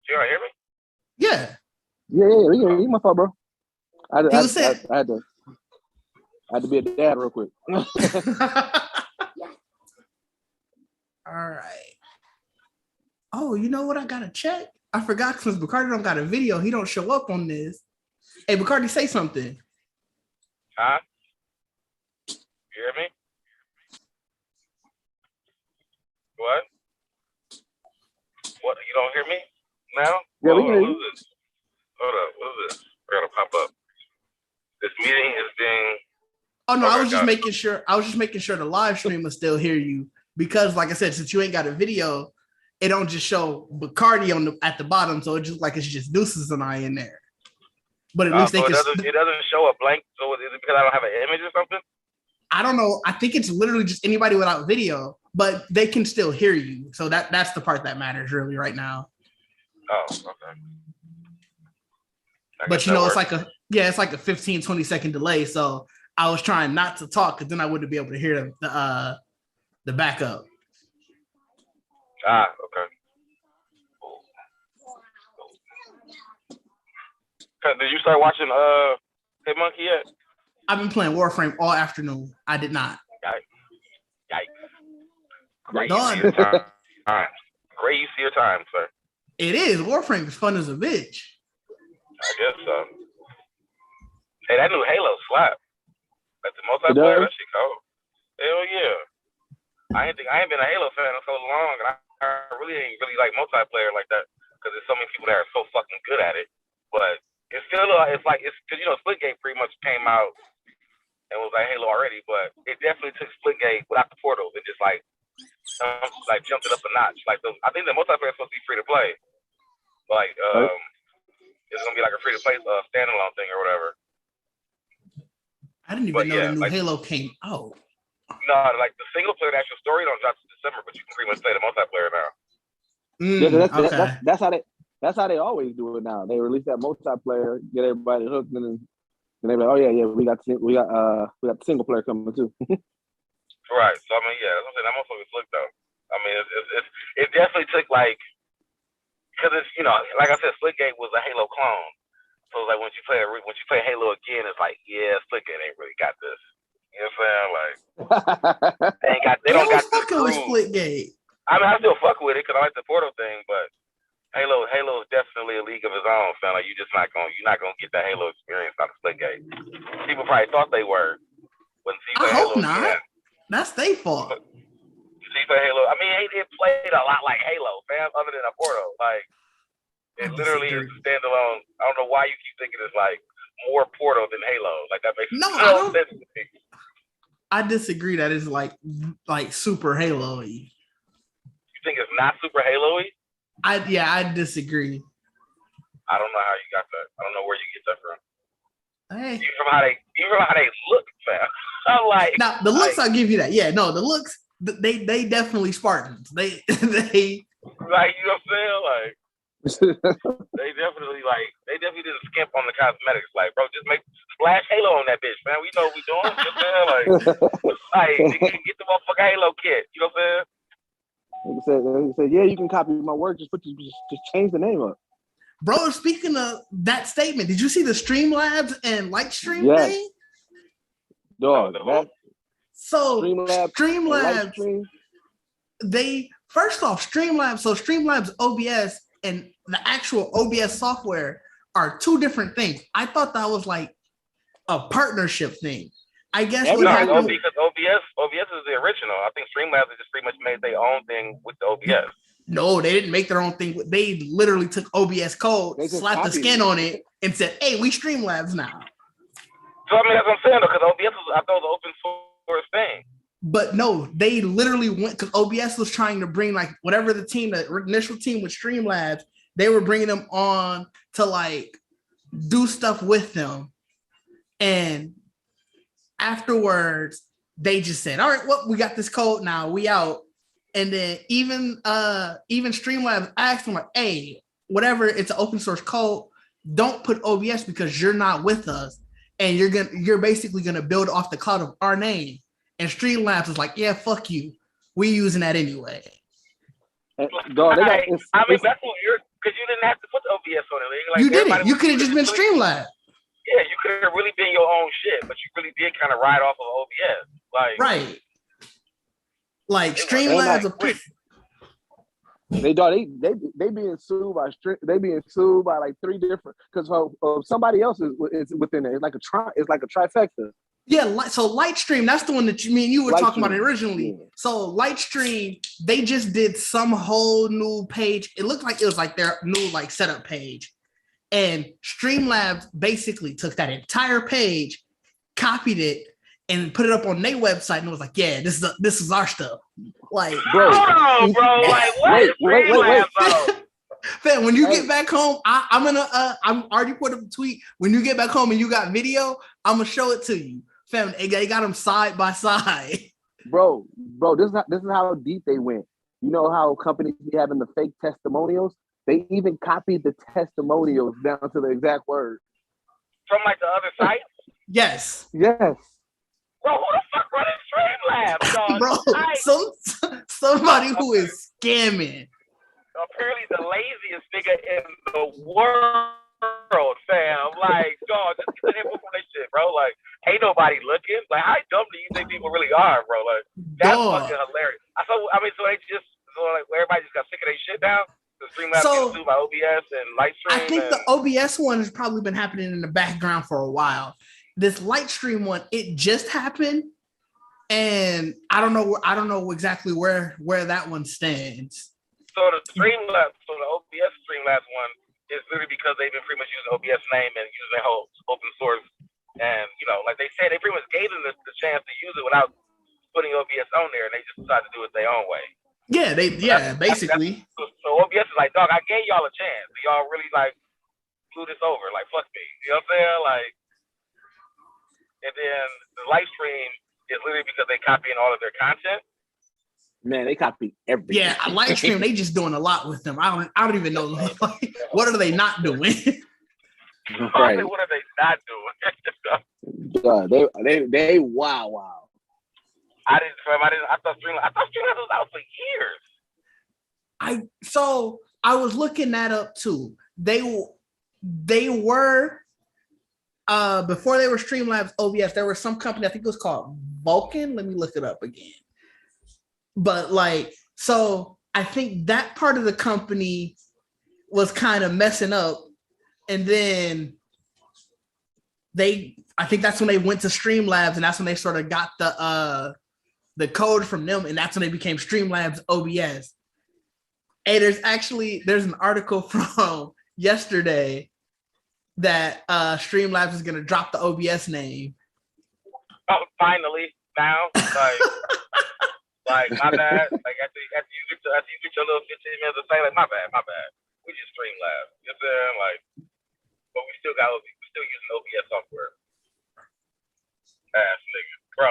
You don't hear me? Yeah. Yeah. You my fault, bro. I had to be a dad real quick. All right. Oh, you know what? I gotta check. I forgot because Bacardi don't got a video. He don't show up on this. Hey, Bacardi, say something. Huh? You hear me? What? What? You don't hear me now? Yeah, we can hear you. What is this? Hold up. What is this? I gotta pop up. This meeting is being. Oh no, I was just making sure. I was just making sure the live stream will still hear you because, like I said, since you ain't got a video, it don't just show Bacardi at the bottom, so it just like it's just Deuces and I in there. But at least they can. It doesn't show a blank. So is it because I don't have an image or something? I don't know. I think it's literally just anybody without video, but they can still hear you. So that's the part that matters really right now. Oh, okay. But you know, it's like a 15, 20 second delay. So I was trying not to talk because then I wouldn't be able to hear the backup. Ah, okay. Did you start watching Hey Monkey yet? I've been playing Warframe all afternoon. I did not. Yikes. Great Done. use of your time. All right. Great use of your time, sir. It is. Warframe is fun as a bitch. I guess so. Hey, that new Halo slap. That's the multiplayer. That shit cold. Hell yeah. I ain't been a Halo fan in so long, and I really ain't really like multiplayer like that because there's so many people that are so fucking good at it. But it's still it's because Splitgate pretty much came out and was like Halo already, but it definitely took Splitgate without the portals and just like jumped it up a notch. Like I think the multiplayer is supposed to be free to play. Like it's gonna be like a free to play standalone thing or whatever. I didn't even know the new Halo came out. No, like the single player, the actual story don't drop to December, but you can pretty much play the multiplayer now. That's how they always do it now. They release that multiplayer, get everybody hooked, and then they're like, oh yeah, we got the single player coming too. Right. So I mean, yeah, that's what I'm saying. That motherfucker slick though. I mean, it definitely took like, because it's like I said, Splitgate was a Halo clone. So it's like once you play Halo again, it's like, yeah, Splitgate ain't really got this. You know what I'm saying? Like they don't got this groove. Splitgate. I mean, I still fuck with it because I like the Portal thing, but Halo is definitely a league of its own. Fam. Like you're not gonna get that Halo experience out of Splitgate. People probably thought they were. I hope not. Again. That's their fault. See for Halo. I mean, it played a lot like Halo, fam. Other than a Portal, like it literally is a standalone. I don't know why you keep thinking it's like more Portal than Halo. Like that makes no sense to me. I disagree. That is like super Halo-y. You think it's not super Halo-y? I disagree. I don't know how you got that. I don't know where you get that from. Hey. Even from how they look, fam. I'm like now the looks. I'll give you that. Yeah, no, the looks. They definitely Spartans. They like you know what I'm saying? Like they definitely didn't skimp on the cosmetics. Like, bro, just splash Halo on that bitch, man. We know what we doing. You know what I'm saying? Like get the motherfucking Halo kit. You know what I'm saying? They said, yeah, you can copy my work. Just change the name up. Bro, speaking of that statement, did you see the Streamlabs and Lightstream thing? Dog, so Streamlabs, they first off Streamlabs OBS and the actual OBS software are two different things. I thought that was like a partnership thing. I guess because OBS is the original. I think Streamlabs just pretty much made their own thing with the OBS. No, they didn't make their own thing. They literally took OBS code, slapped the skin on it, and said, "Hey, we Streamlabs now." So I mean, that's what I'm saying though, because OBS I thought it was an open source thing. But no, they literally went because OBS was trying to bring like whatever the initial team with Streamlabs, they were bringing them on to like do stuff with them, and afterwards they just said, "All right, well, we got this code now, we out." And then even Streamlabs asked them like, "Hey, whatever, it's an open source code. Don't put OBS because you're not with us, and you're basically gonna build off the cloud of our name." And Streamlabs is like, "Yeah, fuck you. We using that anyway." I mean, that's what because you didn't have to put the OBS on it. Like, you didn't. You could have just been Streamlabs. Yeah, you could have really been your own shit, but you really did kind of ride off of OBS. Like, right. Like Streamlabs They being sued by like 3 different, because somebody else is within there. It's like a trifecta. Yeah, so Lightstream, that's the one that you were talking about originally. Yeah. So Lightstream, they just did some whole new page. It looked like it was like their new like setup page. And Streamlabs basically took that entire page, copied it, and put it up on their website, and it was like, yeah, this is our stuff. Like, bro, hold on, bro. Like, what? Wait. Fam, when you get back home, I'm already put up a tweet. When you get back home and you got video, I'm gonna show it to you. Fam, they got them side by side. Bro, this is how deep they went. You know how companies be having the fake testimonials? They even copied the testimonials down to the exact word. From like the other site? Yes. Yes. Bro, who the fuck running Streamlabs, dog? Bro, somebody who is scamming. Apparently the laziest nigga in the world, fam. Like, dog, just get the info from that shit, bro. Like, ain't nobody looking. Like, how dumb do you think people really are, bro? Like, that's fucking hilarious. So they just, like, everybody just got sick of their shit now? The Streamlabs getting sued by OBS and Lightstream. I think the OBS one has probably been happening in the background for a while. This Lightstream one, it just happened, and I don't know exactly where that one stands. So the OBS Streamlabs one is literally because they've been pretty much using OBS name and using their whole open source, and like they said, they pretty much gave them the chance to use it without putting OBS on there, and they just decided to do it their own way. Yeah, basically. So OBS is like, dog, I gave y'all a chance. Y'all really like blew this over. Like, fuck me. You know what I'm saying? Like, and then the live stream is literally because they copying all of their content. Man, they copy everything. Yeah, live stream, they just doing a lot with them. I don't even know. What are they not doing? Right. What are they not Yeah, doing? they wow. I thought Streamlabs was out for years. I was looking that up too. They were before they were Streamlabs OBS, there was some company, I think it was called Vulcan. Let me look it up again. But so I think that part of the company was kind of messing up, and then I think that's when they went to Streamlabs, and that's when they sort of got the code from them, and that's when they became Streamlabs OBS. Hey, there's an article from yesterday that Streamlabs is gonna drop the OBS name. Oh, finally now, like my bad. Like after you get your little 15 minutes of fame, like my bad. We just Streamlabs. You know what I'm saying? Like, but we still using OBS software. Ass nigga, bro.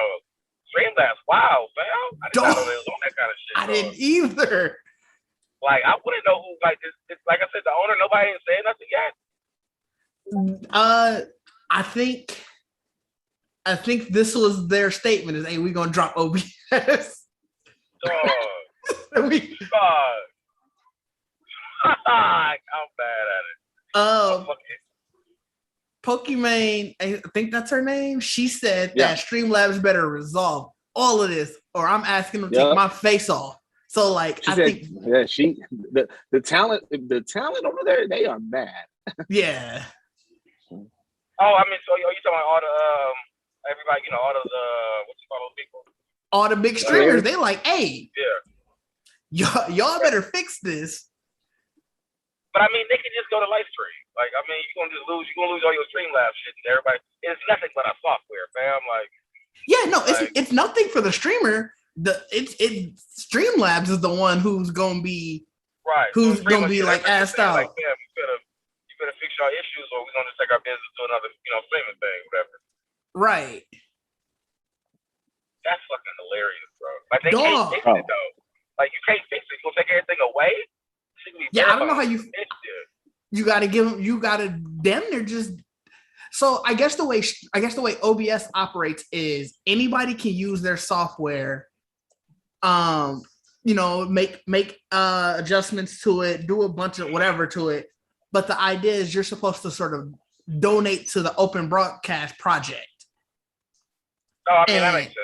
Streamlabs, wow, fam. I didn't know they was on that kind of shit. I didn't either. Like, I wouldn't know who. Like, it's like I said, the owner. Nobody ain't saying nothing yet. I think this was their statement: is, "Hey, we're gonna drop OBS." I'm bad at it. Pokimane, I think that's her name. She said that Streamlabs better resolve all of this, or I'm asking them to take my face off. So, like, the talent over there, they are mad. Yeah. Oh, I mean, so you talking about all the everybody, all those what you call those people? All the big streamers, they like, hey, y'all better fix this. But I mean, they can just go to live stream. Like, I mean, you're gonna lose all your Streamlabs shit and everybody. It's nothing but a software, fam. Like, yeah, no, it's nothing for the streamer. Streamlabs is the one who's gonna be who's gonna be like assed out. Like, yeah, you better fix your issues, or we're gonna just take our business to another, streaming thing, whatever. Right. That's fucking hilarious, bro. Like, they can't fix it though. Like, you can't fix it. You gonna take everything away? Yeah, I don't know how you gotta give them. You gotta them. They're just. So I guess the way OBS operates is anybody can use their software. make adjustments to it, do a bunch of whatever to it. But the idea is you're supposed to sort of donate to the open broadcast project. No, I mean that makes sense.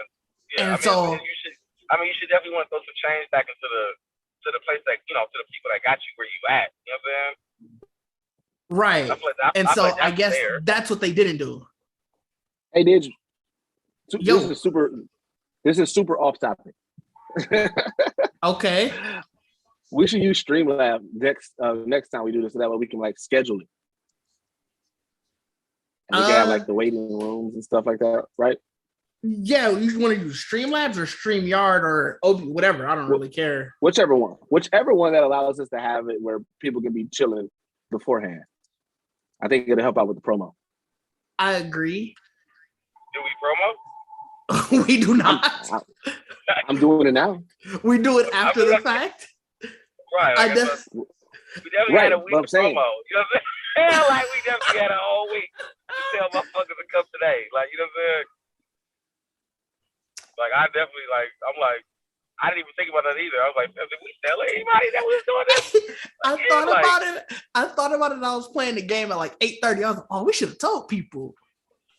Yeah, and so you should definitely want to throw some change back into the place that to the people that got you where you at. You know what I'm saying? Right. I guess that's what they didn't do. Hey, Didge. This is super off topic. Okay. We should use Streamlabs next time we do this, so that way we can like schedule it. And we can have like the waiting rooms and stuff like that, right? Yeah, you want to use Streamlabs or StreamYard or whatever. I don't really care. Whichever one that allows us to have it where people can be chilling beforehand. I think it'll help out with the promo. I agree. Do we promo? We do not. I'm doing it now. We do it after the fact. Right. Like we definitely had a week of promo. You know what I'm saying? Like we definitely had a whole week to tell motherfuckers to come today. Like, you know what I'm saying? Like I definitely I didn't even think about that either. I was like, did we tell anybody that we was doing this? I thought about it. I was playing the game at like 8:30. I was like, oh, we should have told people.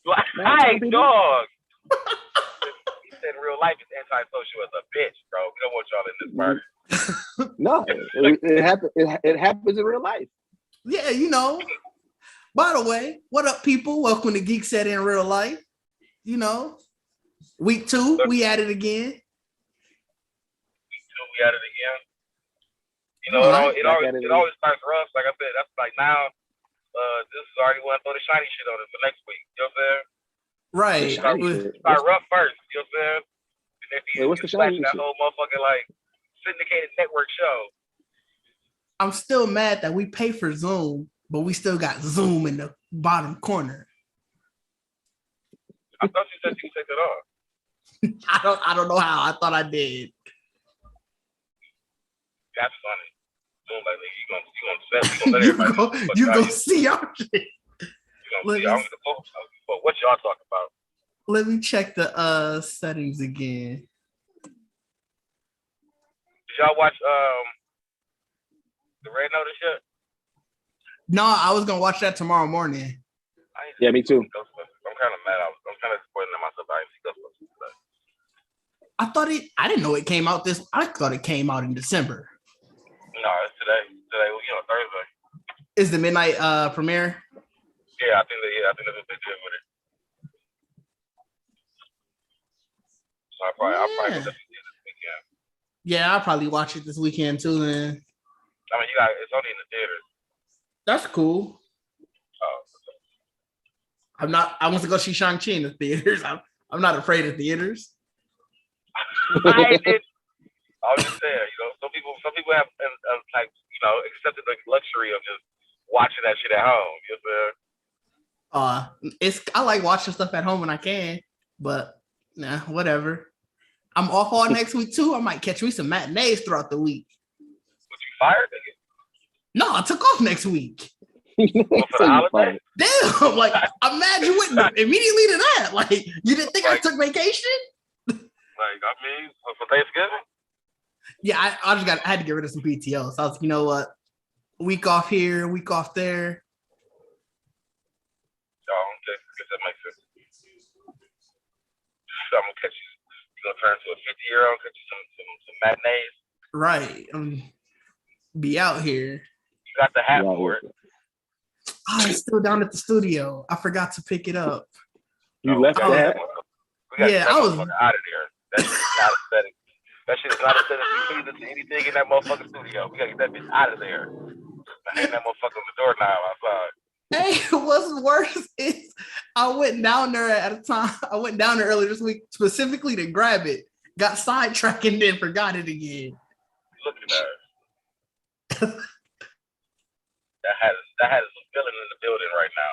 Like, hey, dog. He said in real life is antisocial as a bitch, bro. We don't want y'all in this party. No, it happens in real life. Yeah, By the way, what up, people? Welcome to Geekset in Real Life. Week 2, we at it again. It always starts rough. Like I said, that's like now. This is already want to throw the shiny shit on it for next week. You know what I'm saying? Right. Start rough first. You know what I'm saying? Wait, what's the shiny shit? That whole motherfucking like syndicated network show. I'm still mad that we pay for Zoom, but we still got Zoom in the bottom corner. I thought you said you could take that off. I don't know how. I thought I did. That's funny. Zoom like you gonna see y'all shit. You gonna see y'all but what y'all talking about? Let me check the settings again. Did y'all watch the Red Notice yet? No, I was gonna watch that tomorrow morning. Yeah, me too. I'm kind of mad. I'm kind of disappointed in myself. I didn't see Ghostbusters today. I didn't know it came out I thought it came out in December. No, it's today. Today, Thursday. Is the midnight premiere? Yeah, I think that's what they did with it. So I'll probably go this weekend. Yeah, I'll probably watch it this weekend too. Then. I mean, it's only in the theaters. That's cool. Oh. I want to go see Shang-Chi in the theaters. I'm not afraid of theaters. I was just saying, some people have accepted the luxury of just watching that shit at home. You know what I'm saying? I like watching stuff at home when I can, but nah, whatever. I'm off all next week too. I might catch me some matinees throughout the week. Was you fired? No, I took off next week. For the holiday? Damn, like I'm mad you went immediately to that. Like you didn't think I took vacation? For Thanksgiving? Yeah, I had to get rid of some PTO. So I was like, you know what? Week off here, week off there. Oh, okay. I guess that makes sense. So I'm gonna catch you. You're gonna turn to a 50-year-old, catch you some matinees. Right. Be out here. You got the hat for it. Oh, it's still down at the studio. I forgot to pick it up. You left that? I was out of there. That shit is not aesthetic. That shit is not aesthetic. You can see anything in that motherfucking studio. We gotta get that bitch out of there. Hang that motherfucker on the doorknob outside. Hey, what's worse is I went down there earlier this week specifically to grab it. Got sidetracked and then forgot it again. Look at that. That has a villain in the building right now.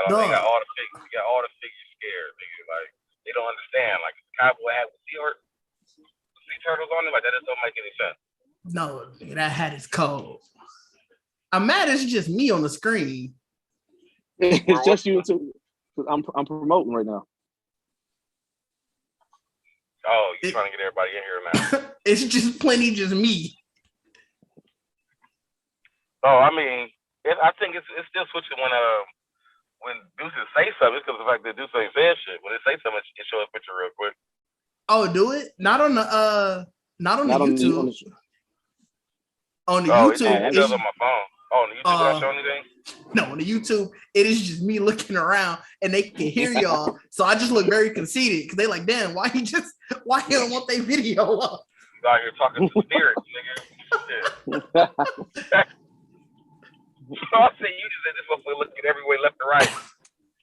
They got all the figures scared. Like they don't understand. Like the cowboy hat with sea turtles on it. Like that just don't make any sense. No, that hat is cold. I'm mad it's just me on the screen. It's just you too. I'm promoting right now. Oh, you're trying to get everybody in here now. It's just just me. Oh, I mean, I think it's still switching when Deuces say something. It's because of the fact that Deuces ain't said shit. When they say something, it shows a picture real quick. Oh, do it? Not on the YouTube. On the YouTube, it does on my phone. Oh, on the YouTube, did I show anything? No, on the YouTube, it is just me looking around and they can hear y'all. So I just look very conceited because they like, damn, why he don't want their video up? You out here talking to spirits, nigga. So I say you just said this motherfucker looking every way left and right.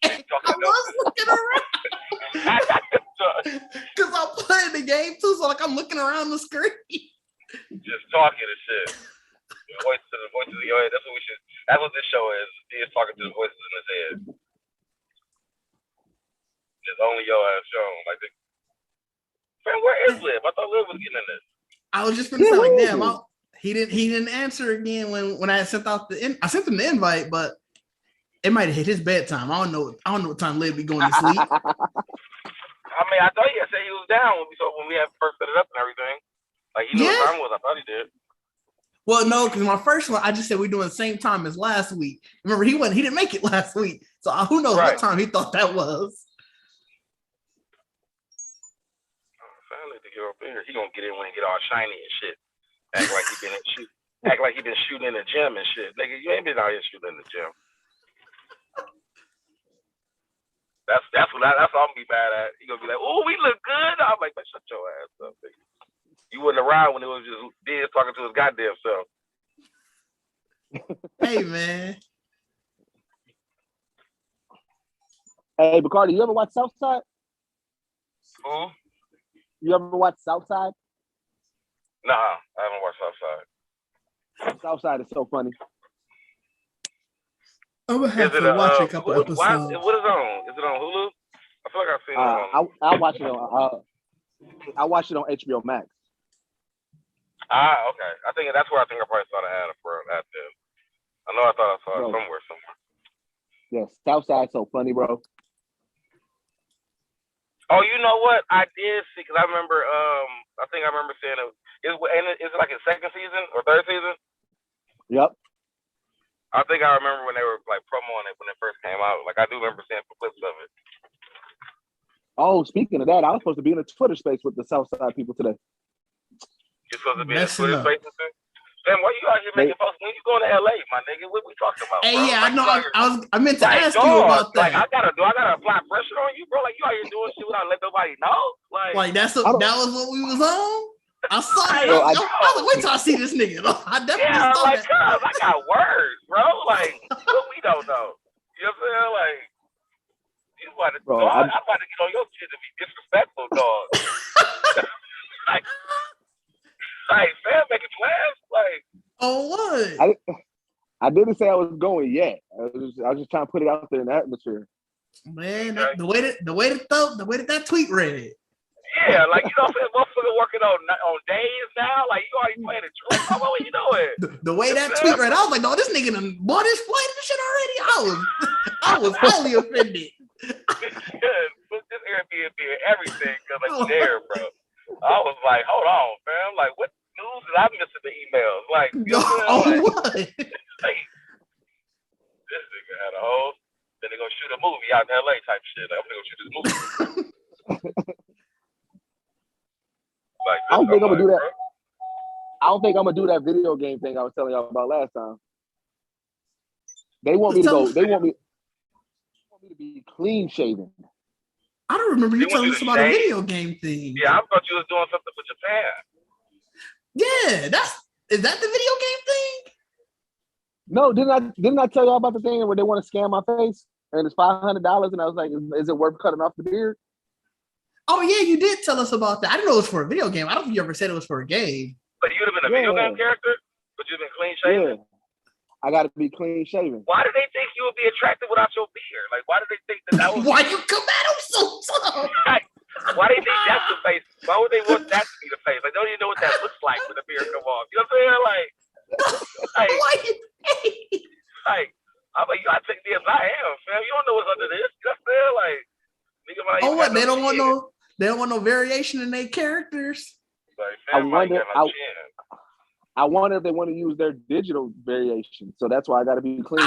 I was looking around. Because I'm playing the game too, so like I'm looking around the screen. Just talking and shit. The voices of your head. That's what this show is. He is talking to the voices in his head. Just only your ass shown. Like, man, where is Liv? I thought Liv was getting in this. I was just gonna say, like, damn, he didn't answer again when I sent out I sent him the invite, but it might have hit his bedtime. I don't know what time Liv be going to sleep. I mean, I thought he said he was down when we had first set it up and everything. Like, he knew what time it was. I thought he did. Well, no, because my first one, I just said we're doing the same time as last week. Remember, he didn't make it last week. So who knows what time he thought that was. Finally, to get up here. He gonna get in when he get all shiny and shit. Act like he been shooting in the gym and shit. Nigga, you ain't been out here shooting in the gym. That's all I'm gonna be mad at. He gonna be like, "Oh, we look good." I'm like, "Man, shut your ass up, nigga. You wasn't around when it was just Diz talking to his goddamn self." Hey, man. Hey, Bacardi, you ever watch Southside? Who? You ever watch Southside? Nah, I haven't watched Southside. Southside is so funny. I'm gonna have to watch a couple episodes. What is it on? Is it on Hulu? I feel like I've seen it on. I watch it on. I watched it on HBO Max. Okay. I think that's where I probably saw the ad for that. I know I thought I saw it somewhere. Yes, Southside's so funny, bro. Oh, you know what? I did see because I remember. I think I remember seeing it. Is it like his second season or third season? Yep. I think I remember when they were like promoting it when it first came out. Like I do remember seeing clips of it. Oh, speaking of that, I was supposed to be in a Twitter space with the Southside people today. You're supposed to be in a Twitter space with them? Damn, why you out here making posts when you going to LA, my nigga? What we talking about? Hey, bro? yeah, like, I know. I meant to ask you about that. Like, I gotta apply pressure on you, bro. Like, you out here doing shit without letting nobody know. Like that was what we was on. I saw it. I was like, wait till I see this nigga. I definitely saw like, that. I got words, bro. Like, what we don't know. You know what I'm saying? Like, you about to, bro, I'm about to get on your shit to be disrespectful, dog. like, fam, making plans, like. Oh, what? I didn't say I was going yet. I was just trying to put it out there in the atmosphere. Man, the way that that tweet read. Yeah, like, you know what I'm saying? Motherfucker working on days now. Like, you already playing a trick. What were you doing? The way that tweet read, I was like, no, this nigga done bought his flight and shit already. I was highly offended. Put this Airbnb and everything because like there, bro. I was like, hold on, fam. Like, what news did I miss in the emails? Like, you know what? Like, this nigga had a whole. Then they gonna shoot a movie out in LA type shit. Like, I'm gonna go shoot this movie. Like, I don't think I'm gonna do that. Bro. I don't think I'm gonna do that video game thing I was telling y'all about last time. They want me to go. They want me to be clean shaven. I don't remember you telling us about a video game thing. Yeah, I thought you was doing something for Japan. Yeah, is that the video game thing? No, didn't I tell y'all about the thing where they want to scam my face and it's $500 and I was like, is it worth cutting off the beard? Oh yeah, you did tell us about that. I didn't know it was for a video game. I don't think you ever said it was for a game. But you'd have been a video game character, but you've been clean shaven. Yeah. I got to be clean shaven. Why did they think you would be attractive without your beard? Like, why did they think that was? Why you come at him so tough? Like, why they think that's the face? Why would they want that to be the face? Like, don't even know what that looks like when the beard come off. You know what I'm saying? Like, I'm like, you gotta take me as I am, fam. You don't know what's under this. You know what I'm saying? Like, nigga, what? They don't want no. They don't want no variation in their characters. Like, I wonder if they want to use their digital variation. So that's why I got to be clean.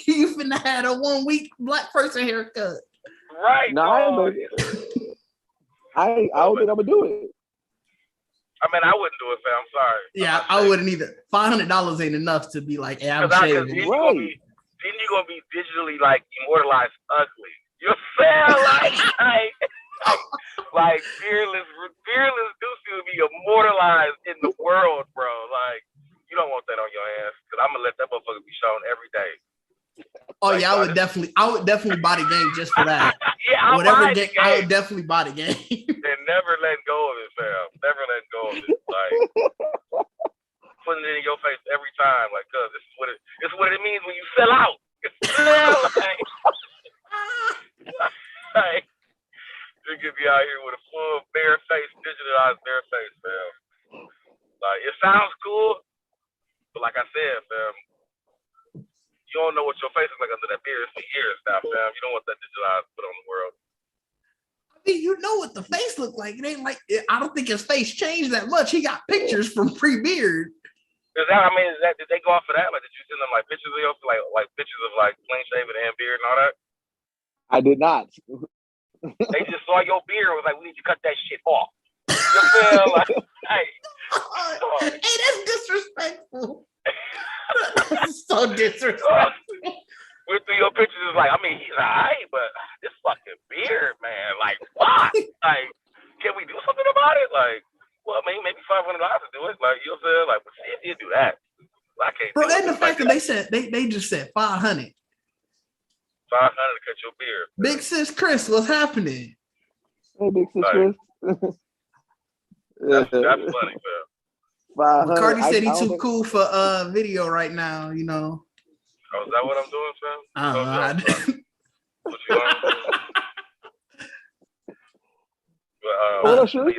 You finna had a 1 week black person haircut. Right. No, I don't think I'm gonna do it. I mean, I wouldn't do it, fam. I'm sorry. Yeah, I wouldn't either. $500 ain't enough to be like, hey, I'm shaving. Then you're gonna be digitally like immortalized ugly. You feel like fearless Deucey would be immortalized in the world, bro. Like, you don't want that on your ass, because I'm gonna let that motherfucker be shown every day. Oh like, yeah, I would definitely buy the game just for that. Yeah, I would definitely buy the game. And never let go of it, fam. Never let go of it. Like, putting it in your face every time, like, cause this is what it means when you sell out. Like, you could be out here with a full bare face, digitalized bare face, fam. Like, it sounds cool, but like I said, fam, you don't know what your face is like under that beard. It's for years now, fam. You don't want that digitalized put on the world. I mean, you know what the face look like. It ain't like, I don't think his face changed that much. He got pictures from pre-beard. Did they go off of that? Like, did you send them like pictures of yours, like pictures of like clean shaven and beard and all that? I did not. They just saw your beard and was like, we need to cut that shit off. You feel like, hey, that's disrespectful. That's so disrespectful. Went through your pictures, is like, I mean, he's alright, but this fucking beard, man, like, what? Like, can we do something about it? Like, well, maybe $500 to do it. Like, you know what I'm saying? Like, but see if you do that. Well, I can't. Bro, and the fact that they just said 500. 500 to cut your beard. Big sis Chris, what's happening? Hey, Big sis Chris. That's funny, man. Cardi said he's too cool for video right now, you know. Oh, is that what I'm doing, fam? I didn't. What you on? What up, Sheree?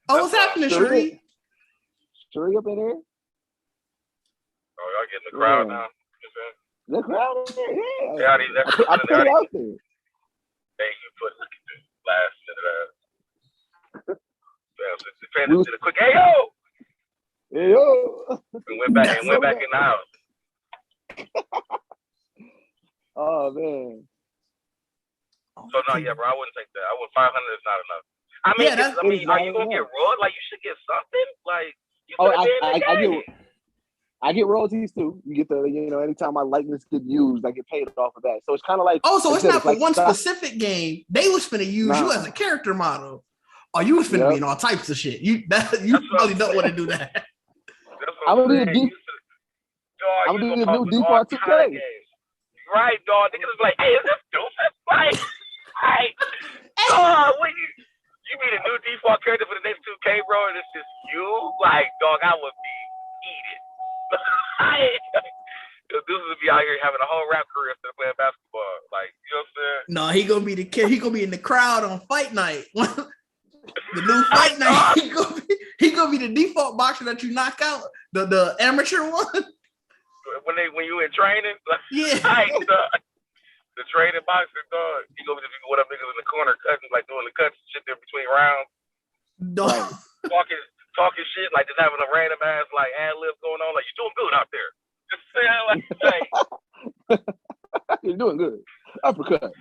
What's happening, Sheree? Sheree up in there? Oh, y'all getting the crowd now? The crowd in there, yeah. I put it out there. Hey, you put the last minute of did a quick hey yo! Hey yo! We went back in the house. Oh man. So no, yeah, bro, I wouldn't take that. 500 is not enough. I mean, are you gonna get rolled? Like, you should get something. Like, you I get royalties too. You get the, anytime my likeness get used, I get paid off of that. So it's kind of like, so it's not for one specific game. They was finna use you as a character model, or you was finna be in all types of shit. You probably don't want to do that. I'm gonna be the new default 2K. Right, dog. Niggas is like, hey, is this doofus? Like, hey, dog, when you be the new default character for the next 2K, bro, and it's just you? Like, dog, I would be heated. This would be out here having a whole rap career instead of playing basketball. Like, you know what I'm saying? No, he gonna be the kid. He gonna be in the crowd on fight night. The new fight night. He gonna be the default boxer that you knock out. The amateur one. When you in training, like, yeah. The training boxer, dog. He gonna be what up niggas in the corner cutting, like doing the cuts shit there between rounds. Dog. Talking shit, like just having a random ass like ad lib going on, like, you doing good out there. Just saying, like, you're doing good. Uppercut.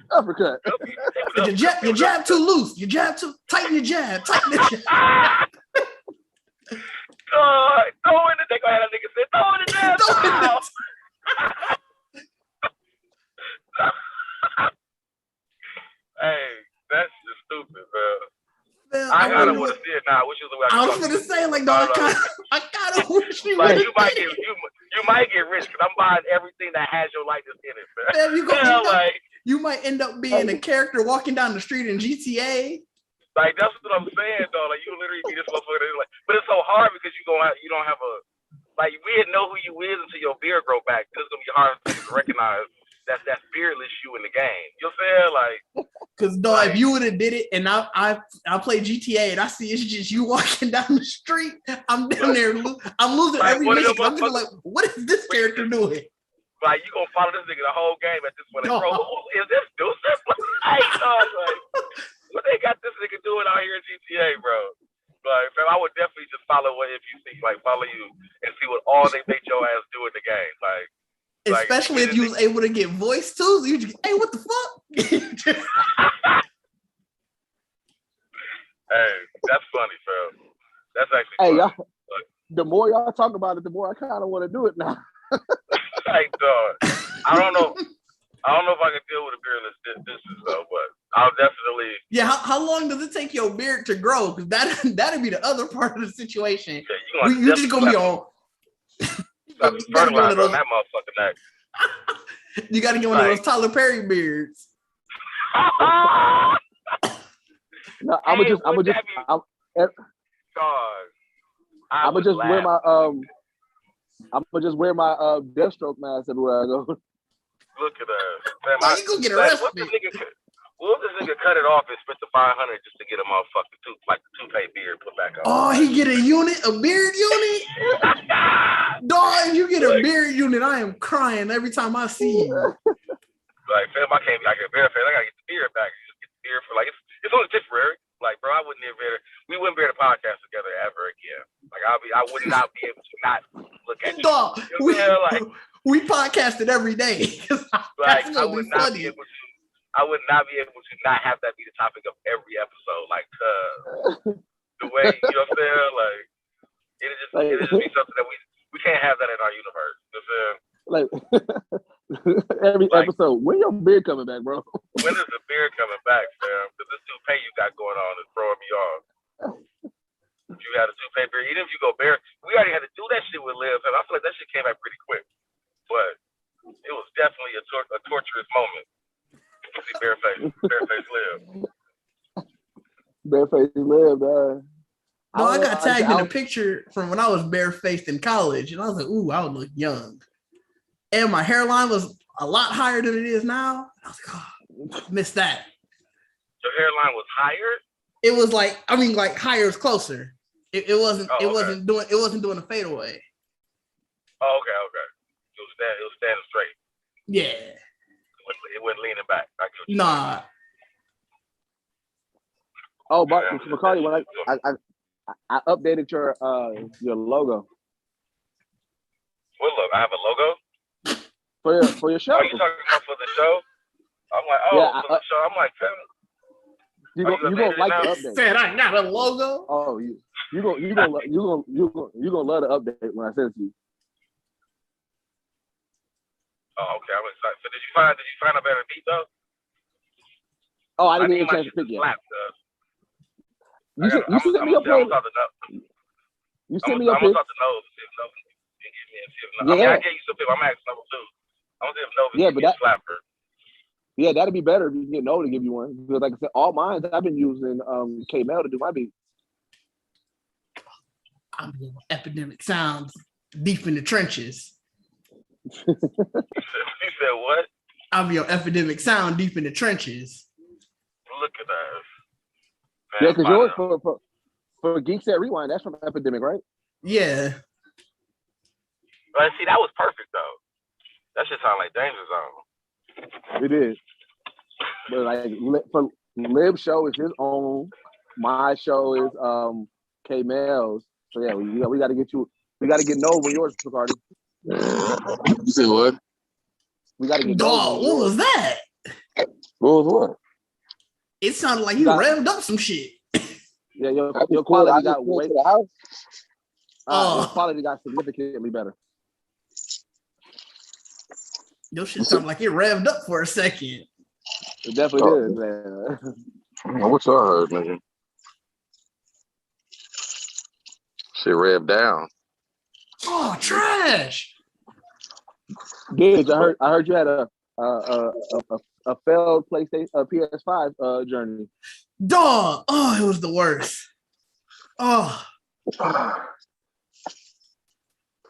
Your jab too loose. Your jab too tighten your jab. Tighten the jab. Throw in the they gonna have a nigga say, throw in the jab. Hey, that's just stupid, bro. Man, I kinda want to see it now. Which is the way I was gonna say, like, dog, I kinda wish you like, you might get rich because I'm buying everything that has your likeness in it, man. You might end up being a character walking down the street in GTA. Like, that's what I'm saying, though. Like, you literally be this motherfucker. Like, but it's so hard because you don't have a, like, we didn't know who you is until your beard grow back. It's gonna be hard to recognize that beardless you in the game. You know what I'm saying? Like, because dog, if you would have did it and I play GTA and I see it's just you walking down the street, I'm down there, I'm losing every mission. I'm just like, what is this character doing? Like, you gonna follow this nigga the whole game at this point? Like, bro, is this Deucey? Like, What they got this nigga doing out here in GTA, bro? Like, fam, I would definitely just follow what if you see, like, follow you and see what all they make your ass do in the game, like. Especially if you was able to get voice too. You just, hey, what the fuck? Hey, that's funny, fam. That's actually hey, funny. y'all. The more y'all talk about it, the more I kind of want to do it now. Like, dog, I don't know if I can deal with a beardless distance though, but I'll definitely. Yeah, how long does it take your beard to grow? Because that'd be the other part of the situation. Yeah, you just gonna be on. Fertilizer on that motherfucking neck. You gotta get one of those Tyler Perry beards. No, I'm gonna just wear my Deathstroke mask everywhere I go. Look at that. Man, you gonna get arrested. What if this nigga cut it off and spent the $500 just to get a motherfucking toupee beard put back on? Oh, he get a beard unit? Dog, if you get a beard unit, I am crying every time I see you. Like, fam, I can't get a beard face. I gotta get the beard back. You just get the beard for it's only temporary. Like, bro, we wouldn't be able to podcast together ever again. Like, I would not be able to not look at you. Dog, we podcasted every day. Like, I would not be able to not have that be the topic of every episode. Like, the way, you know what I'm saying? Like, it'd just be something that we can't have that in our universe. You know what I'm saying? Like, every episode, when your beard coming back, bro? When is the beard coming back, fam? Because this toupee you got going on is throwing me off. You had a toupee beard. Even if you go bare, we already had to do that shit with Liv, and I feel like that shit came back pretty quick. But it was definitely a torturous moment. See Bareface Liv. Bareface Liv, man. No, I got tagged in a picture from when I was barefaced in college, and I was like, ooh, I would look young. And my hairline was a lot higher than it is now. I was like, oh, missed that. Your hairline was higher? It was like higher is closer. It wasn't doing a fadeaway. Oh, okay. It was standing straight. Yeah. It wasn't leaning back. Nah. Oh, but McCarty, when I updated your logo. What logo? I have a logo? For your show. Are you talking about for the show? I'm like, for the show. I'm like, you gonna like the update? Said I got a logo. Oh, you gonna love the update when I send it to you. Oh, okay. I'm excited. So did you find a better beat though? Oh, I didn't get a chance to pick yet. You sent me your play. You sent me your pick. I'm about to know to see if Nova can give me. Yeah. I gave you some pick. I'm asking number 2. I'm gonna see if Nova can give me a slapper. Yeah, that'd be better if you can get Nova to give you one. Because like I said, all mine I've been using K-Mel to do my beat. I'm doing epidemic sounds deep in the trenches. You said what? I'll be on epidemic sound deep in the trenches. Look at that. Man, yeah, because yours for Geekset Rewind, that's from Epidemic, right? Yeah. But see, that was perfect though. That shit sound like Danger Zone. It is. But like for Lib's show is his own. My show is K-Mel's. So yeah, we gotta get you. We gotta get Nova yours, Bacardi. You said what? We gotta get Nova. What was that? What was what? It sounded like you revved up some shit. Yeah, your quality got way. Your Oh, quality got significantly better. your shit sounded like it revved up for a second. It definitely is, man. I wish I heard, nigga. Shit revved down. Oh, trash. Gage, I heard you had a failed PlayStation PS5 journey. Dog. Oh, it was the worst. Oh.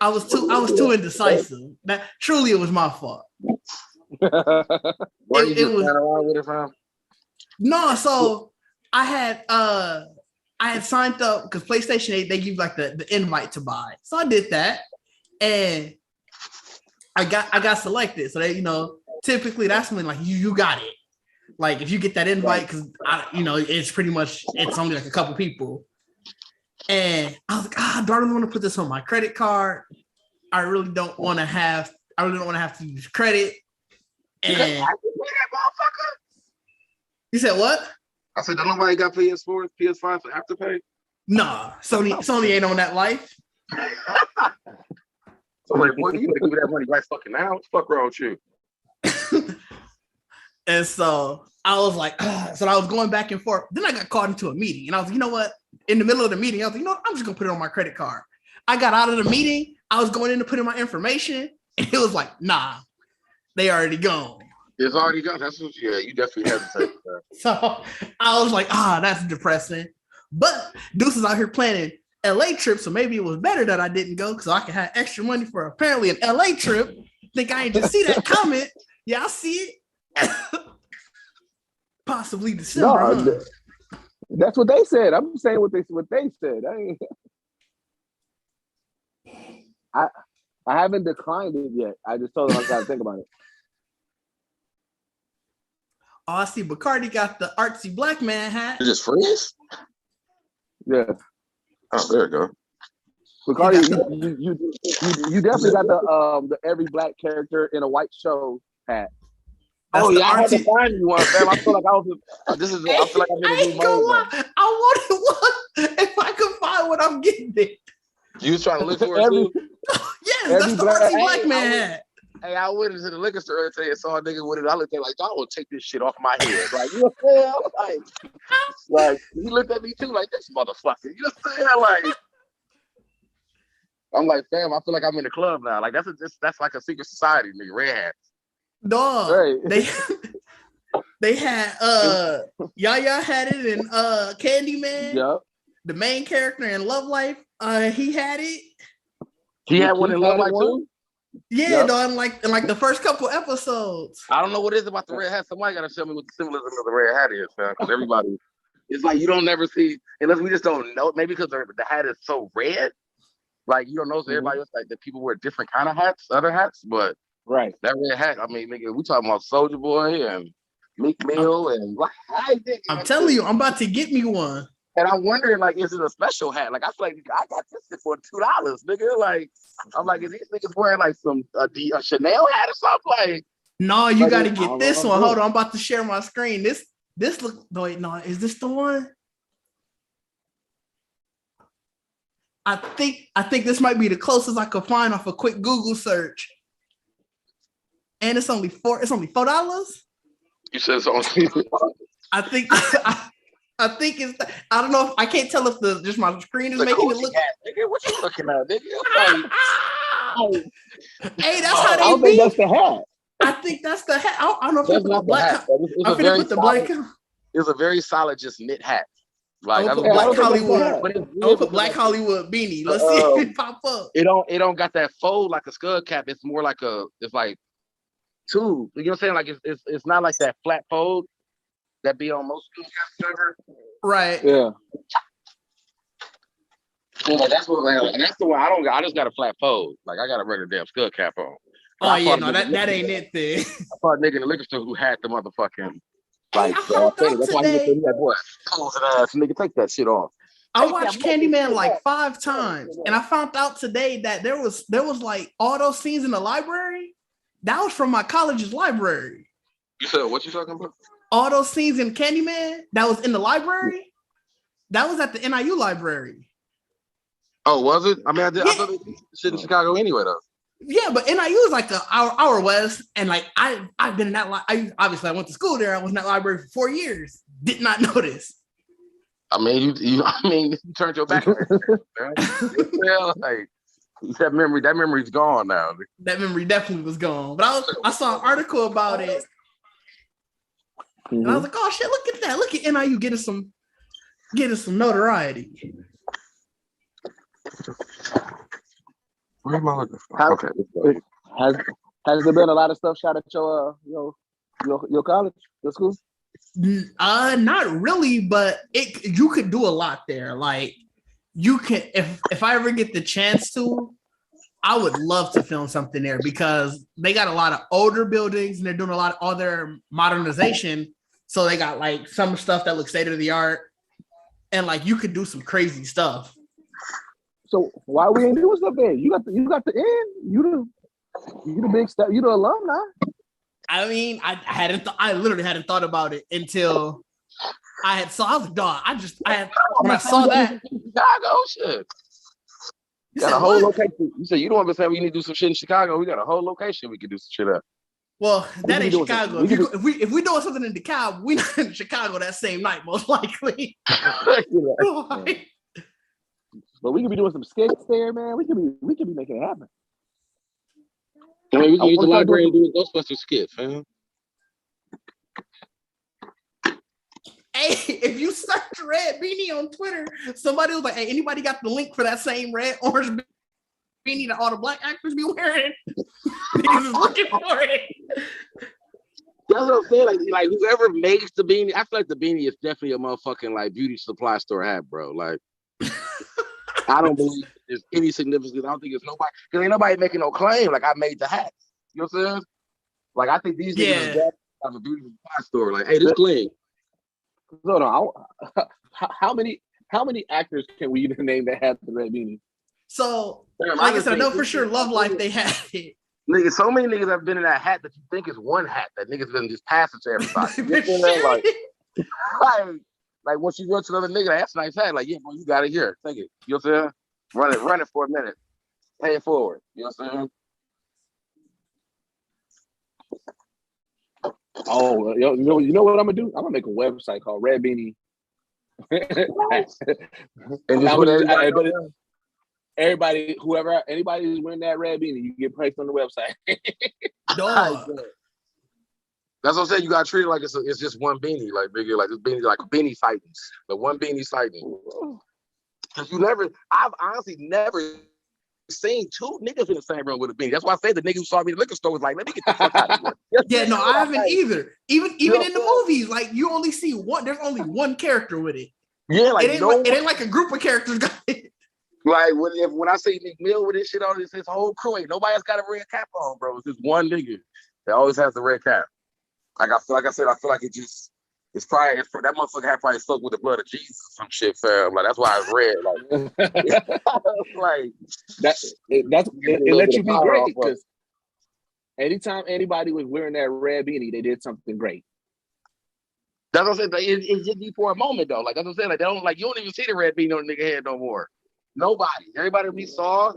I was too indecisive. That truly it was my fault. Where you just ran around with it from? No, so I had signed up because PlayStation 8, they give like the invite to buy. So I did that and I got selected. So they, typically that's when like you got it. Like if you get that invite, because it's pretty much it's only like a couple people. And I was like, do I really want to put this on my credit card? I really don't want to have to use credit. And you said what? I said, don't nobody got PS4, PS5 for Afterpay? Nah, Sony ain't on that life. So like, boy, you better give me that money right fucking now. What the fuck wrong with you? And so I was like, so I was going back and forth. Then I got called into a meeting, and I was like, you know what? In the middle of the meeting, I was like, I'm just gonna put it on my credit card. I got out of the meeting. I was going in to put in my information, and it was like, nah, they already gone. It's already gone. That's what. Yeah, you definitely hesitate. So I was like, that's depressing. But Deuce is out here planning LA trip, so maybe it was better that I didn't go because I could have extra money for apparently an LA trip. Think I ain't just see that comment? Yeah, I see it. Possibly December. No, that's what they said. I'm saying what they said. I haven't declined it yet. I just told them I gotta think about it. Oh, I see Bacardi got the artsy black man hat. You just freeze? Yeah. Oh, there you go. Bacardi, you definitely got the every black character in a white show hat. That's I had to find you one, fam. I feel like I feel like I'm in a new mode. I wanted one. If I could find one, I'm getting it. You was trying to look for it too? Yes, that's the artsy black man hat. Hey, I went into the liquor store earlier today and saw a nigga with it. I looked at it like, I will take this shit off my head. Like, you know what I'm saying? Like, he looked at me too, like, this motherfucker. You know what I'm saying? Like, I'm like, fam, I feel like I'm in the club now. Like, that's like a secret society, nigga. Red hats. Dog, right. they had Yaya had it in Candyman. Yep. The main character in Love Life, he had it. He had one in Love Life too? Yeah, no, in like the first couple episodes. I don't know what it is about the red hat. Somebody gotta tell me what the symbolism of the red hat is, man. Because everybody, it's like you don't never see unless we just don't know. Maybe because the hat is so red, like you don't know. So everybody else like that people wear different kind of hats, other hats, but right. That red hat. I mean, nigga, we talking about Soulja Boy and Meek Mill and like. I'm telling you, I'm about to get me one. And I'm wondering, like, is it a special hat? Like, I feel like I got this shit for $2, nigga. Like, I'm like, is these niggas wearing like a Chanel hat or something? Like, no, you got to get this one. Hold on, I'm about to share my screen. This look. Wait, no, is this the one? I think this might be the closest I could find off a quick Google search. And it's only $4. You said it's only. I think. I think it's. I don't know if I can't tell if just my screen is making it look. Hat, nigga. What you looking at, nigga? Hey, that's how they I don't be. think that's the hat. I think that's the hat. I don't know if That's it's not the black. hat. I'm finna put the black. It's a very solid, just knit hat. Like I'll I put mean, Black I Hollywood. I'll put Black Hollywood beanie. Let's see if it pop up. It don't got that fold like a skull cap. It's more like it's like two. You know what I'm saying? Like it's not like that flat fold that be on most skull caps ever. Right. Yeah. So like, that's what and that's the one I don't got. I just got a flat fold. Like I got a regular damn skull cap on. Oh yeah, no, that ain't it then. I saw a nigga in the liquor store who had the motherfucking Like, I found out that's why he today. that boy, posing ass nigga, take that shit off. I watched Candyman like 5 times, and I found out today that there was like all those scenes in the library. That was from my college's library. You said what you talking about? All those scenes in Candyman that was in the library. That was at the NIU library. Oh, was it? I mean, I thought they did shit in Chicago anyway, though. Yeah, but NIU is like our west, and like I've been in that. Obviously, I went to school there. I was in that library for 4 years. Did not notice. I mean, you turned your back on it. Right? Like that memory's gone now. That memory definitely was gone. But I saw an article about it, and I was like, oh shit, look at that! Look at NIU getting some notoriety. Where am I looking for? Okay. Has there been a lot of stuff shot at your college, your school? Not really, but you could do a lot there. Like you can, if I ever get the chance to, I would love to film something there because they got a lot of older buildings and they're doing a lot of other modernization So they got like some stuff that looks state of the art, and like you could do some crazy stuff. So why we ain't doing stuff there? You got the end. You the big stuff. You the alumni. I mean, I literally hadn't thought about it until I was like, dog, when I saw that. Chicago shit. You got a whole location. You said you don't want to say we need to do some shit in Chicago. We got a whole location we can do some shit at. Well, that ain't Chicago. If we doing something in DeKalb, we not in Chicago that same night, most likely. But we could be doing some skits there, man. We could be making it happen. I mean, we can use the library and do a Ghostbuster skit, fam. Hey, if you search Red Beanie on Twitter, somebody was like, "Hey, anybody got the link for that same red orange beanie that all the black actors be wearing?" Niggas is looking for it. That's what I'm saying. Like whoever makes the beanie, I feel like the beanie is definitely a motherfucking like beauty supply store hat, bro. Like, I don't believe there's any significance. I don't think it's nobody, because ain't nobody making no claim. Like, I made the hat. You know what I'm saying? Like, I think these niggas have a beauty supply store. Like, hey, this clean. Hold on. How many actors can we even name that have the red beanie? So, like I said, I know for sure Love Life they had it. Niggas, so many niggas have been in that hat that you think is one hat that niggas been just passing to everybody. You know, like once you go to another nigga, that's a nice hat. Like, yeah, bro, you got it here. Take it. You know what I'm saying? Run it for a minute. Pay it forward. You know what I'm saying? Oh, you know what I'm gonna do? I'm gonna make a website called Red Beanie. And everybody, anybody who's wearing that red beanie, you get placed on the website. Dog. That's what I'm saying. You gotta treat it like it's just one beanie, like bigger, like this beanie, like beanie sightings, the one beanie sighting. Cause I've honestly never seen two niggas in the same room with a beanie. That's why I say the nigga who saw me in the liquor store was like, "Let me get the fuck out of here." Yeah, no, I haven't either. Even in the movies, like you only see one. There's only one character with it. Yeah, like it ain't like a group of characters got it. Like when I see McMill with this shit on, his whole crew, ain't nobody else got a red cap on, bro. It's just one nigga that always has the red cap. Like I feel like it's probably that motherfucker had probably soaked with the blood of Jesus or some shit, fam. Like that's why it's red. Like, it lets you be great because anytime anybody was wearing that red beanie, they did something great. That's what I'm saying. It's just be for a moment though. Like that's what I'm saying. Like you don't even see the red beanie on the nigga head no more. Nobody. Everybody we saw,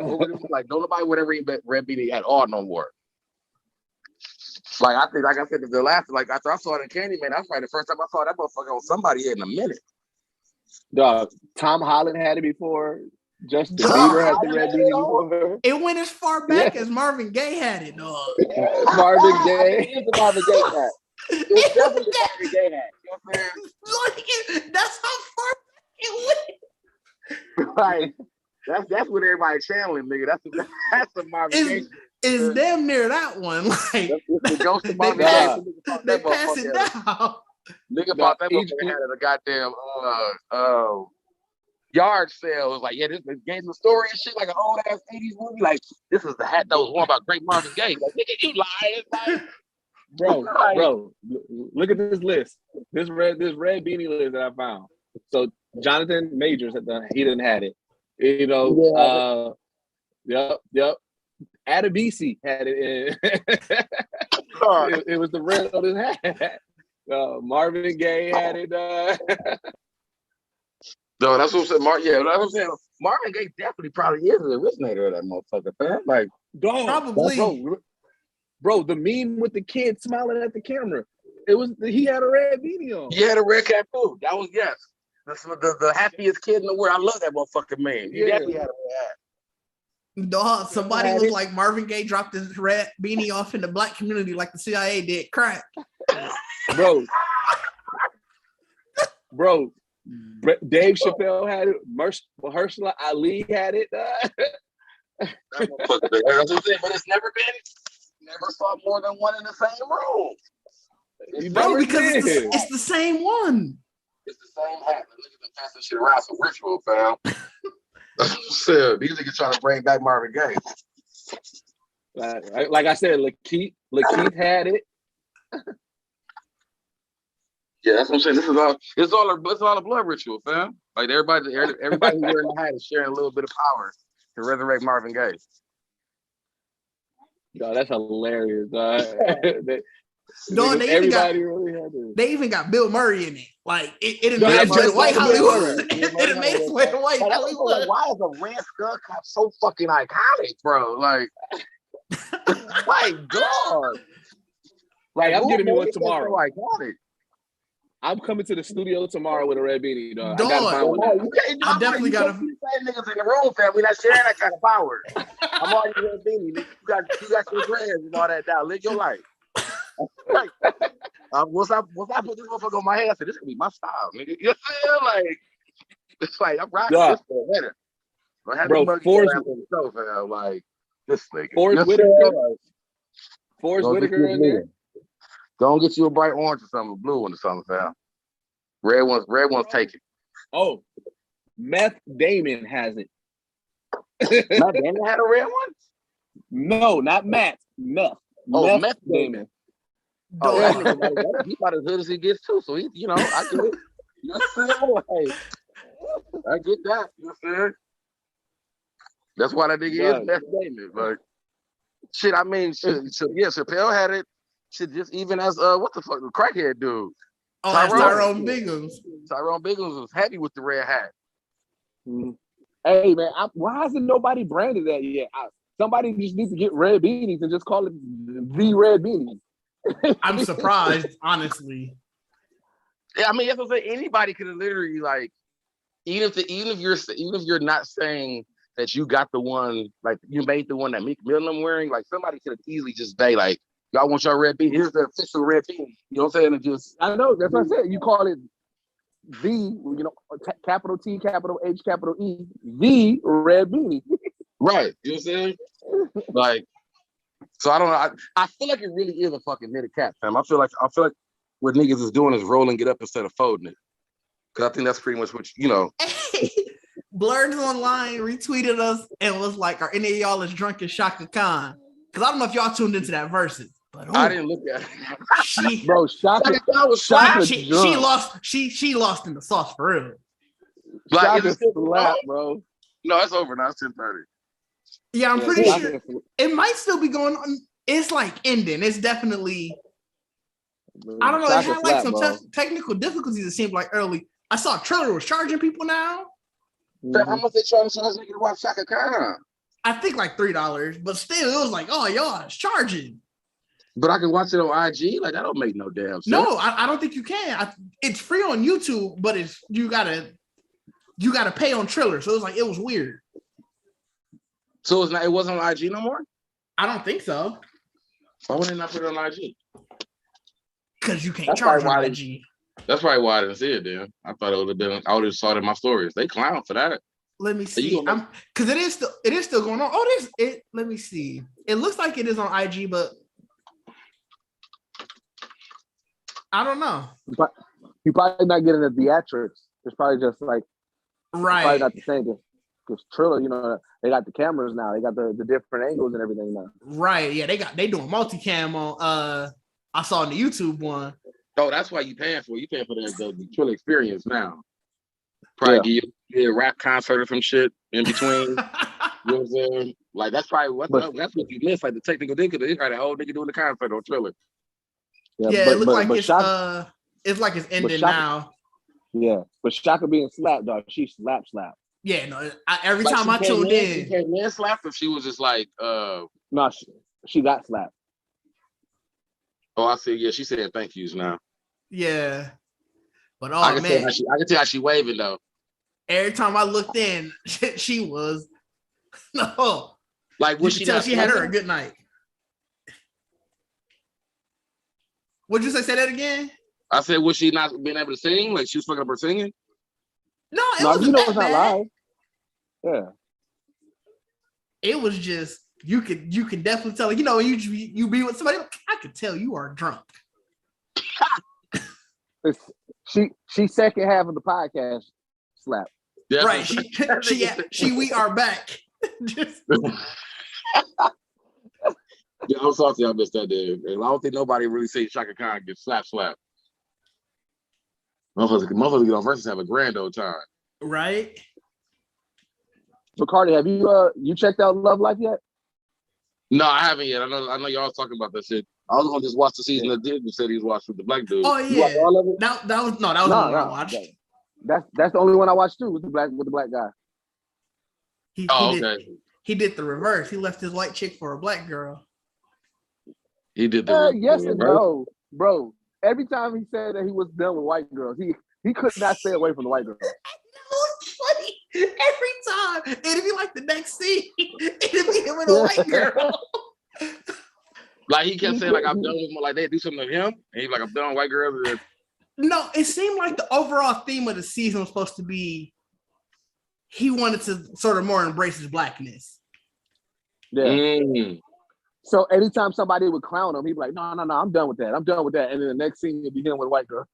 like nobody would ever even red beanie at all no more. Like I think, like I said, the last, like after I saw it in Candyman, that's probably the first time I saw that motherfucker on somebody head in a minute. Dog, Tom Holland had it before. Justin Bieber had the red beanie before. It went as far back as Marvin Gaye had it, dog. Marvin Gaye. It is the Marvin Gaye hat. It's definitely the Marvin Gaye hat. You know what I'm saying? That's how far back it went. Like, that's what everybody channeling, nigga. That's the Marvin Gaye. It's damn near that one. Like the ghost of Marvin Gaye. They pass it down. Nigga bought that motherfucker had at a goddamn yard sale. It was like, yeah, this gave the story and shit, like an old ass 80s movie. Like, this is the hat that was worn by great Marvin Gaye. Like, nigga, you lying, like, bro, look at this list. This red beanie list that I found. So Jonathan Majors he didn't have it. You know, yep. Adebisi had it. It was the red on his hat. Marvin Gaye had it. No, that's what I'm saying. That's what I'm saying. Marvin Gaye definitely probably is the originator of that motherfucker, man. Like, probably. Bro, the meme with the kid smiling at the camera. He had a red beanie on. He had a red cap too. That was the happiest kid in the world. I love that motherfucking man. He definitely had a red hat. Dog, somebody was like, Marvin Gaye dropped his red beanie off in the black community like the CIA did crack. Bro, Dave Chappelle had it. Mahershala Ali had it. That's what I'm saying, but it's never saw more than one in the same room. Bro, because it's the same one. It's the same hat. The niggas been passing shit around some ritual, fam. These niggas trying to bring back Marvin Gaye. Like I said, Lakeith had it. Yeah, that's what I'm saying. It's all a blood ritual, fam. Like everybody who's wearing the hat is sharing a little bit of power to resurrect Marvin Gaye. No, that's hilarious. Dog, they even got Bill Murray in it. Like it made its way to white Hollywood. It made its way to white Hollywood. Why is a red skull cop so fucking iconic, bro? Like, my God. Like, I'm getting me one tomorrow. So iconic. I'm coming to the studio tomorrow with a red beanie, dog. Dog, I gotta find one. I definitely gotta. Niggas in the room, fam. We not sharing that kind of power. I'm already red beanie. Nigga. You got some dreads and all that now. Live your life. Like, once I put this motherfucker on my head, I said, this could be my style, nigga. You know what I'm saying? Like, it's like I'm rocking this for a minute. Bro, Forrest Whitaker in there. Don't get you a bright orange or something, a blue one or something, fam. Red one's taken. Oh, Meth Damon has it. Meth Damon had a red one? No, not Matt. Meth. Oh, Meth Damon. Oh, that nigga, he about as good as he gets too. So he, I get it. You know what I'm saying? I get that. You know what I'm saying? That's why that nigga is Meth Damon. But shit, I mean, yeah, Chappelle had it. Shit, just even as what the fuck, the crackhead dude. Oh, Tyrone Biggums. Tyrone Biggums was heavy with the red hat. Mm-hmm. Hey man, why hasn't nobody branded that yet? Somebody just needs to get red beanies and just call it the red beanie. I'm surprised, honestly. Yeah, I mean, that's what I'm saying. Anybody could have literally like, even if you're not saying that you got the one, like you made the one that Meek Mill I'm wearing, like somebody could have easily just say like, y'all want your red beanie? Here's the official red beanie. You know what I'm saying? And just I know that's what I said. You call it capital T, capital H, capital E, the red beanie. Right. You know what I'm saying? Like, so I don't know. I feel like it really is a fucking knitted cap, fam. I feel like what niggas is doing is rolling it up instead of folding it. Cause I think that's pretty much what Blurs Online retweeted us and was like, "Are any of y'all as drunk as Shaka Khan?" Because I don't know if y'all tuned into that Verzuz, but I didn't look at it. Bro, Shaka was Shaka. She lost in the sauce for real. Like, Shaka slap, bro. No, it's over now. It's 10:30. Yeah, I'm pretty sure it might still be going on. It's like ending. It's definitely. I don't know. It had like some technical difficulties. It seemed like early. I saw Triller was charging people now. Mm-hmm. How much they trying to charge niggas to watch Shaka Khan? I think like $3, but still, it was like, oh, y'all, it's charging. But I can watch it on IG. Like that don't make no damn sense. No, I don't think you can. It's free on YouTube, but you gotta pay on Triller. So it was weird. So it wasn't on IG no more? I don't think so. Why wouldn't they not put it on IG? Because you can't charge on IG. That's probably why I didn't see it then. I thought it would have been. I would have saw it in my stories. They clown for that. Let me see. Because it is still going on. Oh, it. Let me see. It looks like it is on IG, but I don't know. You probably not getting the theatrics. It's probably just like right. Probably not the same. Because Triller, they got the cameras now. They got the different angles and everything now. Right. Yeah, they doing multicam on. I saw in the YouTube one. Oh, that's why you paying for it. You paying for the Triller experience now. Probably give you a rap concert or some shit in between. You know what I'm saying? Like that's probably that's what you miss. Like the technical difficulty. They got a whole nigga doing the concert on Triller. Yeah, it looks like it's ending now. Yeah, but Shaka being slapped, dog. She slap. Yeah, no. Every time I tuned in, she came in slapped, or she was just like, no, she got slapped. Oh, I see. Yeah, she said thank yous now. Yeah, but I can tell how she waving though. Every time I looked in, she was no. Like was she? Tell she had her a good night. What'd you say? Say that again. I said, was she not being able to sing? Like she was fucking up her singing? No, it wasn't that it's not bad. live. Yeah, it was just you could definitely tell. You be with somebody. I could tell you are drunk. She second half of the podcast slap. Yeah. Right. She we are back. Yeah, I'm sorry I missed that, dude. I don't think nobody really say Shaka Khan get slap. Motherfuckers get on Verzuz have a grand old time. Right. Bacardi, have you checked out Love Life yet? No, I haven't yet. I know y'all was talking about that shit. I was gonna just watch the season that did. You said he was watching with the black dude. Oh yeah, all of it? that was the one I watched. That's the only one I watched too. With the black guy. He did the reverse. He left his white chick for a black girl. He did the yes and no, bro. Every time he said that he was done with white girls, he could not stay away from the white girls. It's funny. Every time. It'd be like the next scene. It'd be him with a white girl. Like he kept saying, like, I'm done with him, like they do something to him. And he's like, I'm done with white girls. No, it seemed like the overall theme of the season was supposed to be he wanted to sort of more embrace his blackness. Yeah. So anytime somebody would clown him, he'd be like, no, I'm done with that. I'm done with that. And then the next scene would be him with a white girl.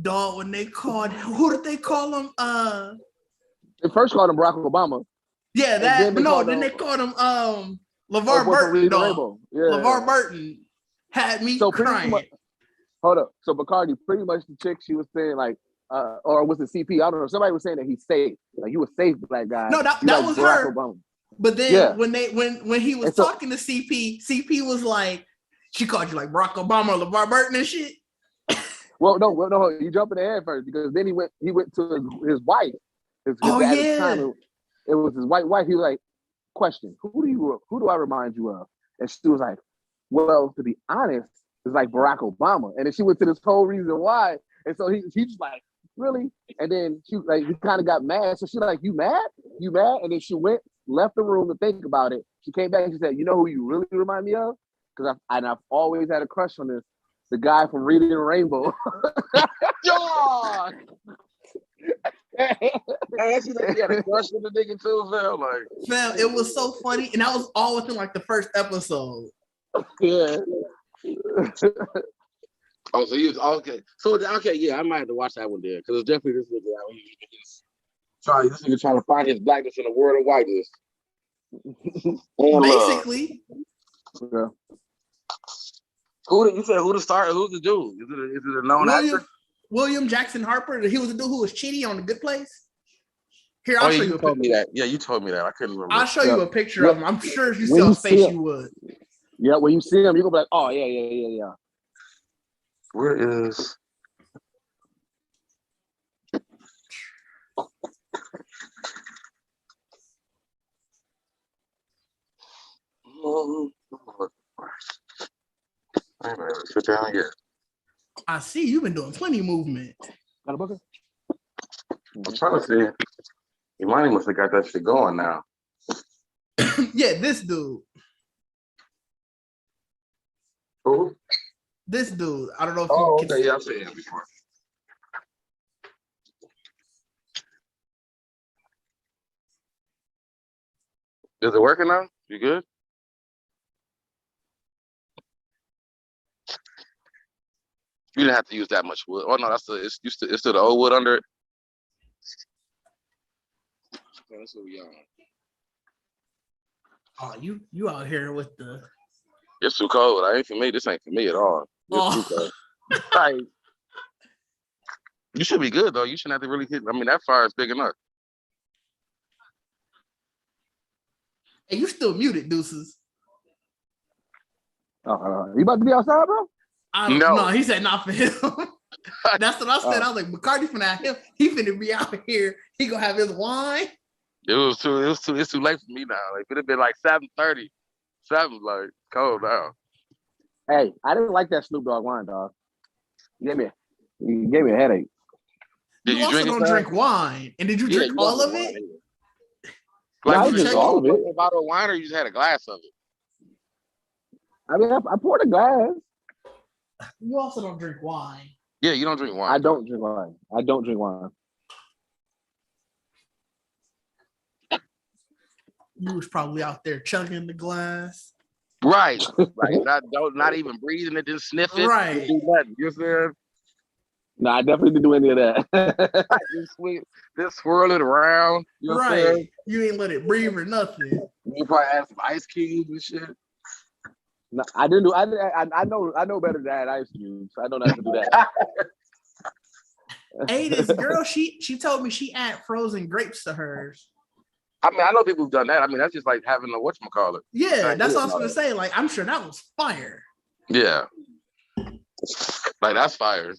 Dog, when they called, who did they call him? They first called him Barack Obama. Yeah, then they called him LeVar Burton. LeVar Burton had me crying. Hold up. So Bacardi, pretty much the chick she was saying, like, or was it CP? I don't know. Somebody was saying that he's safe. Like, you a safe black guy. No, that was Barack her. Obama. But then when he was talking to CP was like, she called you like Barack Obama or LeVar Burton and shit. Well, no, you jump in the head first because then he went to his wife. His time, it was his white wife. He was like, question, who do I remind you of? And she was like, well, to be honest, it's like Barack Obama. And then she went to this whole reason why. And so he just like, really? And then he kind of got mad. So she like, you mad? You mad? And then she left the room to think about it. She came back and she said, you know who you really remind me of? Because I've always had a crush on the guy from Reading Rainbow. God! Man, she had a crush with the nigga too, fam, it was so funny. And that was all within like the first episode. Yeah. Oh, so you okay? So yeah, I might have to watch that one there because it's definitely this nigga. This nigga trying to find his blackness in the world of whiteness. Basically. Yeah. Who to start? Who's the dude? Is it a known actor? William Jackson Harper. He was the dude who was cheating on The Good Place. Here, I'll show you a picture. That. Yeah, you told me that. I couldn't remember. I'll show you a picture of him. I'm sure if you saw his face, you would. Yeah, when you see him, you're gonna be like, oh yeah. Where is? Sit down here. I see you've been doing plenty of movement. Got a booker? I'm trying to see. Imani must have got that shit going now. Yeah, this dude. Who? This dude. I don't know if you can. Yeah, I've seen him before. Is it working now? You good? You didn't have to use that much wood. Oh no, it's still the old wood under it. That's what we on. Oh, you out here with the. It's too cold. This ain't for me at all. It's too cold. Like, you should be good though. You shouldn't have to really hit. I mean, that fire is big enough. Hey, you still muted, Deuces. You about to be outside, bro? No, he said not for him. That's what I said. I was like, McCarthy finna have him. He finna be out here. He gonna have his wine. It's too late for me now. Like it'd have been like 7:30. 7 like cold now. Hey, I didn't like that Snoop Dogg wine, dog. You gave me a headache. You also don't drink wine. And did you drink all of it? Like you just all of it. A bottle of wine, or you just had a glass of it? I mean, I poured a glass. You also don't drink wine. Yeah, you don't drink wine. I don't drink wine. You was probably out there chugging the glass. Right. Like not even breathing it, just sniff it. Right. Do nothing. You said? No, I definitely didn't do any of that. Just swirl it around. You know right. You ain't let it breathe or nothing. You probably add some ice cubes and shit. No, I didn't do. I know better than that ice cubes. I don't have to do that. Hey, this girl, she told me she add frozen grapes to hers. I mean, I know people who've done that. I mean, that's just like having a whatchamacallit. Yeah, that's what I was gonna say. Like, I'm sure that was fire. Yeah. Like that's fire.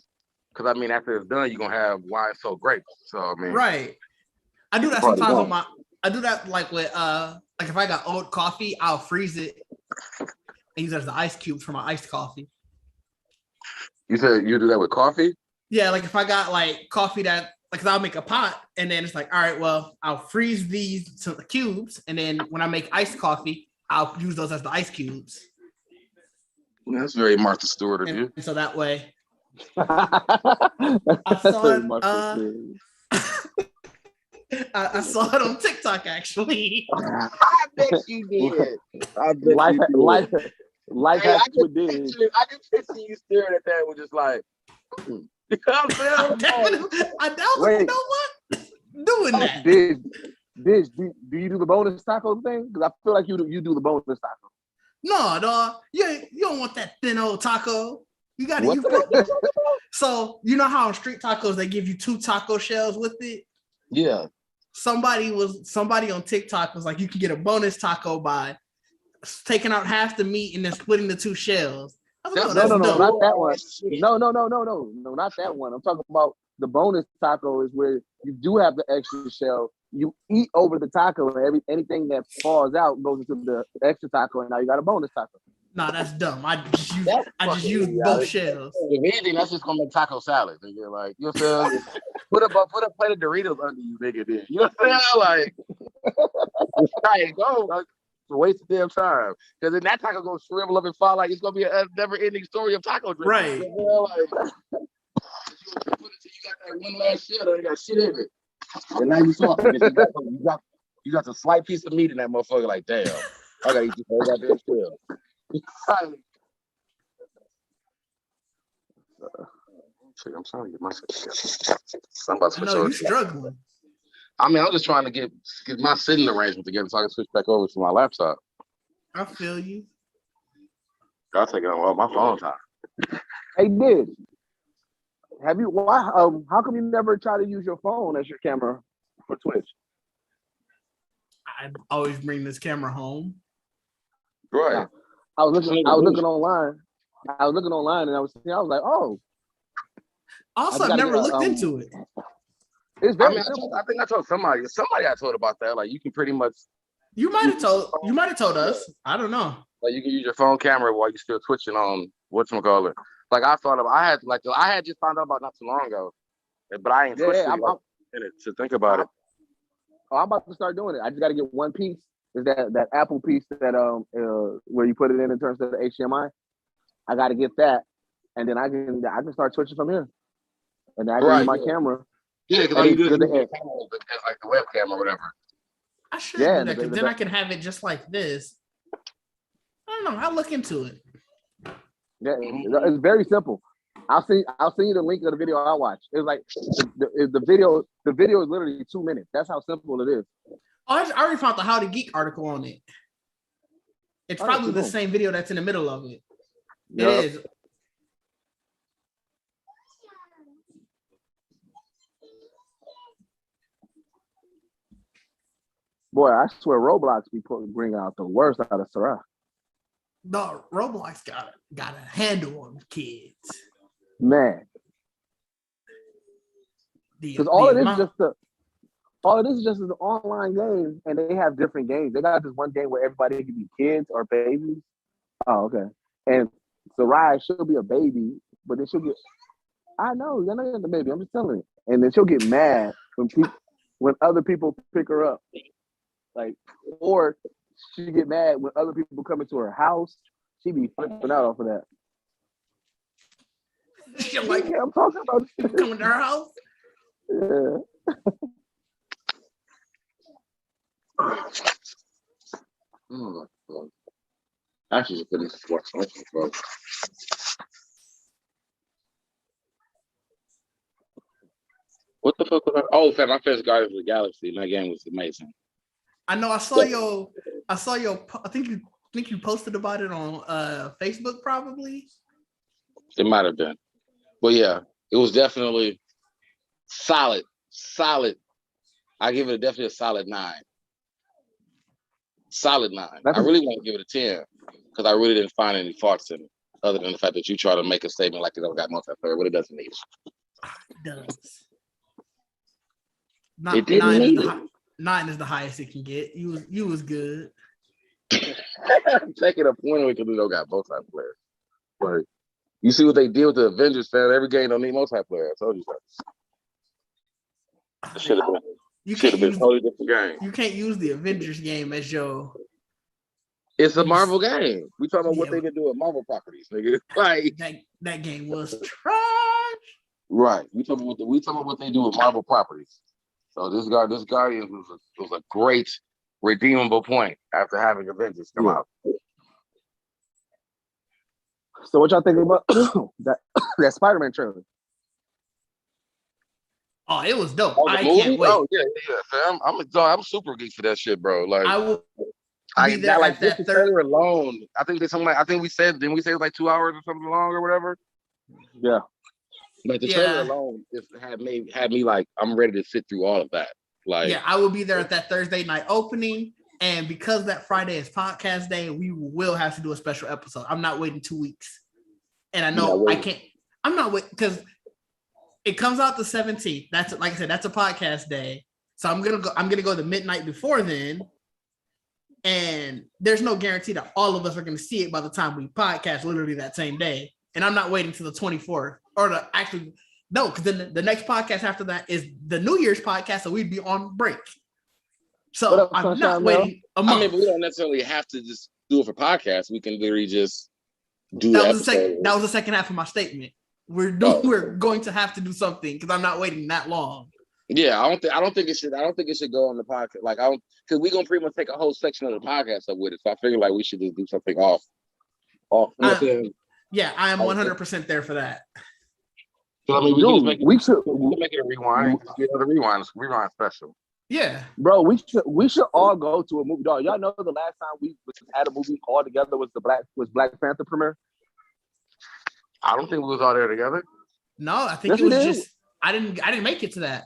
Cause I mean, after it's done, you're gonna have wine soaked grapes. So I mean, right. I do that sometimes on my. I do that like with like if I got old coffee, I'll freeze it and use it as the ice cubes for my iced coffee. You said you do that with coffee? Yeah, like if I got like coffee that like I'll make a pot and then it's like, all right, well, I'll freeze these to the cubes, and then when I make iced coffee, I'll use those as the ice cubes. That's very Martha Stewart of you. And so that way, I saw it on TikTok actually. I bet you did. I bet life, you did. life Hey, has I to can picture you staring at that with just like, you know what I'm saying? I was, you know what? Doing that. Dish, do you do the bonus taco thing? Because I feel like you do the bonus taco. No, dog. You don't want that thin old taco. You got to. So you know how on street tacos they give you 2 taco shells with it? Yeah. Somebody on TikTok was like, you can get a bonus taco by taking out half the meat and then splitting the 2 shells. I was like, no, not that one. No, not that one. I'm talking about the bonus taco is where you do have the extra shell. You eat over the taco, and anything that falls out goes into the extra taco, and now you got a bonus taco. Nah, that's dumb. I just use both shells. If anything, that's just gonna make taco salad. Nigga. Like, you know what I'm saying? put a plate of Doritos under you, nigga. Then you know what I'm saying? Like, go. It's a waste of damn time. Because then that taco gonna shrivel up and fall like it's gonna be a never-ending story of taco drinking. Right. You know, like, you got that one last shell that got shit in it. And now you saw you got the slight piece of meat in that motherfucker. Like, damn, I gotta eat this whole goddamn shell. I'm trying to get myself. I'm about to I know you're struggling. I mean, I'm just trying to get my sitting arrangement together so I can switch back over to my laptop. I feel you. I'll take it on my phone time. Hey, Dish, have you? Why? How come you never try to use your phone as your camera for Twitch? I always bring this camera home. Right. I was looking online. And I was like, oh. Also, I've never looked into it. It's very simple. I think I told somebody I told about that. Like, you can pretty much. You might have told us. I don't know. Like, you can use your phone camera while you're still twitching on whatchamacallit. Like, I had just found out about not too long ago, but I ain't twitched in it to think about it. Oh, I'm about to start doing it. I just got to get one piece. Is that Apple piece that where you put it in terms of the HDMI? I got to get that, and then I can start twitching from here, and then I can use my camera. Yeah, because all you do is like the webcam or whatever. I should do that because then I can have it just like this. I don't know. I'll look into it. Yeah, it's very simple. I'll send you the link of the video I watched. It was like the video is literally 2 minutes. That's how simple it is. Oh, I already found the How to Geek article on it. It's probably the same video that's in the middle of it. Yep. It is. Boy, I swear Roblox bring out the worst out of Sarah. No, Roblox got a handle on kids. Man. Because all it is just an online game, and they have different games. They got this one game where everybody can be kids or babies. Oh, okay. And Sarai, she'll be a baby, but then she'll get. I know, you're not the baby. I'm just telling you. And then she'll get mad when other people pick her up, like, or she get mad when other people come into her house. She be flipping out off of that. She's like, yeah, I'm talking about people coming to her house. Yeah. Actually, just put this watch. What the fuck was that? Oh, fam, I finished Guardians of the Galaxy, and that game was amazing. I know. I saw your. I think you posted about it on Facebook, probably. It might have been, but yeah, it was definitely Solid. I give it definitely a solid 9. Solid 9. I really want to give it a 10 because I really didn't find any faults in it, other than the fact that you try to make a statement like it don't got multiplayer, but it doesn't need it. It does. It didn't need it. 9 is the highest it can get. You was good. Taking a point away because we don't got multiplayer. Like, you see what they did with the Avengers, fan. Every game don't need multiplayer. I told you so. It should have been a totally different game. You can't use the Avengers game as your. It's a Marvel game. We talking about what they can do with Marvel properties, nigga. Like that game was trash. Right. We talking about what they do with Marvel properties. So this Guardians was a great redeemable point after having Avengers come out. So what y'all think about that Spider-Man trailer? Oh, it was dope. I movie? Can't wait. Oh yeah. I'm super geek for that shit, bro. Like I will be there like at that third alone. I think there's something like didn't we say it was like 2 hours or something long or whatever? Yeah. Like the trailer alone had me like I'm ready to sit through all of that. Like I will be there at that Thursday night opening. And because that Friday is podcast day, we will have to do a special episode. I'm not waiting 2 weeks. And I know I can't. I'm not waiting because it comes out the 17th. That's like I said, that's a podcast day. So I'm gonna go the midnight before then. And there's no guarantee that all of us are gonna see it by the time we podcast literally that same day. And I'm not waiting till the 24th because then the next podcast after that is the New Year's podcast, so we'd be on break. So I'm not waiting a month. I mean, but we don't necessarily have to just do it for podcasts. We can literally just do that. Was the second half of my statement. We're going to have to do something because I'm not waiting that long. Yeah, I don't think it should go on the podcast. Like because we're gonna pretty much take a whole section of the podcast up with it. So I figure like we should just do something off. Yeah, I am 100% there for that. So I mean, we should make it a rewind. Get another rewind special. Yeah, bro, we should all go to a movie. Dog, y'all know the last time we had a movie all together was Black Panther premiere. I don't think we was all there together. No, I think it was just I didn't make it to that.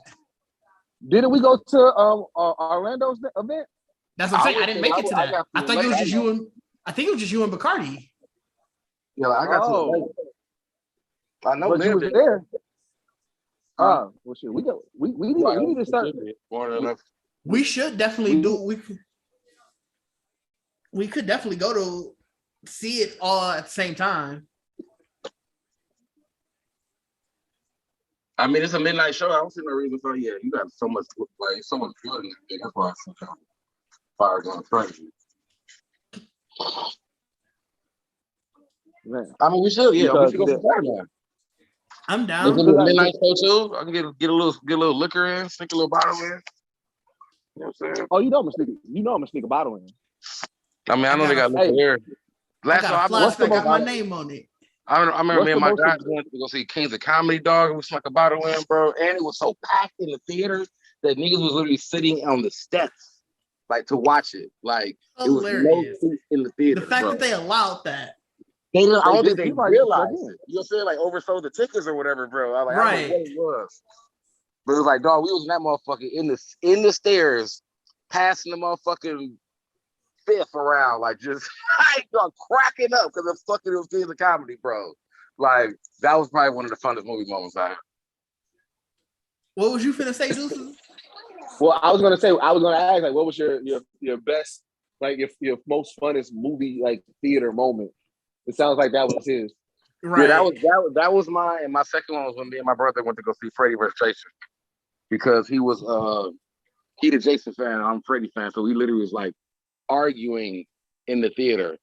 Didn't we go to Orlando's event? That's what I'm saying. I didn't make it to that. I think it was just you and Bacardi. Yeah, I got to. I know but you was there. Well, shit, we need to start. We should definitely do. We could definitely go to see it all at the same time. I mean, it's a midnight show. I don't see no reason for you got so much good in it. That's why I see fire going crazy. Man. I mean, we should. Yeah, we should go for Spider-Man. I'm down. Is it a midnight show too? I can get a little liquor in, sneak a little bottle in. You know what I'm saying? Oh, I'm gonna sneak a bottle in. I mean, I know they got liquor there. Last time I got my name on it. I remember me and my guys went to go see Kings of Comedy, dog, and we snuck a bottle in, bro. And it was so packed in the theater that niggas was literally sitting on the steps, like, to watch it. Like, hilarious. It was no seats in the theater. The fact that they allowed that. I don't think they realized it. You know what I'm saying? Like, oversold the tickets or whatever, bro. I was like, I don't know what it was. But it was like, dog, we was in that motherfucker in the stairs, passing the motherfucking fifth around, like just cracking up because it was Kings of Comedy, bro. Like that was probably one of the funnest movie moments I had. What was you finna say, Deuces? Well, I was gonna ask, like, what was your best, like, your most funnest movie, like, theater moment? It sounds like that was his. Right. Yeah, that was mine, and my second one was when me and my brother went to go see Freddy vs. Jason because he was he the Jason fan, I'm Freddy fan, so we literally was like arguing in the theater,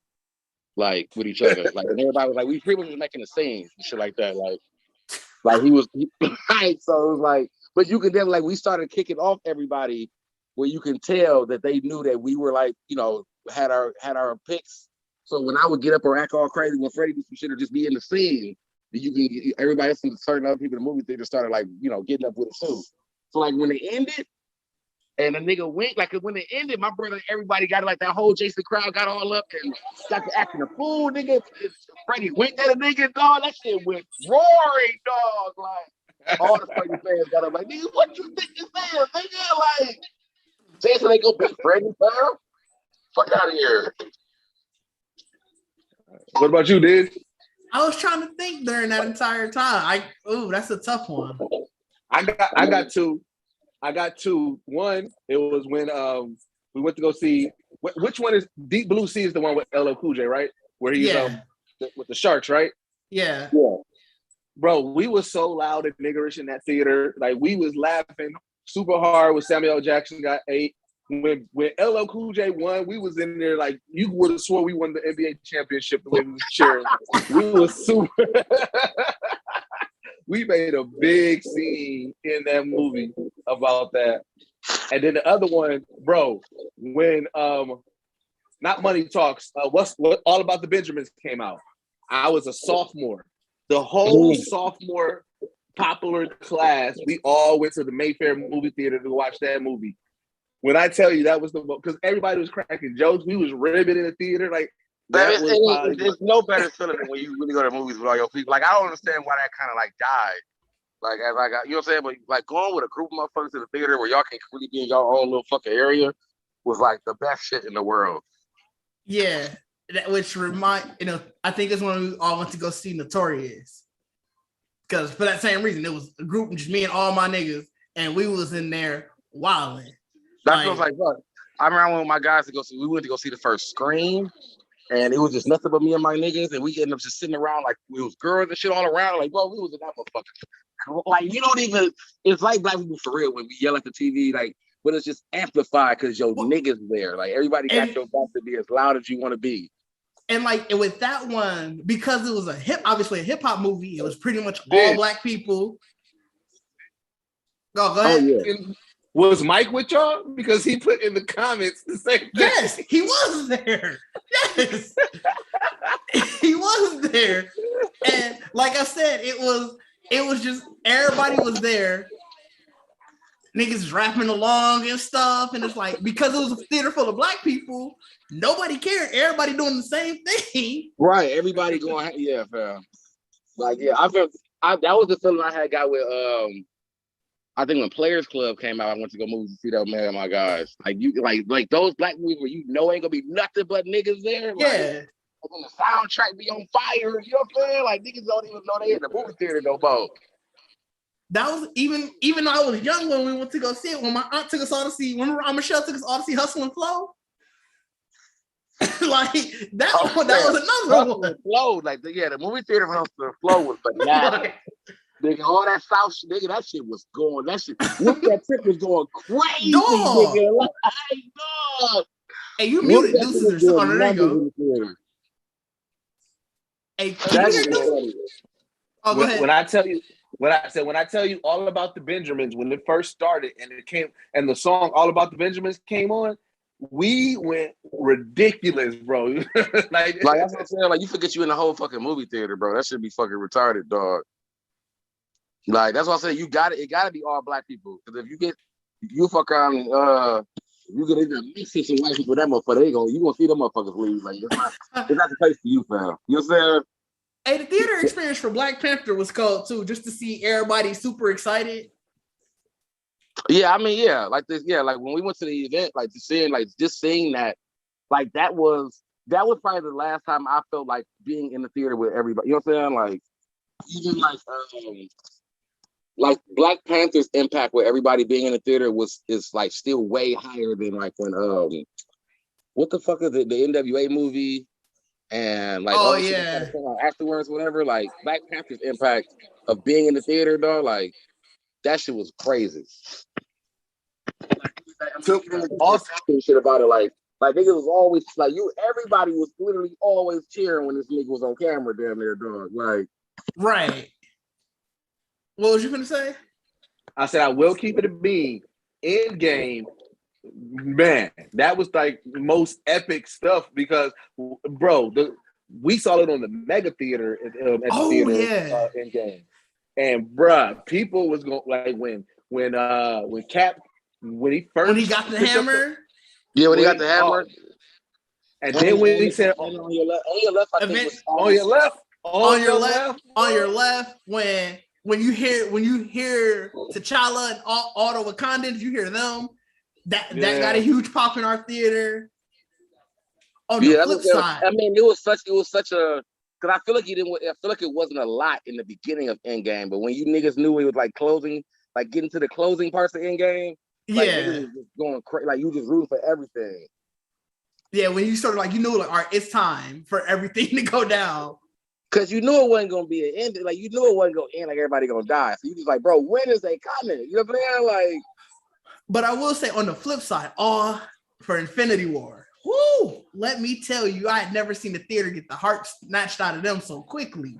like with each other, like, and everybody was like, we pretty much was making a scene and shit like that, like he was right. So it was like, but you could then like we started kicking off everybody, where you can tell that they knew that we were like, had our picks. So when I would get up or act all crazy when Freddie do some shit or just be in the scene, everybody else and certain other people in the movie theater started like getting up with it too. So like when it ended. And the nigga went, like, when it ended, my brother, everybody got like that whole Jason crowd got all up and got to acting a fool, nigga. Freddie winked at a nigga, dog. That shit went roaring, dog. Like, All the fucking fans got up like, nigga, what you think this is? Nigga, like, Jason ain't gonna beat Brady, fam. Fuck out of here. What about you, Diz? I was trying to think during that entire time. That's a tough one. I got two. One, it was when we went to go see. Which one is Deep Blue Sea? Is the one with LL Cool J, right? Where he's with the sharks, right? Yeah. Bro, we was so loud and niggerish in that theater. Like we was laughing super hard when Samuel L. Jackson got 8. When LL Cool J won, we was in there like you would have swore we won the NBA championship the way we was cheering. We was super. We made a big scene in that movie about that. And then the other one, bro, when not Money Talks, what All About the Benjamins came out. I was a sophomore. The whole sophomore popular class, we all went to the Mayfair movie theater to watch that movie. When I tell you that was the most, because everybody was cracking jokes, we was ribbing in the theater. Like that was probably there's no better feeling than when you really go to movies with all your people. Like I don't understand why that kind of like died. Like as I got, you know what I'm saying? But like going with a group of motherfuckers to the theater where y'all can really be in your own little fucking area was like the best shit in the world. Yeah, which I think it's when we all went to go see Notorious. Because for that same reason, it was a group, just me and all my niggas, and we was in there wilding. That's what like, look, I remember with my guys we went to go see the first Scream, and it was just nothing but me and my niggas, and we ended up just sitting around like we was girls and shit all around. Like, bro, we was in that motherfucker. Like, you don't even, it's like black people for real when we yell at the TV, like, but it's just amplified because your niggas there. Like, everybody got your back to be as loud as you want to be. And like with that one, because it was obviously a hip hop movie, it was pretty much all black people. Go ahead. Oh, yeah. Was Mike with y'all? Because he put in the comments the same thing. Yes, he was there. Yes, he was there. And like I said, it was just everybody was there. Niggas rapping along and stuff, and it's like because it was a theater full of black people, nobody cared. Everybody doing the same thing. Right. Everybody going, yeah, fam. Like, yeah, that was the feeling I had got with I think when Players Club came out, I went to go movies to see that man, my guys. Like you like those black movies where you know ain't gonna be nothing but niggas there. Like, yeah. And then the soundtrack be on fire, you know what I'm saying? Like niggas don't even know they in the movie theater no more. That was even though I was young when we went to go see it, when my aunt took us all to see, remember Aunt Michelle took us all to see Hustle and Flow? Like that was another one. Flow, like the movie theater for Hustle and Flow was bananas. Nigga, all that South shit, nigga, that shit was going. That shit, that trip was going crazy, nigga. Like, dog. Hey, you muted Deuces or something. There you go. Hey, go ahead. When I tell you all about the Benjamins, when it first started and the song All About the Benjamins came on, we went ridiculous, bro. like that's what I'm saying. Like you forget you in the whole fucking movie theater, bro. That should be fucking retarded, dog. Like that's why I say it gotta be all black people. Because if you fuck around and you get into a mix of some white people, that motherfucker, you gonna see them motherfuckers leave. Like it's not the place for you, fam. You know what I'm saying? Hey, the theater experience for Black Panther was cool too, just to see everybody super excited. Yeah, I mean, yeah, like this, yeah, like when we went to the event, like just seeing that, like that was probably the last time I felt like being in the theater with everybody. You know what I'm saying? Like even like Black Panther's impact with everybody being in the theater is like still way higher than like when what the fuck is it, the NWA movie and like afterwards, whatever. Like Black Panther's impact of being in the theater, dog, like that shit was crazy. I'm talking awesome shit about it, like niggas was always like everybody was literally always cheering when this nigga was on camera damn near, dog. Like right. What was you gonna say? I said I will keep it a bean. In game, man, that was like the most epic stuff because, bro, we saw it on the mega theater at the theater in game, and bruh, people was going like when Cap when he got the hammer. When he got the hammer, and then when he said on your left when when you hear T'Challa and all the Wakandans, you hear them. That got a huge pop in our theater. On the flip side, I mean, it was such a, because I feel like it wasn't a lot in the beginning of Endgame, but when you niggas knew it was like closing, like getting to the closing parts of Endgame, like, it was just going crazy. Like you just rooting for everything. Yeah, when you started like, you knew like, all right, it's time for everything to go down. Cause you knew it wasn't gonna be an end. Like you knew it wasn't gonna end. Like everybody gonna die. So you just like, bro, when is they coming? You know what I'm saying? Like, but I will say on the flip side, for Infinity War. Woo! Let me tell you, I had never seen the theater get the heart snatched out of them so quickly.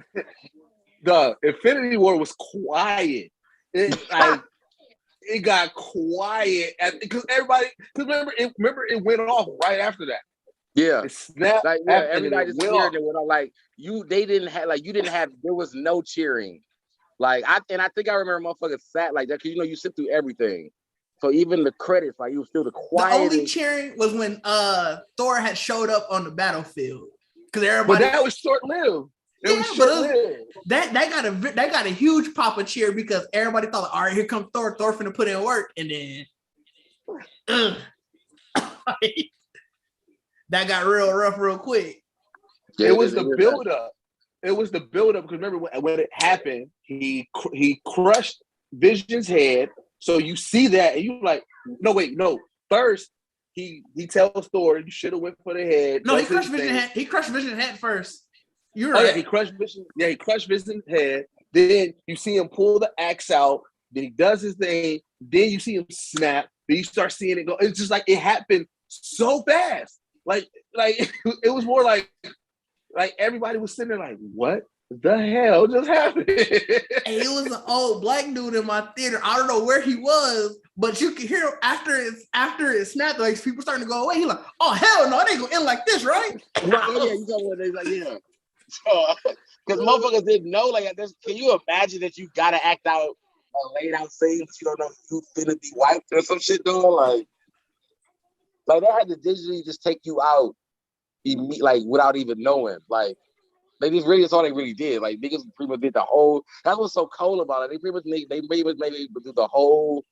The Infinity War was quiet. It got quiet because remember it went off right after that. Yeah, it snapped. Like everybody just cheered and went off. Like you didn't have. There was no cheering. Like I think I remember motherfuckers sat like that because you sit through everything. So even the credits, like you was still the quiet. The only cheering was when Thor had showed up on the battlefield because everybody. But that was short lived. That got a huge pop of cheer because everybody thought, like, all right, here comes Thor. Thor finna put in work, and then that got real rough real quick. It was the build up. It was the build up because remember when it happened, he crushed Vision's head. So you see that, and you like, no. First, he tells Thor, you should have went for the head. No, he crushed Vision's head. He crushed Vision's head first. You're right. Yeah, he crushed Vision. Yeah, he crushed Vision's head. Then you see him pull the axe out. Then he does his thing. Then you see him snap. Then you start seeing it go. It's just like it happened so fast. Like it was more like everybody was sitting there like, what the hell just happened? And it was an old black dude in my theater. I don't know where he was, but you could hear him after it snapped. Like people starting to go away. He like, oh hell no, it ain't gonna end like this, right? Yeah, you know what they like, yeah. So, because motherfuckers didn't know, like, can you imagine that you gotta act out a laid out scene, but you don't know if you finna be wiped or some shit, though? Like they had to digitally just take you out, like without even knowing, like. That's all they really did. Like niggas pretty much did the whole. That's what's so cool about it. They pretty much made do the whole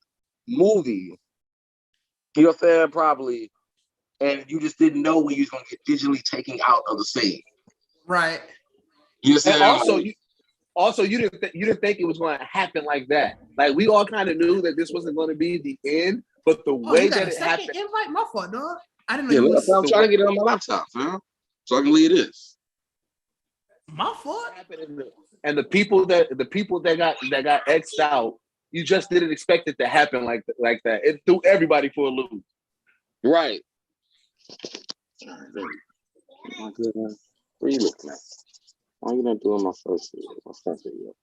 movie. You know what I'm saying? Probably, and you just didn't know when you was gonna get digitally taken out of the scene. Right. You know what I'm saying? Also, you didn't think it was going to happen like that. Like we all kind of knew that this wasn't going to be the end, but the way that it happened. Invite my fault, dog. I didn't know. Yeah, I'm trying to get it on my laptop, man, so I can leave this. My fault. And the people that got X'd out, you just didn't expect it to happen like that. It threw everybody for a loop. Right. My goodness. Where you looking at? Why are you not doing my first video?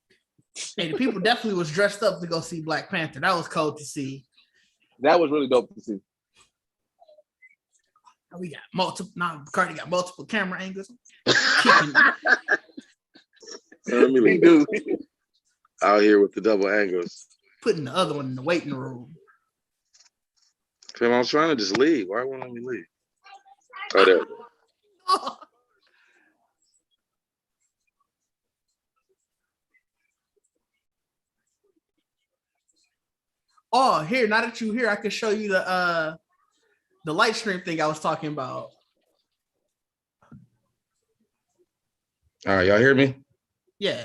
Hey, the people definitely was dressed up to go see Black Panther. That was cool to see. That was really dope to see. We got multiple. Now Cardi got multiple camera angles. Let me leave. Out here with the double angles. Putting the other one in the waiting room. Fam, I was trying to just leave. Why won't we leave? Oh, there we go. Oh, here, now that you're here, I can show you the light stream thing I was talking about. All right, y'all hear me? Yeah.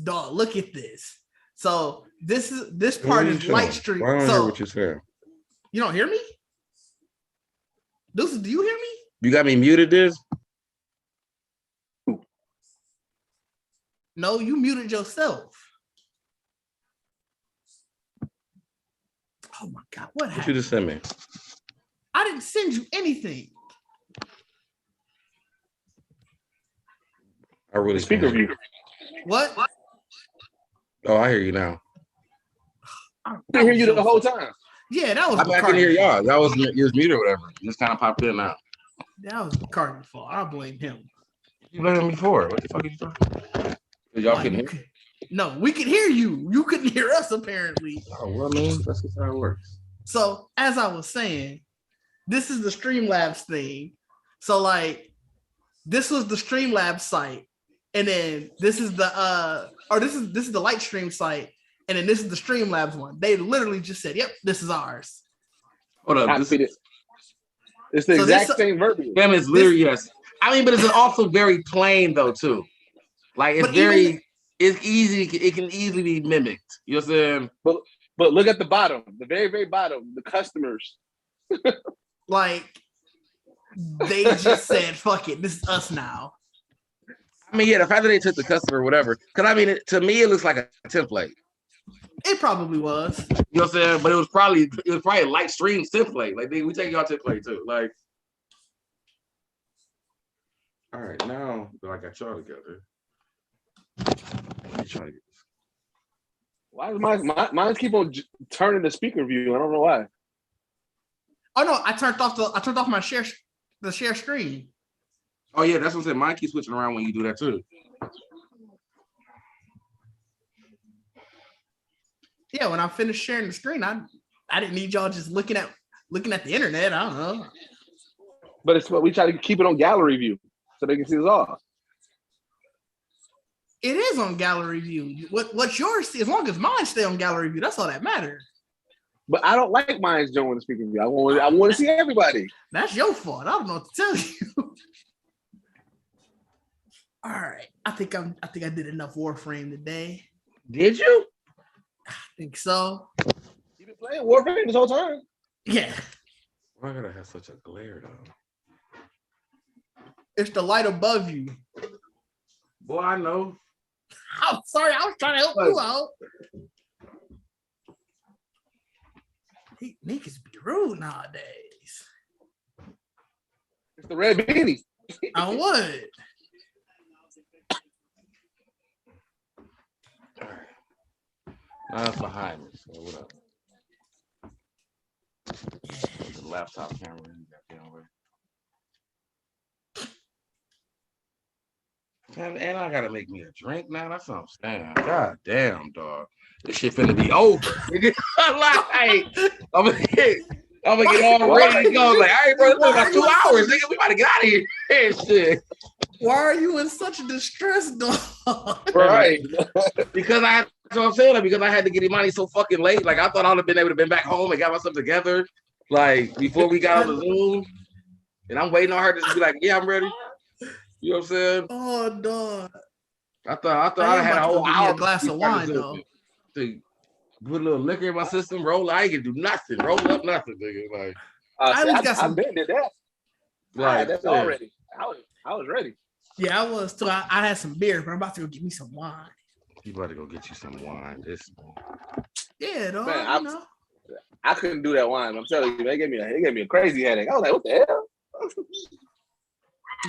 Dog, look at this. So this part is light stream. I don't hear what you're saying. You don't hear me? Do you hear me? You got me muted, this? No, you muted yourself. Oh my God, what happened? What you just sent me? I didn't send you anything. I really speak of you. What? Oh, I hear you now. I can hear you the whole time. Yeah, that was. I can hear y'all. You was muted or whatever. You just kind of popped in now. That was McCartney's fault. I blame him. You blaming me for? What the fuck are you talking? Y'all couldn't hear? No, we could hear you. You couldn't hear us apparently. Oh, well, man, that's just how it works. So as I was saying, this is the Streamlabs thing. So like, this was the Streamlabs site. and then this is the this is the Lightstream site, and then this is the Streamlabs one. They literally just said, "Yep, this is ours." Hold up, it's the exact same verbiage. Them is literally yes. I mean, but it's also very plain though too. Like it's very, it's easy. It can easily be mimicked. You know what I'm saying? But look at the bottom, the very, very bottom, the customers. Like they just said, "Fuck it, this is us now." I mean, yeah, the fact that they took the customer or whatever, because I mean, to me, it looks like a template. It probably was. You know what I'm saying? But it was probably a light stream template. Like we take y'all template too. Like, all right, now that I got y'all together, let me try to get this. Why does mine keep on turning the speaker view? I don't know why. Oh no, I turned off my share screen. Oh yeah, that's what I'm saying. Mine keeps switching around when you do that too. Yeah, when I finished sharing the screen, I didn't need y'all just looking at the internet. I don't know. But it's what we try to keep it on gallery view so they can see us all. It is on gallery view. What's yours? As long as mine stay on gallery view, that's all that matters. But I don't like mine showing the speaker view. I want to see everybody. That's your fault. I don't know what to tell you. All right, I think I did enough Warframe today. Did you? I think so. You been playing Warframe this whole time? Yeah. Why gotta have such a glare though? It's the light above you. Boy, I know. I'm sorry, I was trying to help you out. Niggas be rude nowadays. It's the red beanie. I would. Now it's behind me, so what up? The laptop camera. And I gotta make me a drink now. That's what I'm saying. God damn, dog. This shit finna be over. Like, I'm gonna get all ready to go. Like, all right, bro, it's been about 2 hours. Nigga, we about to get out of here. Shit. Why are you in such distress, dog? Right. Because that's what I'm saying. Like, because I had to get Imani so fucking late. Like, I thought I would have been able to been back home and got myself together. Like, before we got on the Zoom. And I'm waiting on her to be like, yeah, I'm ready. You know what I'm saying? Oh, dog. I thought I had a whole hour. A glass of wine, though. To put a little liquor in my system, roll. I ain't gonna do nothing. Roll up nothing, nigga. Like, I've been to that. Right, that's already. I was ready. Yeah, I was too. I had some beer, but I'm about to go get me some wine. You about to go get you some wine. Yeah, dog. Man, I couldn't do that wine. I'm telling you, they gave me a crazy headache. I was like, what the hell?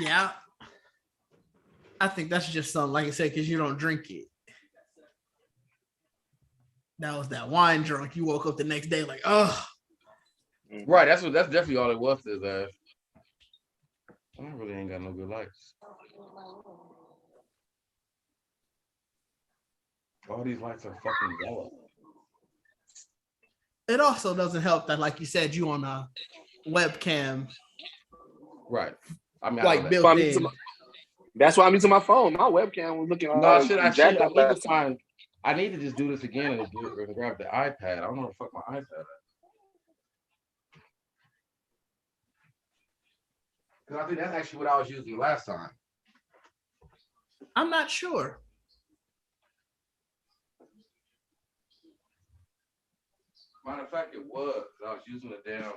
Yeah. I think that's just something, like I said, because you don't drink it. That was that wine drunk. You woke up the next day like, oh. Right, that's definitely all it was. Is I really ain't got no good lights. All these lights are fucking yellow. It also doesn't help that, like you said, you on a webcam. Right. I mean, like built in. That's why I'm using my phone. My webcam was looking. I need to just do this again and grab the iPad. I don't know where the fuck my iPad is. Because I think that's actually what I was using last time. I'm not sure. Matter of fact, it was. I was using a damn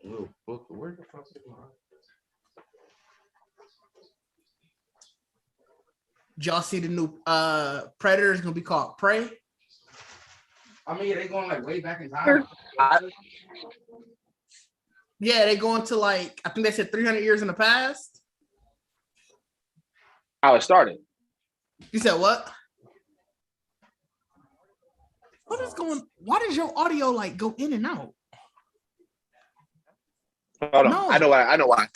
little book. Where the fuck is my iPad? Did y'all see the new Predator is gonna be called Prey? I mean, they going like way back in time. Yeah, they going to like, I think they said 300 years in the past. How it started. You said what? What is going? Why does your audio like go in and out? Hold on. No. I know why.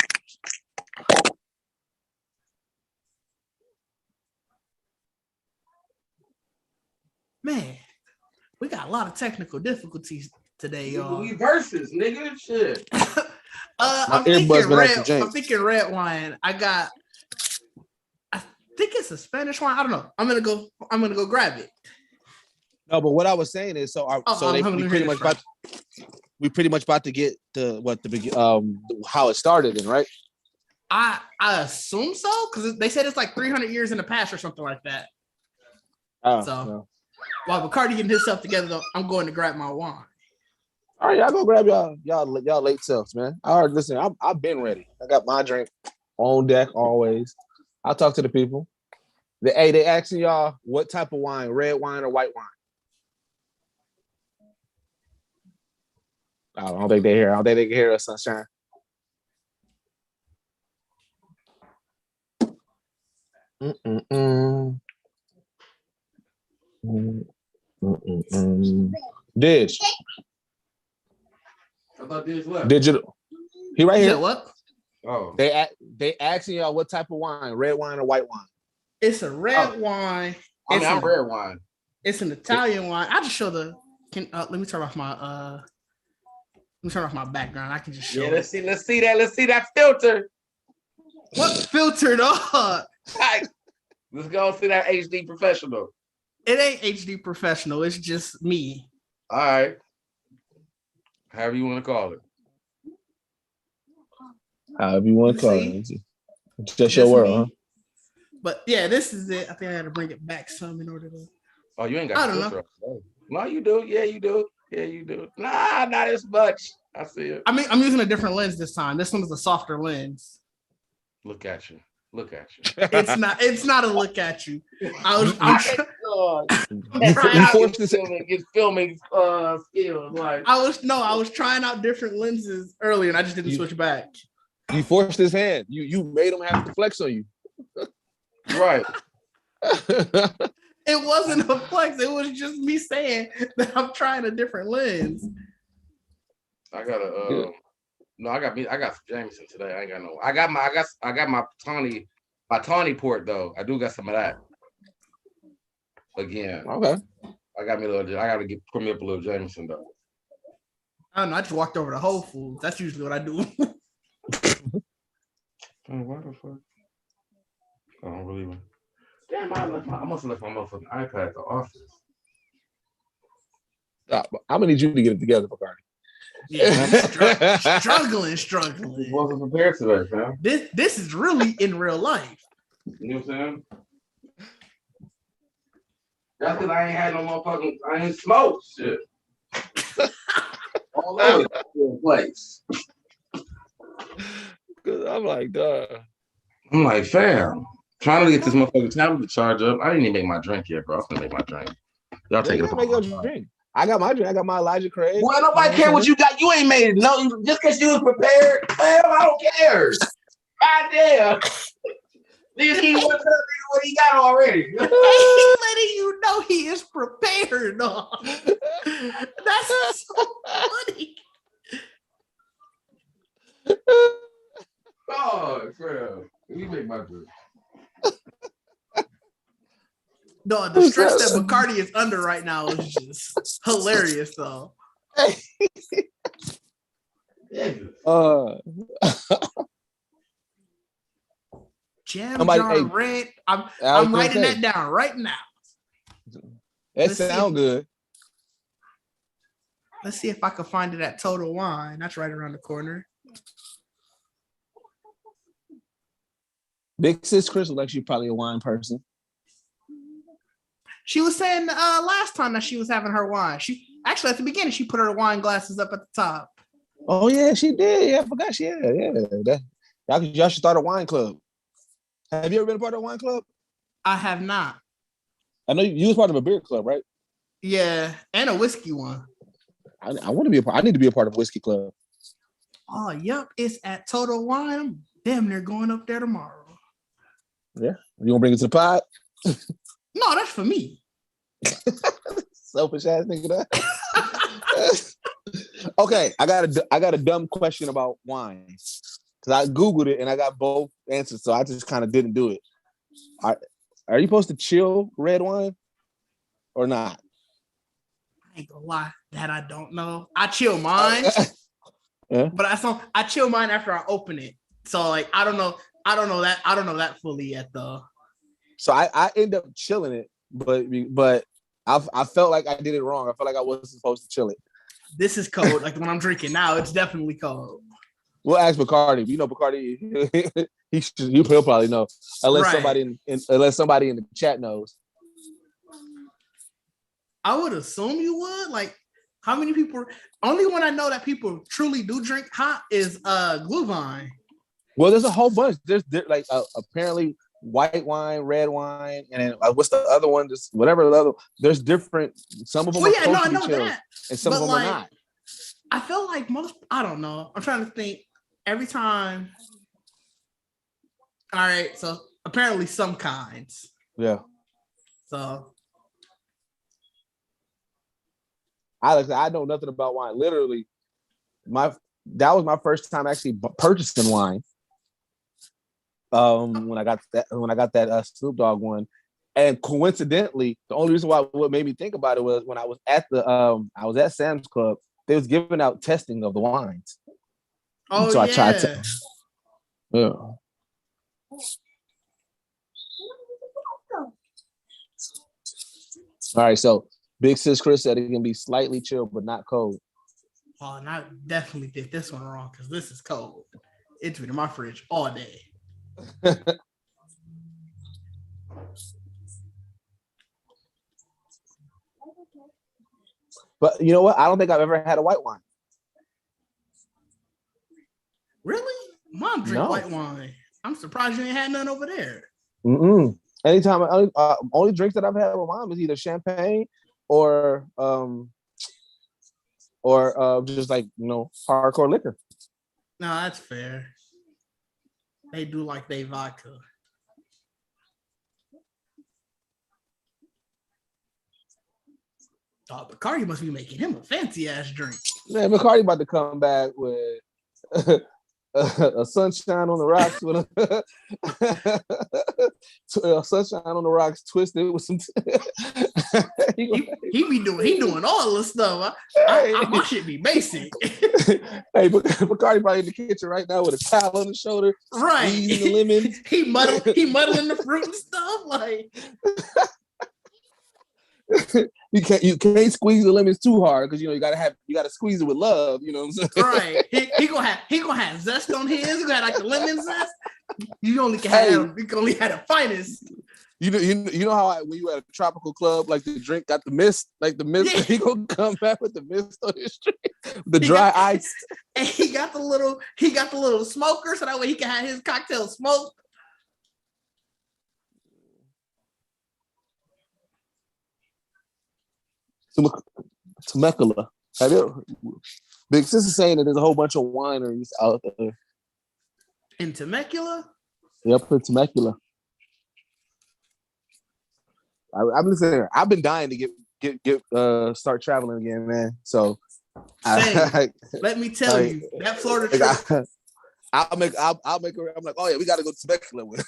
Man, we got a lot of technical difficulties today, y'all. We Verzuz, nigga. Shit. I'm thinking red wine. think it's a Spanish wine. I don't know. I'm gonna go grab it. No, but what I was saying is, we pretty much about to get how it started in, right? I assume so, because they said it's like 300 years in the past or something like that. While Bacardi getting his stuff together, though, I'm going to grab my wine. All right, y'all go grab y'all late selves, man. All right, listen, I've been ready. I got my drink on deck always. I'll talk to the people. They asking y'all what type of wine, red wine or white wine. I don't think they hear. I don't think they can hear us, Sunshine. Dish. I thought this left. Digital. He right here. What? Oh. They asking y'all what type of wine, red wine or white wine. It's a red wine. I'm red wine. It's an Italian wine. I just show the. Let me turn off my background. I can just show. Yeah, let's see that. Let's see that filter. What filtered on? Let's go see that HD professional. It ain't HD professional. It's just me. All right. However you want to call it. However you want to call it. Just your world, huh? But yeah, this is it. I think I got to bring it back some in order to. Oh, you ain't got. I don't know. No, you do. Yeah, you do. Yeah, you do. Nah, not as much. I see it. I mean, I'm using a different lens this time. This one is a softer lens. Look at you. It's not a look at you. I'm filming skills. Like I was trying out different lenses earlier and I just didn't switch back. You forced his hand. You made him have to flex on you. Right. It wasn't a flex. It was just me saying that I'm trying a different lens. I got some Jameson today. I ain't got no. I got my Tawny port though. I do got some of that. Again. Okay. I gotta put me up a little Jameson though. I don't know. I just walked over to Whole Foods. That's usually what I do. Why the fuck? I don't believe it. Damn, I must have left my motherfucking iPad at the office. I'm gonna need you to get it together, Bacardi. Yeah, struggling. Wasn't prepared today, man. This is really in real life. You know what I'm saying? That's because I ain't had no motherfucking. I ain't smoked shit. All over the place. Cause I'm like, duh. I'm like, fam. Trying to get this motherfucking tablet to charge up. I didn't even make my drink yet, bro. I'm gonna make my drink. Y'all take it up. Make your drink. I got my drink. I got my Elijah Craig. Well, nobody care what you got. You ain't made it. No, just because you was prepared. Well, I don't care. God damn. Nigga, he wants to tell what he got already. He's letting you know he is prepared. No. That's so funny. Oh, bro. You make my drink. No, the stress that Bacardi is under right now is just hilarious, though. Jam jar red. I'm writing that down right now. That sounds good. Let's see if I can find it at Total Wine. That's right around the corner. Big sis Chris looks like she's probably a wine person. She was saying last time that she was having her wine. She actually at the beginning she put her wine glasses up at the top. Oh yeah, she did. Yeah, I forgot. Y'all should start a wine club. Have you ever been a part of a wine club? I have not. I know you was part of a beer club, right? Yeah, and a whiskey one. I want to be a part. I need to be a part of a whiskey club. Oh, yep. It's at Total Wine. I'm damn near going up there tomorrow. Yeah, you gonna bring it to the pod? No, that's for me. Selfish ass nigga. Okay, I got a dumb question about wine because I googled it and I got both answers, so I just kind of didn't do it. Are you supposed to chill red wine or not? I ain't gonna lie, that I don't know. I chill mine, but I chill mine after I open it. So like I don't know that fully yet though. So I end up chilling it, but I felt like I did it wrong. I felt like I wasn't supposed to chill it. This is cold. Like when I'm drinking now, it's definitely cold. We'll ask Bacardi. You know Bacardi, he'll probably know. Unless somebody in the chat knows. I would assume you would. Like, how many people? Only one I know that people truly do drink hot is Glühwein. Well, there's a whole bunch. There's like apparently white wine, red wine, and then what's the other one? Just whatever the other. There's different. Some of them are supposed to be chilled, and some of them are not. I feel like most. I don't know. I'm trying to think. Every time. All right. So apparently some kinds. Yeah. So. I know nothing about wine. Literally, that was my first time actually purchasing wine. When I got that Snoop Dogg one, and coincidentally, the only reason why what made me think about it was when I was at Sam's Club, they was giving out testing of the wines. Oh, so yeah. I tried to. Yeah. All right, so Big Sis Chris said it can be slightly chilled but not cold. Oh, and I definitely did this one wrong because this is cold. It's been in my fridge all day. But you know what? I don't think I've ever had a white wine. Really? Mom drink white wine. I'm surprised you ain't had none over there. Anytime, only drinks that I've had with mom is either champagne or just like hardcore liquor. No, that's fair. They do like they vodka. Oh, Bacardi must be making him a fancy ass drink. Man, Bacardi about to come back with a sunshine on the rocks with a sunshine on the rocks twisted with some. he doing all the stuff. My shit be basic. Hey, Bacardi probably in the kitchen right now with a towel on his shoulder, right? Squeezing the lemons. he muddling the fruit and stuff like. You can't squeeze the lemons too hard because you gotta squeeze it with love. You know what I'm saying? Right. He gonna have zest on his. He gonna have like the lemon zest. You only can have the finest. You know how when you at a tropical club, like the drink got the mist, like the mist. Yeah. He gonna come back with the mist on his drink, the dry ice. And he got the little smoker, so that way he can have his cocktail smoked. Temecula. Big Sis is saying that there's a whole bunch of wineries out there. In Temecula? Yep, in Temecula. I'm listening. I've been dying to get start traveling again, man. So let me tell you, that Florida trip. I'll make her. I'm like, oh yeah, we got to go to Temecula with.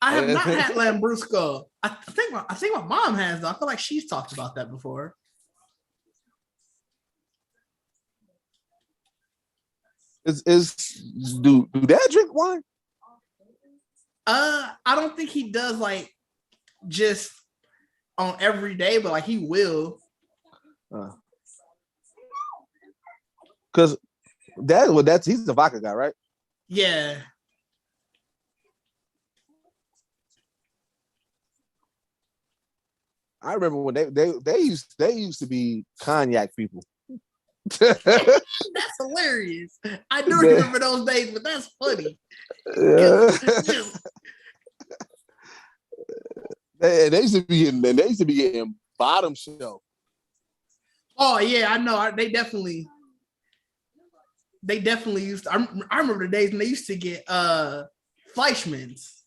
I have not had Lambrusco. I think my mom has though. I feel like she's talked about that before. Do Dad drink wine? I don't think he does like just on every day, but like he will. Because he's the vodka guy, right? Yeah. I remember when they used to be cognac people. That's hilarious. I do remember those days, but that's funny. They used to be getting bottom shelf. Oh yeah, I know. They definitely used to, I remember the days when they used to get Fleischmann's.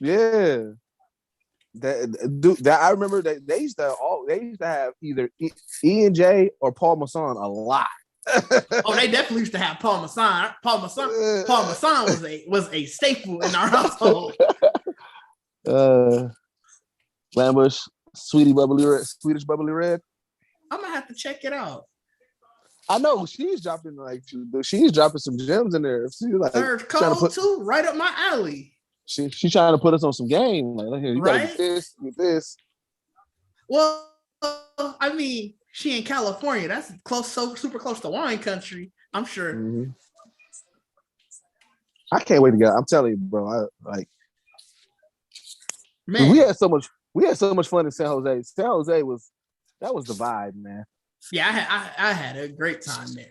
Yeah. That I remember that they used to have either E&J or Paul Masson a lot. Oh, they definitely used to have Paul Masson. Paul Masson was a staple in our household. Lambush, Swedish bubbly red. I'm gonna have to check it out. I know she's dropping some gems in there. She's like Serve cold too, right up my alley. She trying to put us on some game. Like, here, you gotta Right? get this, get this. Well, I mean, she in California. That's close, so super close to wine country. I'm sure. Mhm. I can't wait to get. I'm telling you, bro. Man, we had so much fun in San Jose. San Jose was the vibe, man. yeah, I had a great time there.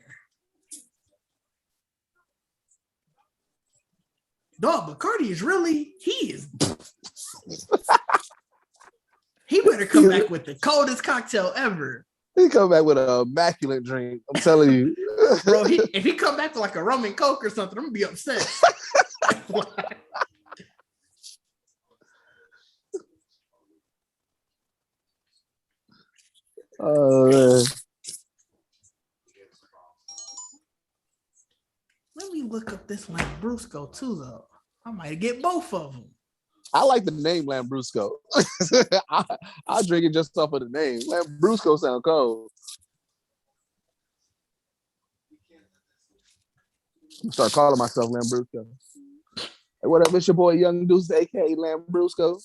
Dog, Bacardi is really he better come back with the coldest cocktail ever. He come back with an immaculate drink. I'm telling you, Bro, if he come back with like a rum and coke or something, I'm gonna be upset. man. Let me look up this Lambrusco too, though. I might get both of them. I like the name Lambrusco. I'll drink it just off of the name. Lambrusco sound cold. Start calling myself Lambrusco. Hey, what up? It's your boy Young Deuce, aka Lambrusco.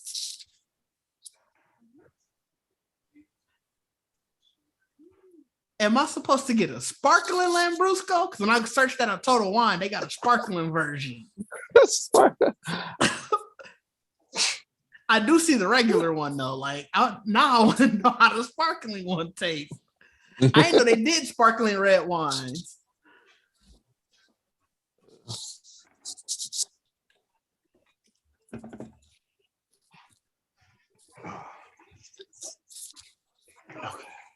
Am I supposed to get a sparkling Lambrusco? Because when I searched that on Total Wine, they got a sparkling version. I do see the regular one though. Like now I want to know how the sparkling one tastes. I didn't know they did sparkling red wines.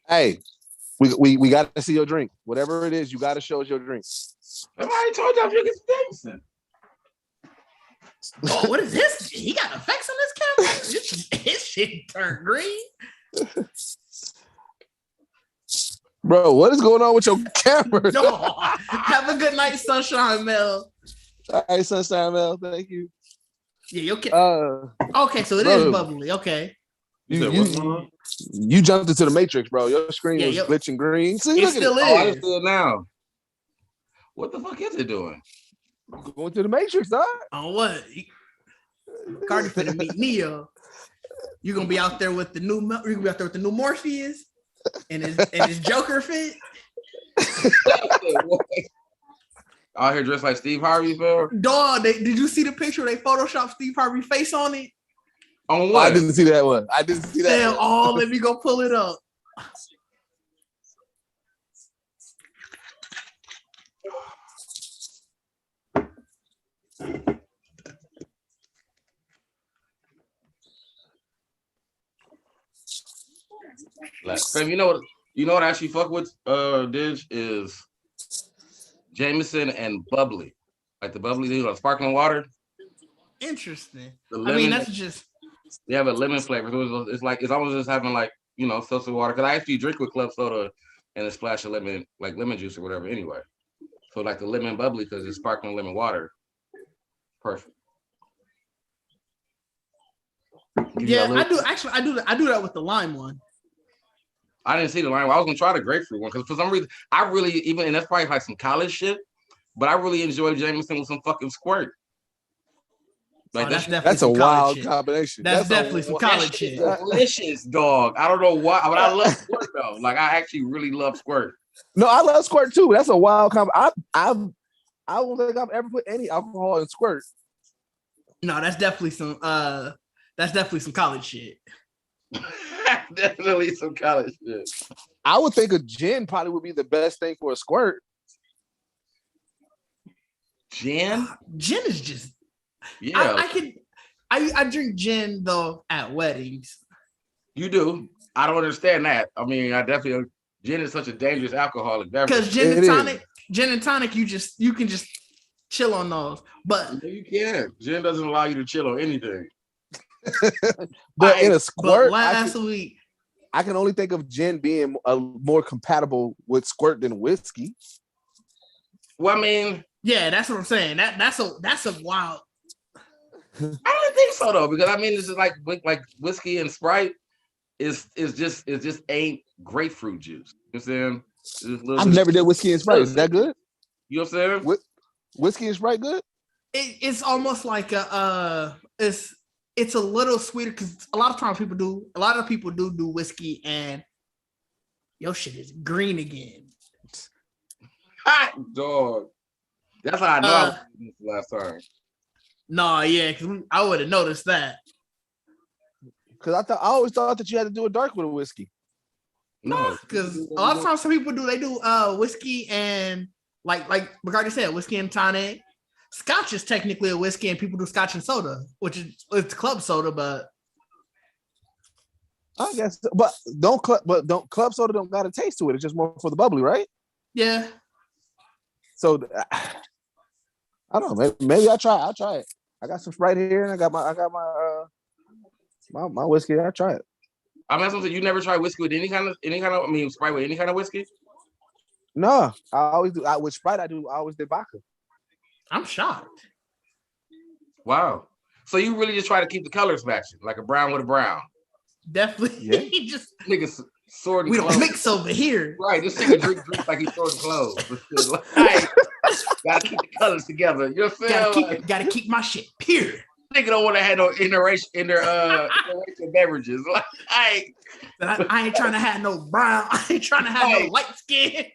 Hey, we got to see your drink. Whatever it is, you got to show us your drink. I already told you I'm drinking Jameson. Oh, what is this? He got effects on this camera? His shit turned green. Bro, what is going on with your camera? Oh, have a good night, Sunshine Mel. All right, Sunshine Mel, thank you. Yeah, okay. Okay, so it is bubbly. Okay. You jumped into the Matrix, bro. Your screen was glitching green. See, it still is. Oh, I just see it now. What the fuck is it doing? Going to the Matrix, dog. On what? Cardi finna meet Neo. You gonna be out there with the new. You gonna be out there with the new Morpheus and his Joker fit. Out here dressed like Steve Harvey, bro. Dog, did you see the picture? They photoshopped Steve Harvey face on it. On what? I didn't see that one. Damn, let me go pull it up. Fam, you know what I actually fuck with Dig is Jameson and bubbly. Like the bubbly, sparkling water. Interesting. Lemon, I mean, that's just they have a lemon flavor. So it's almost just having like, seltzer water. Because I actually drink with club soda and a splash of lemon, like lemon juice or whatever anyway. So like the lemon bubbly because it's sparkling lemon water. Perfect. Yeah, I do. Actually, I do that with the lime one. I didn't see the lime. I was gonna try the grapefruit one because for some reason I really and that's probably like some college shit, but I really enjoy Jameson with some fucking squirt. Like that's a wild combination. That's definitely some college shit. Delicious, dog. I don't know why, but I love squirt though. Like I actually really love squirt. No, I love squirt too. That's a wild combination. I don't think I've ever put any alcohol in squirt. No, that's definitely some college shit. Definitely some college shit. I would think a gin probably would be the best thing for a squirt. Gin? Gin is just yeah. I drink gin though at weddings. You do. I don't understand that. I mean, I definitely gin is such a dangerous alcoholic beverage. Because gin and tonic, you can just chill on those. But no, you can't. Gin doesn't allow you to chill on anything. But in a squirt, week, I can only think of gin being more compatible with squirt than whiskey. Well, I mean, yeah, that's what I'm saying. That's a wild. I don't think so though, because I mean, this is like whiskey and Sprite is just ain't grapefruit juice. You know what I'm saying? I've never did whiskey and Sprite. Is that good? You know what I'm saying? Whiskey and Sprite good? it's almost like it's a little sweeter because a lot of people do whiskey and your shit is green again. Hot dog. That's how I know I was this last time. No, yeah, because I would have noticed that. Because I always thought that you had to do a dark with a whiskey. No, because a lot of times some people they do whiskey and like Bacardi said, whiskey and tonic. Scotch is technically a whiskey, and people do Scotch and soda, which is it's club soda, but I guess. But club soda don't got a taste to it. It's just more for the bubbly, right? Yeah. So I don't know. Maybe I'll try it. I got some Sprite here, and I got my whiskey. I'll try it. I'm asking you never tried whiskey with any kind of Sprite with any kind of whiskey? No, I always do. With Sprite, I always did vodka. I'm shocked. Wow. So you really just try to keep the colors matching, like a brown with a brown. Definitely. Yeah. Just niggas sorting we clothes. don't mix over here. Right. This nigga drink like he's sorting clothes. Like, gotta keep the colors together. You know what I'm saying? Gotta keep my shit pure. Nigga don't want to have no interracial beverages. Like, I ain't trying to have no brown. I ain't trying to have no light skin.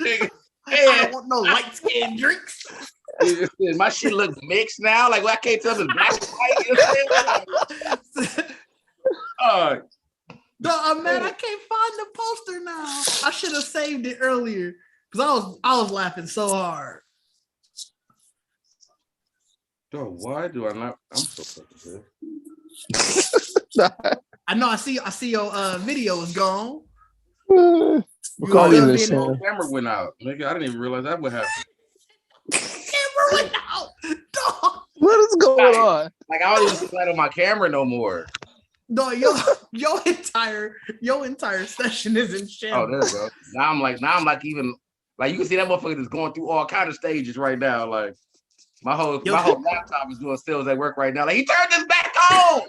Yeah. I don't want no light skin drinks. My shit looks mixed now. Like, I can't tell if it's black and white. You know what I'm saying? No, man, I can't find the poster now. I should have saved it earlier because I was laughing so hard. Yo, why do I not? I'm so fucking good. I know. I see your video is gone. The camera went out. Nigga, I didn't even realize that would happen. Camera went out. Dog. What is going on? Like, I don't even see that on my camera no more. No, your entire session is in shambles. Oh, there we go. Now I'm like even like you can see that motherfucker is going through all kind of stages right now. Like my whole laptop is doing sales at work right now. Like, he turned this back on.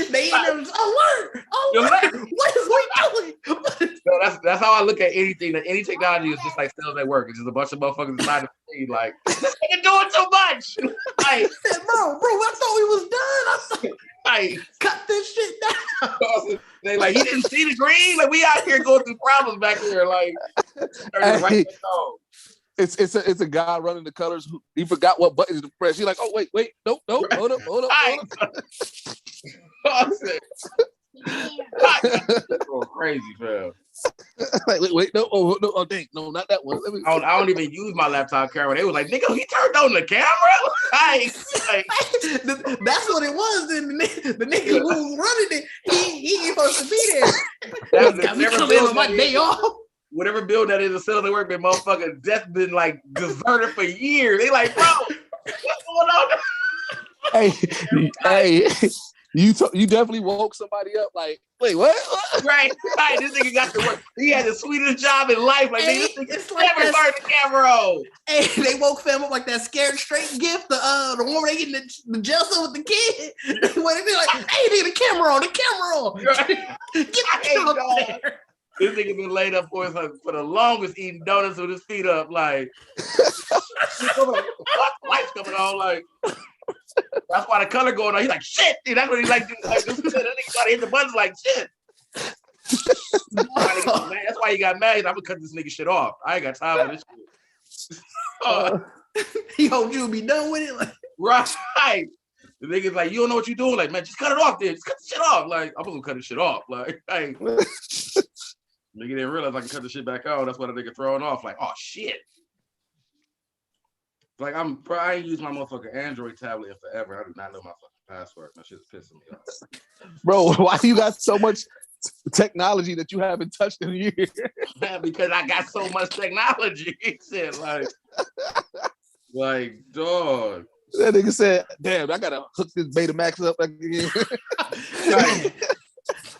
They alert! What is we doing? No, that's how I look at anything. That any technology is just like sales at work. It's just a bunch of motherfuckers inside the feed. Like, this nigga doing too much. Like, bro, I thought we was done. Like, cut this shit down. They like, he didn't see the green. Like, we out here going through problems back here. Like, hey, it's a guy running the colors. He forgot what buttons to press. He's like, oh wait, nope, hold up. Going crazy, fam. Like, wait, no, oh dang, no, not that one. I don't even use my laptop camera. They was like, nigga, he turned on the camera. That's what it was. Then the nigga who was running it, he ain't supposed to be there. Got me coming in on my day off. Whatever build that is, a sales at work, been motherfucking death been like deserted for years. They like, bro, what's going on? Hey, you definitely woke somebody up. Like, wait, what? Right. This nigga got to work. He had the sweetest job in life. Like, this nigga like never turned the camera on. Hey, they woke fam up like that scared straight gift. The one where they get the jail cell with the kid. Where they be like, hey, nigga, the camera on. Right. Get the camera there. This nigga been laid up for the longest, eating donuts with his feet up. Like, lights coming on. Like, that's why the color going on. He's like, shit. Dude, that's what he like. That nigga try to hit the buttons like shit. That's why he got mad. I'm gonna cut this nigga shit off. I ain't got time for this shit. He hoped you would be done with it. Like, right. The nigga's like, you don't know what you're doing. Like, man, just cut it off, then. Just cut the shit off. Like, I'm gonna cut the shit off. Like, hey. Nigga didn't realize I can cut the shit back on. That's why the nigga throwing off. Like, oh shit. Like, I ain't used my motherfucking Android tablet in forever. I do not know my fucking password. That shit's pissing me off. Bro, why you got so much technology that you haven't touched in a year? Man, because I got so much technology. Shit, like, dog. That nigga said, damn, I gotta hook this Betamax up again. right.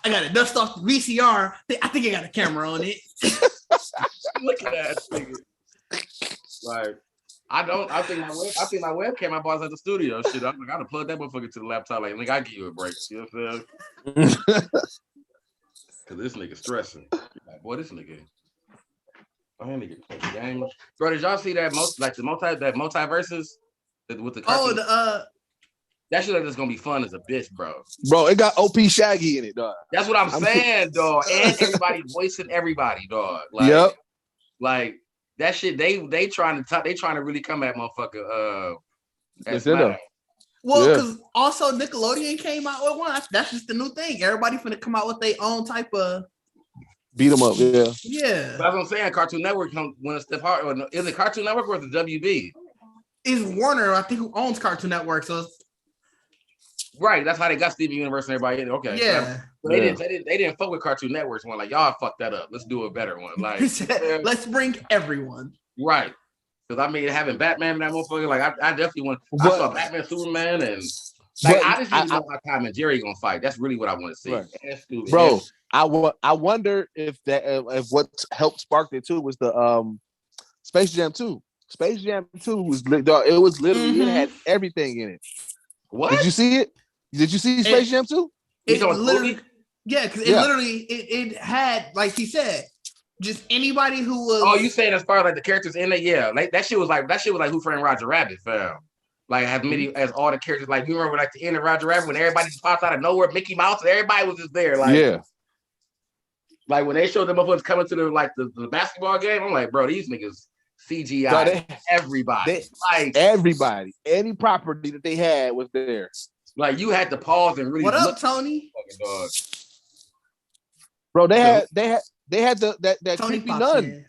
I gotta dust off the VCR. I think I got a camera on it. Look at that nigga. Like, I think my webcam I bought at the studio. Shit, I'm like, I gotta plug that motherfucker to the laptop. Like, nigga, I give you a break. You know what I'm saying? Cause this nigga stressing. Like, boy, this nigga. I need to play the game. Bro, did y'all see that multiverses with the cartoon? That shit like that's gonna be fun as a bitch, bro. Bro, it got OP Shaggy in it, dog. That's what I'm saying, dog. And everybody voicing everybody, dog. Like that shit. They trying to really come at motherfucker. Well, because also Nickelodeon came out with one. That's just the new thing. Everybody finna come out with their own type of beat them up. Yeah. Yeah. That's what I'm saying. Cartoon Network went a step hard. Or is it Cartoon Network or the WB? It's Warner, I think, who owns Cartoon Network. So it's... Right. That's how they got Steven Universe and everybody in it. Okay. Yeah. They didn't fuck with Cartoon Networks. One like y'all fucked that up. Let's do a better one. Like let's bring everyone. Right. Because I mean, having Batman and that motherfucker, like I definitely want. I saw Batman, Superman, and like I just know how Tom and Jerry gonna fight. That's really what I want to see. Right. Bro, I wonder if what helped spark it too was the Space Jam 2. Space Jam 2 was literally it had everything in it. What? Did you see it? Did you see Space Jam 2? It literally, because it had, like he said, just anybody who was. Oh, you saying as far as like the characters in it? Yeah, like that shit was like Who Framed Roger Rabbit, fam. Like have many as all the characters. Like you remember like the end of Roger Rabbit when everybody just popped out of nowhere, Mickey Mouse, and everybody was just there. Like like when they showed them motherfuckers coming to the basketball game, I'm like, bro, these niggas CGI everybody. Everybody, any property that they had was there. Like you had to pause and really. What up, Tony? Bro, they had that creepy nun.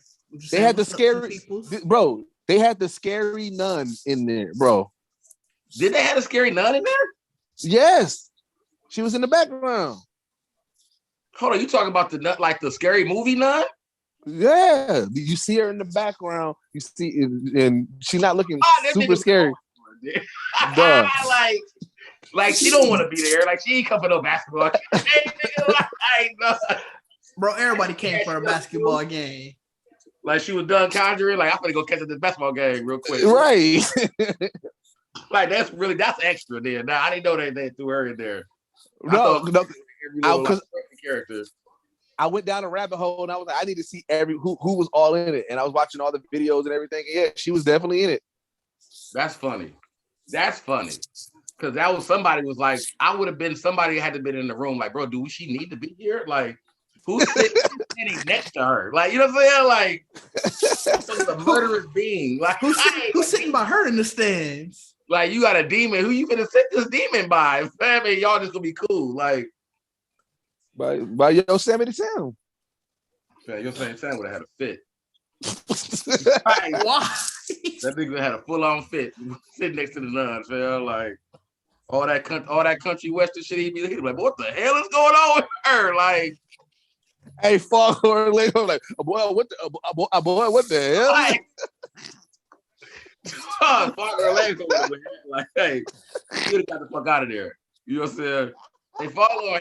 They had the scary bro. They had the scary nun in there, bro. Did they have a scary nun in there? Yes, she was in the background. Hold on, you talking about the nun, like the scary movie nun? Yeah, you see her in the background. You see, and she's not looking super scary. Like she don't want to be there. Like she ain't come for no basketball. Bro, everybody came for a basketball game. Like she was done conjuring. Like I'm gonna go catch this basketball game real quick. Right. Like that's extra there. Now I didn't know they threw her in there. Because I went down a rabbit hole and I was like, I need to see who was all in it, and I was watching all the videos and everything. And yeah, she was definitely in it. That's funny. Because that was somebody was like, I would have been somebody had to been in the room. Like, bro, do she need to be here? Like, who's sitting next to her? Like, you know what I'm saying? Like, it's a murderous being. Like, who's sitting by her in the stands? Like, you got a demon. Who you gonna sit this demon by? Family, y'all just gonna be cool. Like, by Yosemite Sam. Man, Yosemite Sam would have had a fit. Right, why? That nigga had a full-on fit sitting next to the nuns, fam. Like all that country western shit. He'd be like, what the hell is going on with her? Like, hey, Foghorn Leghorn, like, boy, what the hell? Like, Foghorn Leghorn, like, hey, you got the fuck out of there. You know what I'm saying? Hey, Foghorn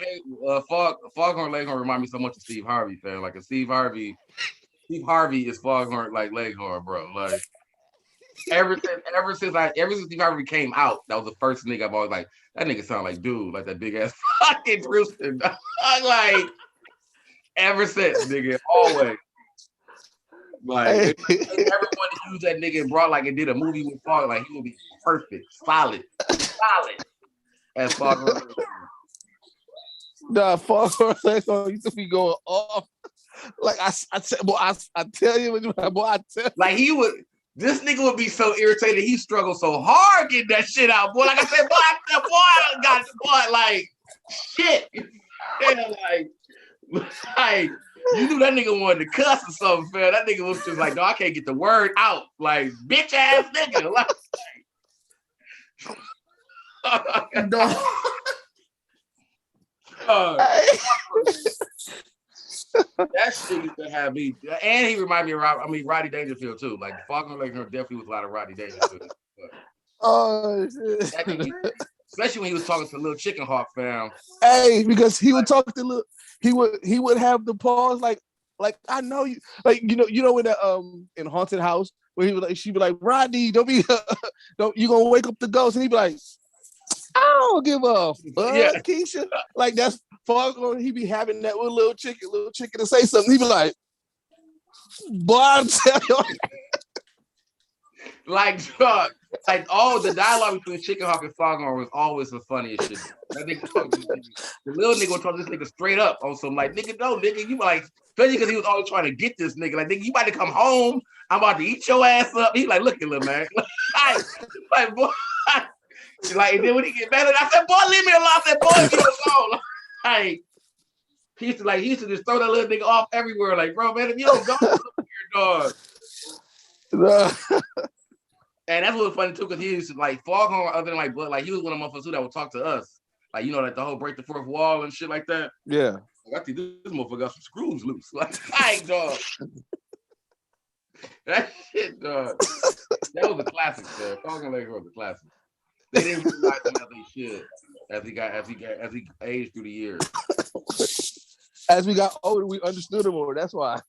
Leghorn remind me so much of Steve Harvey, fam. Like a Steve Harvey is Foghorn like Leghorn, bro. Like ever since Steve Harvey came out, that was the first nigga I've always like. That nigga sound like dude, like that big ass fucking rooster. Like ever since, nigga, always. Like if ever wanted to use that nigga and brought like and did a movie with Foghorn, like he would be perfect, solid as Foghorn. Nah, Foghorn Leghorn used to be going off. Like I tell you, boy, I tell you. Like he would. This nigga would be so irritated. He struggled so hard getting that shit out, boy. Like I said, boy, like shit. Yeah, like you knew that nigga wanted to cuss or something, fam. That nigga was just like, no, I can't get the word out. Like bitch ass nigga. Like, No. That shit used to have me, and he reminded me of Roddy Dangerfield too. Like Foghorn Leghorn definitely was a lot of Roddy Dangerfield. Oh shit! Especially when he was talking to Little Chicken Hawk, fam. Hey, because he would talk to Little, he would have the pause like I know you, like you know in the in Haunted House where he was like she'd be like Rodney, don't you gonna wake up the ghost, and he'd be like, I don't give a fuck, yeah. Keisha. Like that's Foghorn. He be having that with little chicken to say something. He be like, Boy, I'm telling you. Like, the dialogue between Chicken Hawk and Foghorn was always the funniest shit. That nigga the little nigga would talk to this nigga straight up on some like, nigga, no, nigga, you like, especially because he was always trying to get this nigga. Like, nigga, you about to come home. I'm about to eat your ass up. He like, look at little man. like, boy. Like, and then when he get mad, I said, boy, leave me alone. I said, boy, leave me alone. Like, he used to just throw that little nigga off everywhere. Like, bro, man, if you don't go, dog. And that's what was funny too, because he used to like Foghorn, other than like, but like he was one of the motherfuckers that would talk to us, like, you know, like the whole break the fourth wall and shit like that. Yeah. Like, I think this motherfucker got some screws loose. Like, dog. That shit, dog. That was a classic, man. Foghorn Leghorn was a classic. They didn't realize him as they should, as he aged through the years. As we got older, we understood him more. That's why.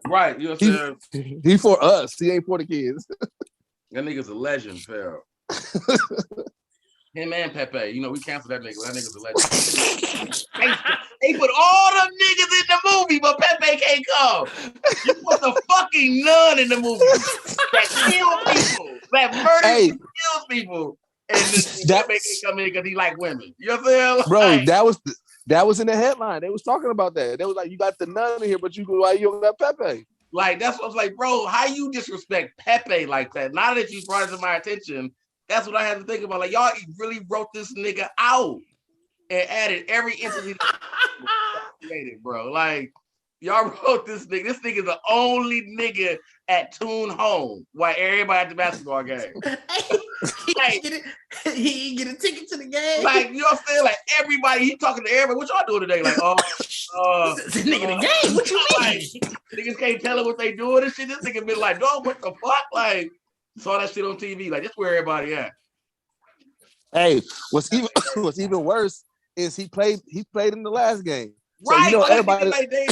Right, you know what I'm saying? He for us. He ain't for the kids. That nigga's a legend, fam. Him and Pepe, you know, we canceled that nigga. That nigga's a legend. They put all them niggas in the movie, but Pepe can't come. You put the fucking nun in the movie that kills people, that murders and kills people, and Pepe can't come in because he like women. You know what I'm saying? Bro, like, that was in the headline. They was talking about that. They was like, you got the nun in here, but why you don't got Pepe? Like, that's what I was like, bro, how you disrespect Pepe like that? Now that you brought it to my attention, that's what I had to think about. Like, y'all really wrote this nigga out and added every entity created, bro. Like, y'all wrote this nigga. This nigga's the only nigga at Tune Home while everybody at the basketball game. He get a ticket to the game. Like, you know what I'm saying? Like, everybody, he talking to everybody. What y'all doing today? Like, this nigga the game. What you mean? Like, niggas can't tell him what they doing and shit. This nigga been like, dog, what the fuck? Like, saw that shit on TV. Like, that's where everybody at. Hey, what's even worse is he played in the last game. So, right, you know, everybody like they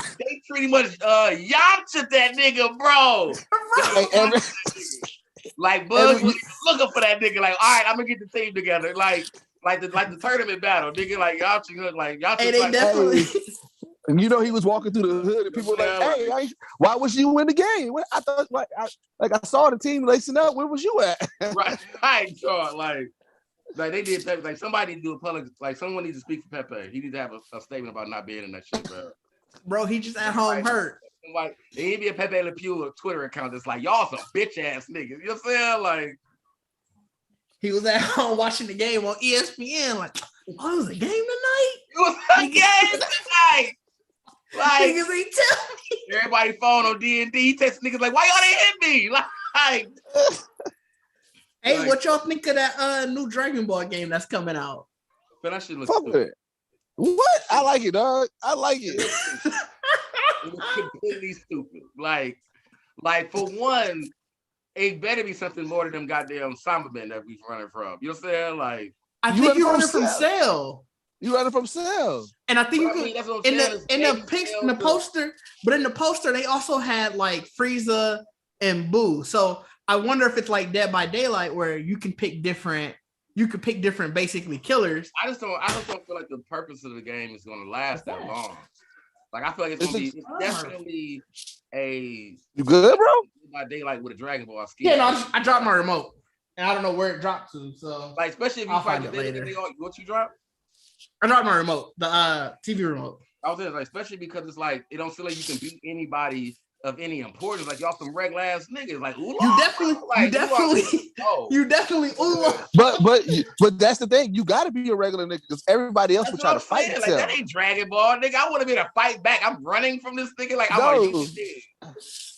pretty much Yamcha that nigga, bro. Like Buzz was looking for that nigga. Like, all right, I'm gonna get the team together. Like the tournament battle, nigga. Like Yamcha, Hey, they definitely. And you know he was walking through the hood, and people were like, "Hey, why was you in the game?" I thought, I saw the team lacing up. Where was you at? Right, like they did. Like somebody do a public. Like someone needs to speak for Pepe. He needs to have a statement about not being in that shit, bro. Bro, he just at home hurt. Like there need to be a Pepe Le Pew Twitter account that's like, y'all some bitch ass niggas. You know what I'm saying? Like he was at home watching the game on ESPN. Like, oh, it was a game tonight. It was a game tonight. Like, niggas ain't tell me. Everybody phone on D&D, text niggas like, why y'all didn't hit me? Like, hey, what y'all think of that new Dragon Ball game that's coming out? Man, that shit looks fuck with it. What? I like it, dog. I like it. It was completely stupid. Like for one, it better be something more than them goddamn Samba Men that we running from. You know what I'm saying? Like, I think you're running from Cell. You running from Cell. And I think you could in the poster, but in the poster they also had like Frieza and Boo. So I wonder if it's like Dead by Daylight where you can pick different basically killers. I just don't feel like the purpose of the game is gonna last that long. Like I feel like it's definitely a you good, bro? By Daylight with a Dragon Ball skin. Yeah, no, I dropped my remote. And I don't know where it dropped to. So like especially if you find it later. What you drop? I dropped my remote, the TV remote. I was saying, like, especially because it's like it don't feel like you can beat anybody of any importance. Like y'all some regular ass niggas. Like Oolong. You definitely Oolong. But that's the thing. You got to be a regular nigga because everybody else would try to fight like that ain't Dragon Ball, nigga. I want to be to fight back. I'm running from this nigga. Like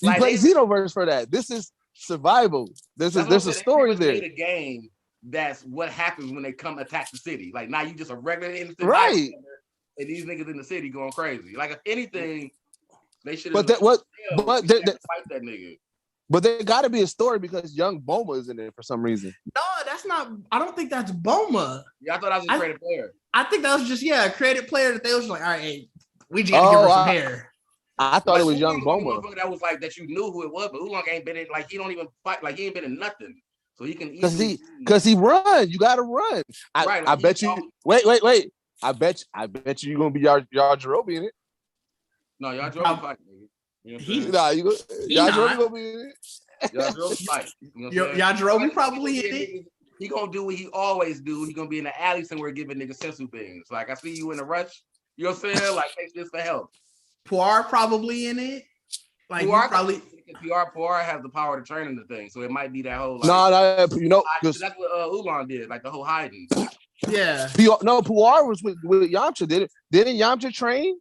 you play Xenoverse for that. This is survival. There's a story there. A game. That's what happens when they come attack the city. Like now you just a regular innocent right, and these niggas in the city going crazy. Like if anything, they should. But fight that nigga. But there got to be a story because young Boma is in there for some reason. No, that's not. I don't think that's Boma. Yeah, I thought I was a creative player. I think that was just a creative player that they was like, all right, hey, we just gotta give her some hair. I thought it was young Boma. That was like that you knew who it was, but Oolong ain't been in. Like he don't even fight. Like he ain't been in nothing. So he can because he run. You gotta run. I bet you. Wait. I bet you you're gonna be Yajirobe in it. No, Yajirobe fight. You know Yajirobe gonna be in it. Yajirobe's like, Yajirobe probably in it. He gonna do what he always do. He gonna be in the alley somewhere giving niggas sensu beans. Like, I see you in a rush. You know what I'm saying? Like, take this for help. Puar probably in it. Like, Puar probably. Puar has the power to turn into things, so it might be that whole. Like, no, that's what Oolong did, like the whole hiding. Yeah. Puar was with Yamcha. Didn't Yamcha train?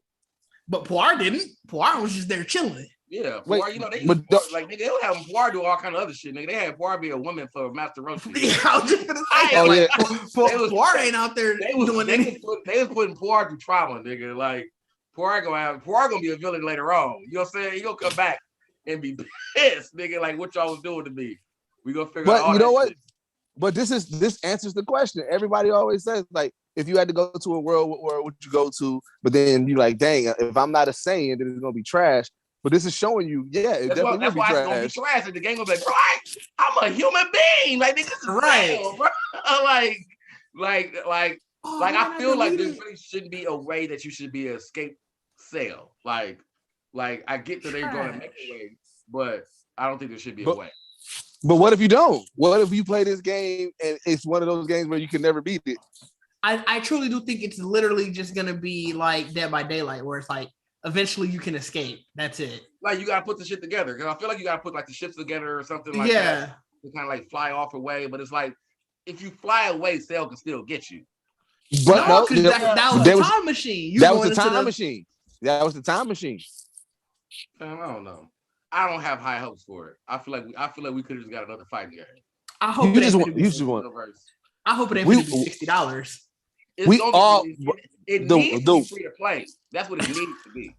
But Puar didn't. Puar was just there chilling. Yeah, Wait, Puar, you know, like nigga, they'll have Puar do all kind of other shit. Nigga, they had Puar be a woman for Master Roshi. Yeah, I was just gonna say, Puar ain't out there doing anything. They was putting Puar through trauma, nigga. Like Puar gonna be a villain later on. You know what I'm saying? He gonna come back and be pissed, nigga. Like, what y'all was doing to me? We gonna figure out. But you know what? Shit. But this answers the question. Everybody always says, like, if you had to go to a world, where would you go to? But then you like, dang, if I'm not a Saiyan, then it's gonna be trash. But this is showing you, it definitely that's will why be it's gonna be trash. And the game gonna be like, bro, I'm a human being. Like, niggas is real, bro. I feel like there really shouldn't be a way that you should be an escape cell. Like I get that they're going to make a way, but I don't think there should be a way. But what if you don't? What if you play this game and it's one of those games where you can never beat it? I truly do think it's literally just gonna be like Dead by Daylight, where it's like eventually you can escape. That's it. Like, you gotta put the shit together, because I feel like you gotta put like the ships together or something like that to kind of like fly off away. But it's like, if you fly away, Cell can still get you. But no, because that was the time machine. That was the time machine. That was the time machine. I don't know. I don't have high hopes for it. I feel like we could have just got another fighting game. I hope you just want. I hope it ain't going to be $60. It needs to be free to play. That's what it needs to be.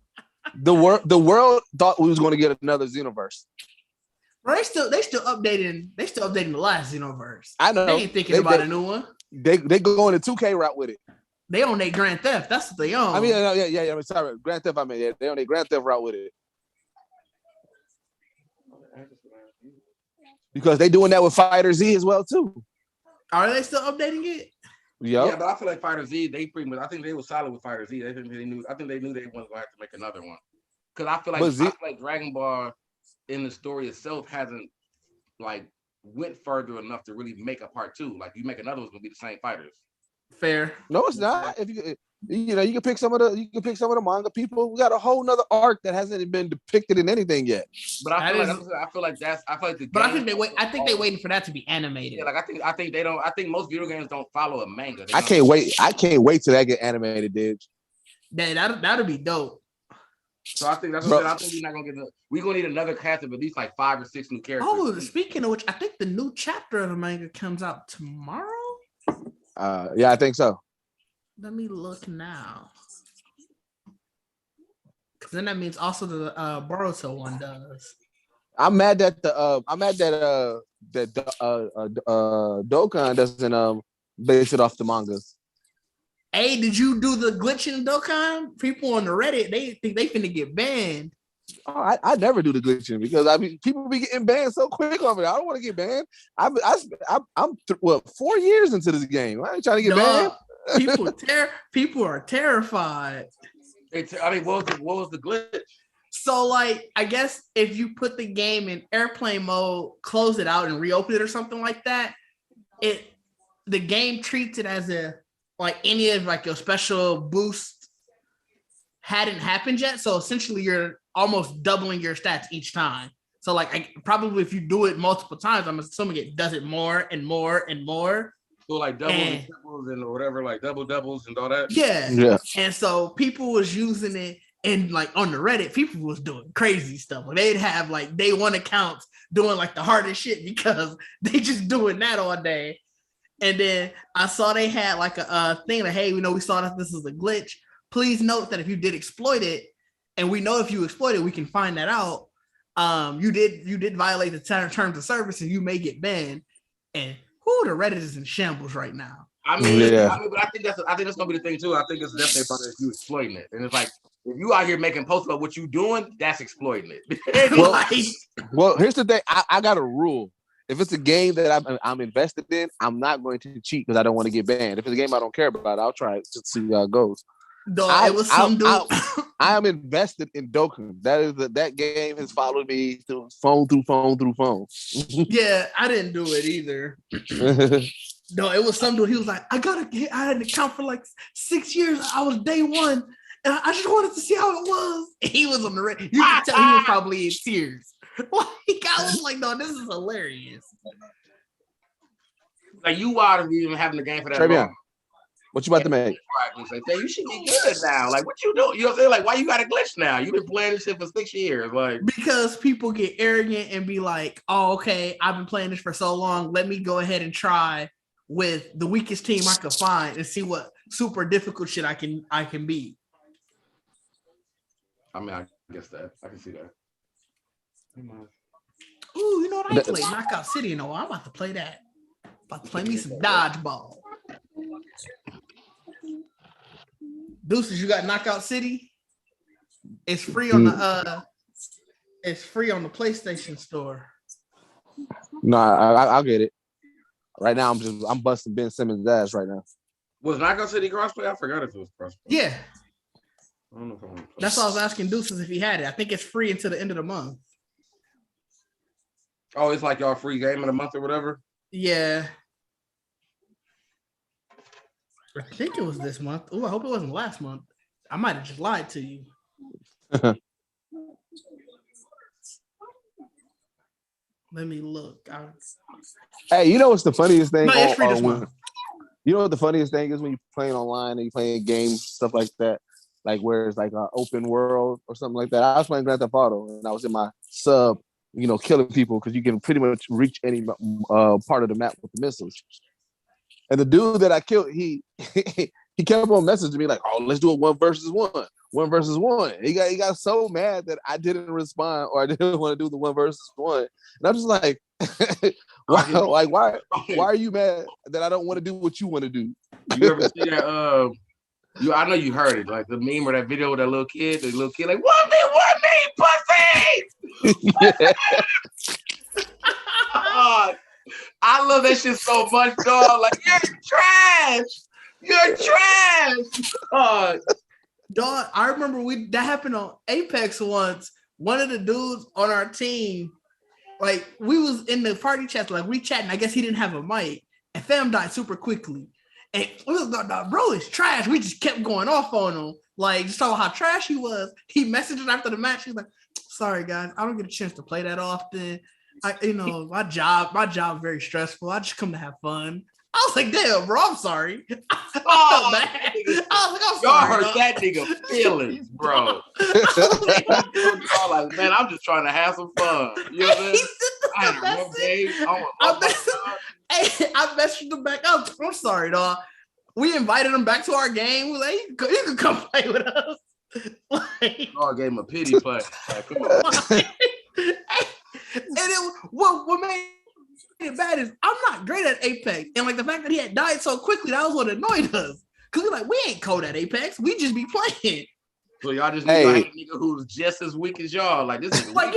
The world thought we was going to get another Xenoverse. Bro, they still updating the last Xenoverse. I know. They ain't thinking about a new one. They going the 2K route with it. They own their Grand Theft. That's what they own. I mean, yeah. I'm sorry, Grand Theft. They own their Grand Theft route with it. Because they doing that with Fighter Z as well too. Are they still updating it? Yep. Yeah, but I feel like Fighter Z, they pretty much. I think they were solid with Fighter Z. I think they knew they weren't going to have to make another one. Because I feel like Dragon Ball in the story itself hasn't like went further enough to really make a part 2. Like, you make another one's gonna be the same fighters. Fair. No, it's not. If you can pick some of the manga people. We got a whole nother arc that hasn't been depicted in anything yet. But I feel like the. But I think they're waiting for that to be animated. Yeah, like I think they don't. I think most video games don't follow a manga. I can't wait till that get animated, dude. That'll be dope. So I think that's what I think we're not gonna get. We're gonna need another cast of at least like 5 or 6 new characters. Oh, speaking of which, I think the new chapter of the manga comes out tomorrow. Yeah, I think so. Let me look now, because then that means also the Boruto one does. I'm mad that Dokkan doesn't base it off the mangas. Hey, did you do the glitch in Dokkan? People on the Reddit, they think they finna get banned. Oh, I never do the glitching because people be getting banned so quick over it. I don't want to get banned. I'm 4 years into this game. I ain't trying to get banned. People are terrified. What was the glitch? So, like, I guess if you put the game in airplane mode, close it out and reopen it or something like that, the game treats it as any of like your special boost hadn't happened yet. So essentially you're almost doubling your stats each time. So like probably if you do it multiple times, I'm assuming it does it more and more and more. So like doubles and triples and whatever, like doubles and all that. Yeah. And so people was using it, and like on the Reddit, people was doing crazy stuff. Like they'd have like day one accounts doing like the hardest shit because they just doing that all day. And then I saw they had like a thing that, hey, we saw that this is a glitch. Please note that if you did exploit it, and we know if you exploit it, we can find that out. You did violate the terms of service, and you may get banned. And the Reddit is in shambles right now. But I think that's gonna be the thing too. I think it's definitely about if you exploiting it, and it's like if you out here making posts about what you doing, that's exploiting it. well, here's the thing. I got a rule. If it's a game that I'm invested in, I'm not going to cheat because I don't want to get banned. If it's a game I don't care about, I'll try it just to see how it goes. Dog, it was some dude. I am invested in Dokkan. That game has followed me through phone. Yeah, I didn't do it either. No, it was some dude. He was like, I had an account for like 6 years. I was day one, and I just wanted to see how it was. He was on the red. You can tell he was probably in tears. Like, I was like, no, this is hilarious. Like, you wild to be even having the game for that long. What you about to make? Say, you should be good now. Like, what you do? You know what I'm saying? Like, why you got a glitch now? You've been playing this shit for 6 years. Like, because people get arrogant and be like, oh, okay, I've been playing this for so long. Let me go ahead and try with the weakest team I could find and see what super difficult shit I can beat. I mean, I guess that I can see that. Ooh, you know what? I ain't played Knockout City in a while. I'm about to play that. About to play me some dodgeball. Deuces, you got Knockout City? It's free on the PlayStation Store. No, I'll get it. Right now, I'm busting Ben Simmons' ass right now. Was Knockout City crossplay? I forgot if it was crossplay. Yeah. I don't know if I want to play. That's why I was asking Deuces if he had it. I think it's free until the end of the month. Oh, it's like y'all free game in a month or whatever? Yeah. I think it was this month. Oh, I hope it wasn't last month. I might have just lied to you. Let me look. Hey, you know what's the funniest thing? No, it's free this month. You know what the funniest thing is when you're playing online and you're playing games, stuff like that, like where it's like an open world or something like that. I was playing Grand Theft Auto and I was in my sub, killing people because you can pretty much reach any part of the map with the missiles. And the dude that I killed, he kept on messaging me like, "Oh, let's do a 1 versus 1, 1 versus 1." He got so mad that I didn't respond or I didn't want to do the 1 versus 1. And I'm just like, why are you mad that I don't want to do what you want to do? You ever see that? I know you heard it, like the meme or that video with that little kid like, 1v1 me, pussy. I love that shit so much, dog. Like, you're trash. Dog, I remember that happened on Apex once. One of the dudes on our team, like, we was in the party chat, like we chatting. I guess he didn't have a mic, and fam died super quickly. And we was like, bro, it's trash. We just kept going off on him, like just talking how trash he was. He messaged us after the match. He's like, "Sorry guys, I don't get a chance to play that often. My job very stressful. I just come to have fun." I was like, "Damn, bro, I'm sorry." I was like, "I'm sorry." Y'all hurt that nigga feelings, bro. Like, man, I'm just trying to have some fun. You know what I'm saying? I had a rough day. I messaged him back up. I'm sorry, dog. We invited him back to our game. We're like, you can come play with us. Like, dog gave him a pity play. Like, come on. And what made it bad is I'm not great at Apex, and like the fact that he had died so quickly, that was what annoyed us. Cause we're like, we ain't cold at Apex, we just be playing. So y'all just need like a nigga who's just as weak as y'all, like this nigga. Like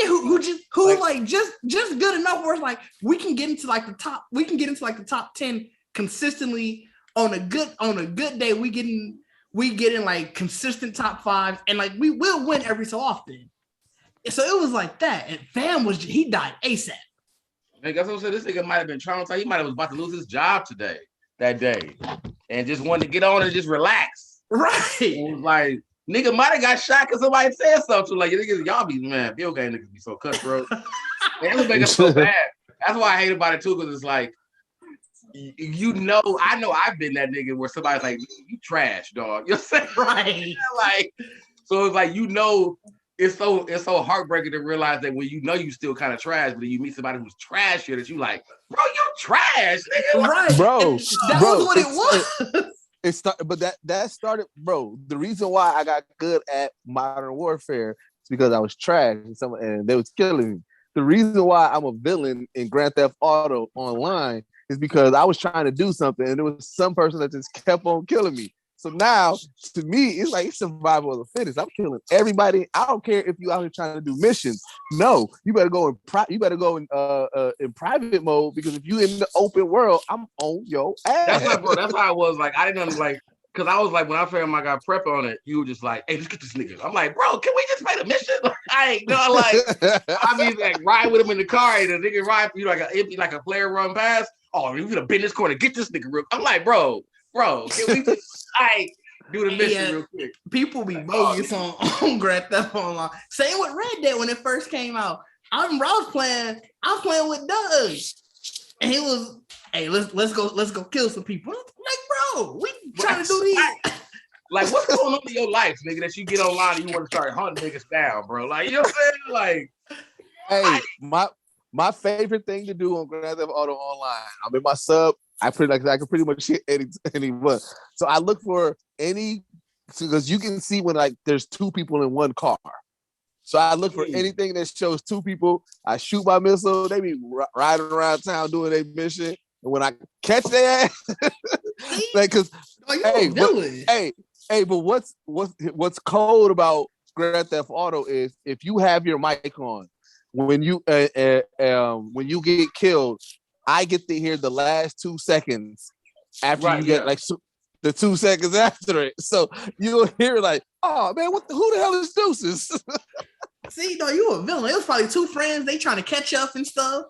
just good enough where it's like we can get into like the top. We can get into like the top 10 consistently on a good day. We get in like consistent top 5, and like we will win every so often. So it was like that, and fam he died ASAP. I guess what I'm saying. This nigga might have been traumatized. He might have was about to lose his job that day, and just wanted to get on and just relax. Right. It was like, nigga might have got shot because somebody said something. Like, niggas, y'all be, man, video game niggas be so cutthroat. Man, it was making us so bad. That's why I hate about it too, because it's like, I know I've been that nigga where somebody's like, you trash, dog. You know what I'm saying? Right. Like, so it's like, it's so heartbreaking to realize that when you still kind of trash, but then you meet somebody who's trashier that you like, bro, you trash, nigga. Right. Bro. That was what it was. But that started, bro. The reason why I got good at Modern Warfare is because I was trash and they was killing me. The reason why I'm a villain in Grand Theft Auto online is because I was trying to do something and there was some person that just kept on killing me. So now, to me, it's like survival of the fittest. I'm killing everybody. I don't care if you out here trying to do missions. No, you better go in private mode, because if you in the open world, I'm on your ass. That's how I was. Like, I didn't like Cause I was like, when I found my guy Prep on it, you were just like, hey, let's get this nigga. I'm like, bro, can we just play the mission? I ain't know, like, I mean, like, ride with him in the car, and the nigga ride for you like a player run past. Oh, we gonna bend this corner, get this nigga real. I'm like, bro, can we just do the mission real quick? People be bogus on Grand Theft Online. Same with Red Dead when it first came out. I was playing with Doug, and he was, hey, let's go kill some people. Like, bro, we trying to do these. Like, what's going on in your life, nigga, that you get online and you want to start hunting niggas down, bro? Like, you know what I'm saying? Like, hey, my favorite thing to do on Grand Theft Auto Online, I'm in my sub. I can pretty much hit anyone. So I look for because you can see when like there's two people in one car. So I look for anything that shows two people. I shoot my missile. They be riding around town doing their mission. And when I catch their ass, like, cause but what's cold about Grand Theft Auto is if you have your mic on, when you get killed, I get to hear the last 2 seconds after you get like the 2 seconds after it. So you'll hear like, oh man, who the hell is Deuces? See, no, you a villain. It was probably two friends. They trying to catch up and stuff.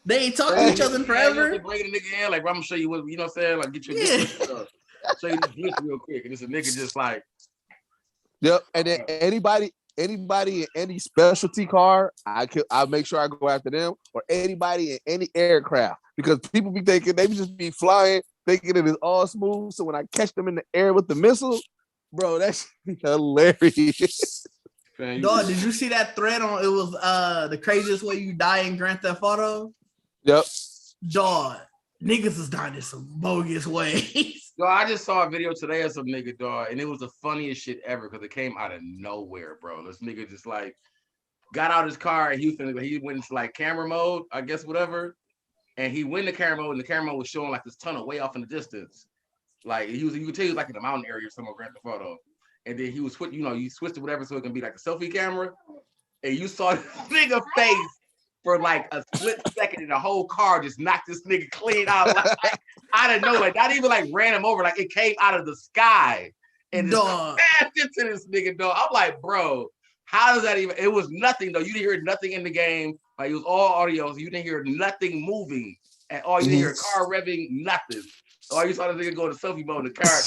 They ain't talked to each other in forever. They bringing a nigga in, like, bro, I'm gonna show you what, you know what I'm saying? Like, get you show you this list real quick. And it's a nigga just like, yep. And then anybody in any specialty car, I make sure I go after them, or anybody in any aircraft, because people be thinking they just be flying, thinking it is all smooth. So when I catch them in the air with the missile, bro, that's hilarious. Dog, did you see that thread on? It was the craziest way you die in Grand Theft Auto. Yep. Dog, niggas is dying in some bogus ways. Yo, I just saw a video today of some nigga, dog, and it was the funniest shit ever because it came out of nowhere, bro. This nigga just like got out his car and he went into like camera mode, I guess, whatever. And he went to camera mode, and the camera mode was showing like this tunnel way off in the distance. Like you could tell he was like in the mountain area or somewhere, Grand Theft Auto. And then he was you switched to whatever so it can be like a selfie camera. And you saw this nigga face for like a split second, and the whole car just knocked this nigga clean out. Like, I didn't know, like not even like ran him over, like it came out of the sky and just smashed into this nigga, dog. I'm like, bro, how does that even? It was nothing though. You didn't hear nothing in the game. Like it was all audio, so you didn't hear nothing moving at all. You didn't hear a car revving, nothing. All you saw this nigga go to selfie mode, and the car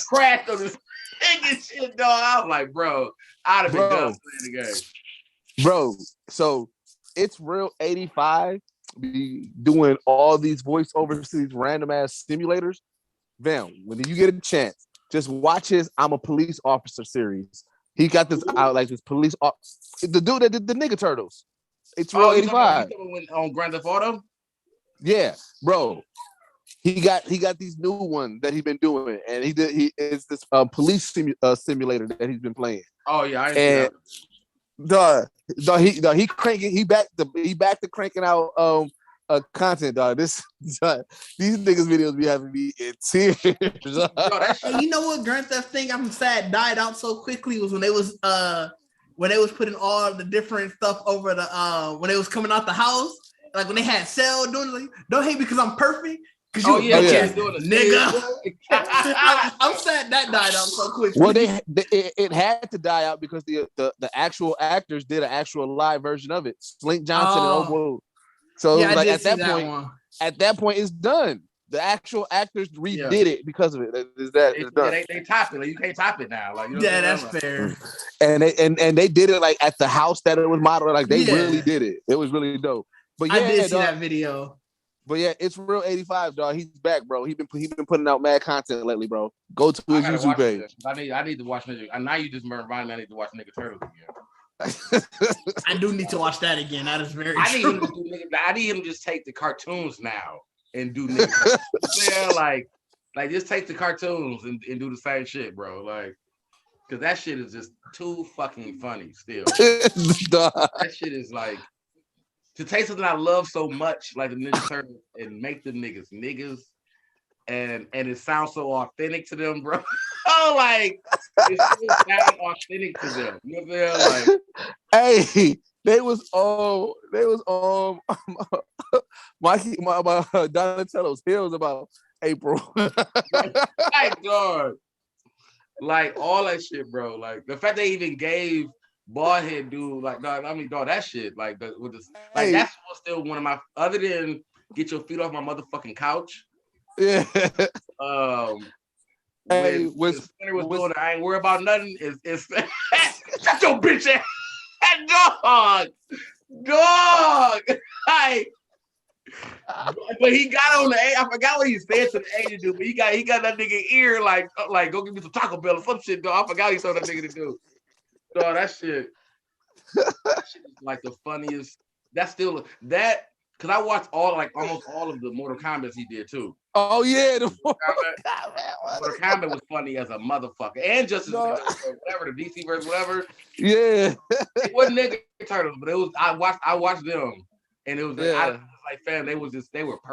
crashed on this nigga shit, dog. I'm like, bro, I'd have been done playing the game. Bro, so it's real 85 be doing all these voiceovers to these random ass simulators. Van, when you get a chance, just watch his I'm a Police Officer series. He got this out like this police the dude that did the Nigga Turtles. It's real 85. On Grand Theft Auto? Yeah, bro. He got these new ones that he's been doing, and it's this police simulator that he's been playing. Oh yeah, I see that. He back to cranking out content, dog. These niggas videos be having me in tears. Hey, you know what Grand Theft thing I'm sad died out so quickly was when they was putting all the different stuff over the when they was coming out the house, like when they had Cell doing like, don't hate because I'm perfect. Nigga. I'm sad that died out so quick. Well, it had to die out because the actual actors did an actual live version of it. Slink Johnson and Old. So yeah, like at that point, it's done. The actual actors redid it because of it. It's done. They top it. Like, you can't top it now. Like, you know that's fair. And they did it like at the house that it was modeled. Like they really did it. It was really dope. But yeah, I did see that video. But yeah, it's real 85, dog. He's back, bro. He been putting out mad content lately, bro. Go to his YouTube page. I need to watch Nigga. Now you just reminded me I need to watch Nigga Turtles again. I do need to watch that again. That is very I true. need him to just take the cartoons now and do Nigga. Yeah, like just take the cartoons and do the same shit, bro. Like, because that shit is just too fucking funny still. That shit is like, to take something I love so much, like the Ninja Turtles, and make them niggas, and it sounds so authentic to them, bro. Oh, like it still sounds authentic to them. You know what I'm saying? Like, hey, they was my Donatello's heels about April. My God. Like all that shit, bro. Like the fact they even gave bald head dude, like, dog, I mean, dog, that shit, like, with this, like, that's still one of my, other than get your feet off my motherfucking couch. Yeah. When Spinner was doing it, I ain't worried about nothing. It's shut your bitch ass, dog. Like, but he got on the A. I forgot what he said to the agent dude, but he got that nigga ear like go give me some Taco Bell or some shit, dog. I forgot he told that nigga to do. Dog, that shit is like the funniest. That's still that because I watched almost all of the Mortal Kombat he did too. Oh yeah, the Mortal Kombat was funny as a motherfucker, and Justice League, whatever the DC version, whatever. Yeah, it wasn't Ninja Turtles, but it was. I watched them, and it was like fam. They were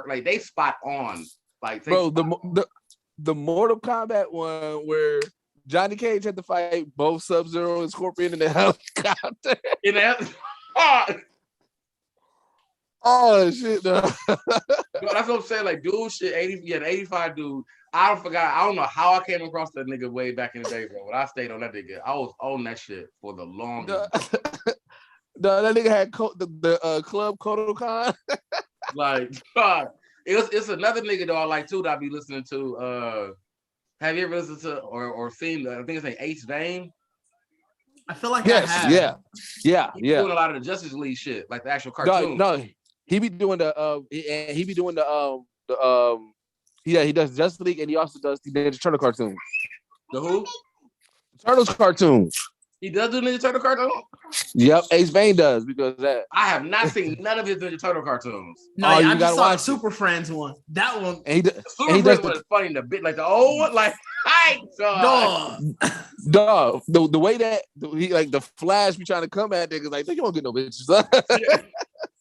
like they spot on. Like bro, the Mortal Kombat one where Johnny Cage had to fight both Sub-Zero and Scorpion in the helicopter. In that. Oh shit, no. That's what I'm saying. Like, dude, shit, the 85 dude. I don't know how I came across that nigga way back in the day, bro. When I stayed on that nigga, I was on that shit for the longest. That nigga had the Club Kodokan. Like, God, it's another nigga though I like too that I be listening to. Have you ever listened to or seen? I think it's like Ace Vane. I feel like yes, I have. Yeah. He's doing a lot of the Justice League shit, like the actual cartoon. No, he be doing he does Justice League and he also does the Ninja Turtle cartoon. The who? Turtles cartoon. He does do Ninja Turtle cartoon? Yep, Ace Vane does because that. I have not seen none of his Ninja Turtle cartoons. No, I just saw the Super Friends one. That one. And Super Friends one is funny in the bit, like the old one, like dog. The way that he like the Flash be trying to come at niggas like they don't get no bitches. Yeah.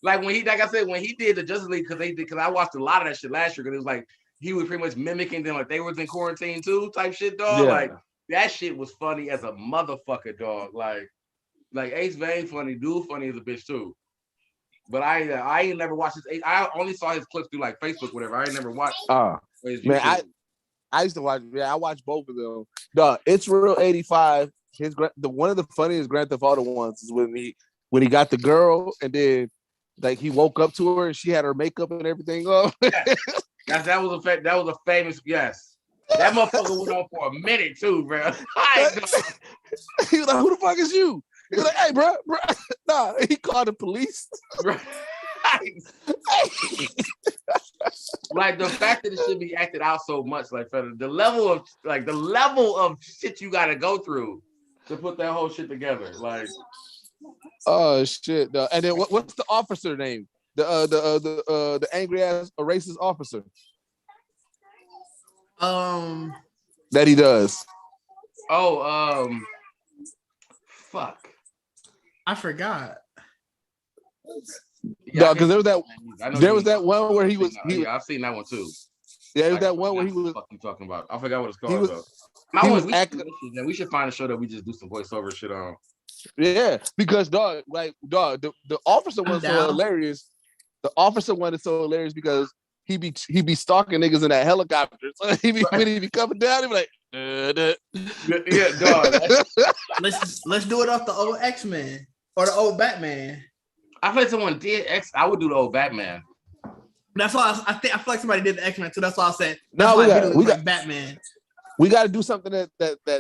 Like when he, like I said, when he did the Justice League, because I watched a lot of that shit last year, because it was like he was pretty much mimicking them, like they was in quarantine too, type shit, dog. Yeah. Like that shit was funny as a motherfucker, dog. Like Ace Vane funny, dude funny as a bitch too. But I ain't never watched his. I only saw his clips through like Facebook, whatever. I ain't never watched. Man, I used to watch. Yeah, I watched both of them. Dog, It's Real 85. One of the funniest Grand Theft Auto ones is when he got the girl and then like he woke up to her and she had her makeup and everything off. That was a famous yes. That motherfucker went on for a minute too, bro. He was like, "Who the fuck is you?" He was like, "Hey, bro." Nah, he called the police. Like the fact that it should be acted out so much, like the level of shit you got to go through to put that whole shit together, like. Oh shit! No. And then what's the officer name? The angry ass racist officer. That he does. Fuck. I forgot. No, because there was that one where he was. I've seen that one too. Yeah, there's that one where he was. What you talking about? I forgot what it's called though. We should find a show that we just do some voiceover shit on. Yeah, because the officer was so hilarious. The officer one is so hilarious because he be stalking niggas in that helicopter. So when he be coming down, he be like, yeah, dog. Let's do it off the old X-Men or the old Batman. I feel like someone did I would do the old Batman. That's why I feel like somebody did the X-Men too. That's why I said. No, we got Batman. We got to do something that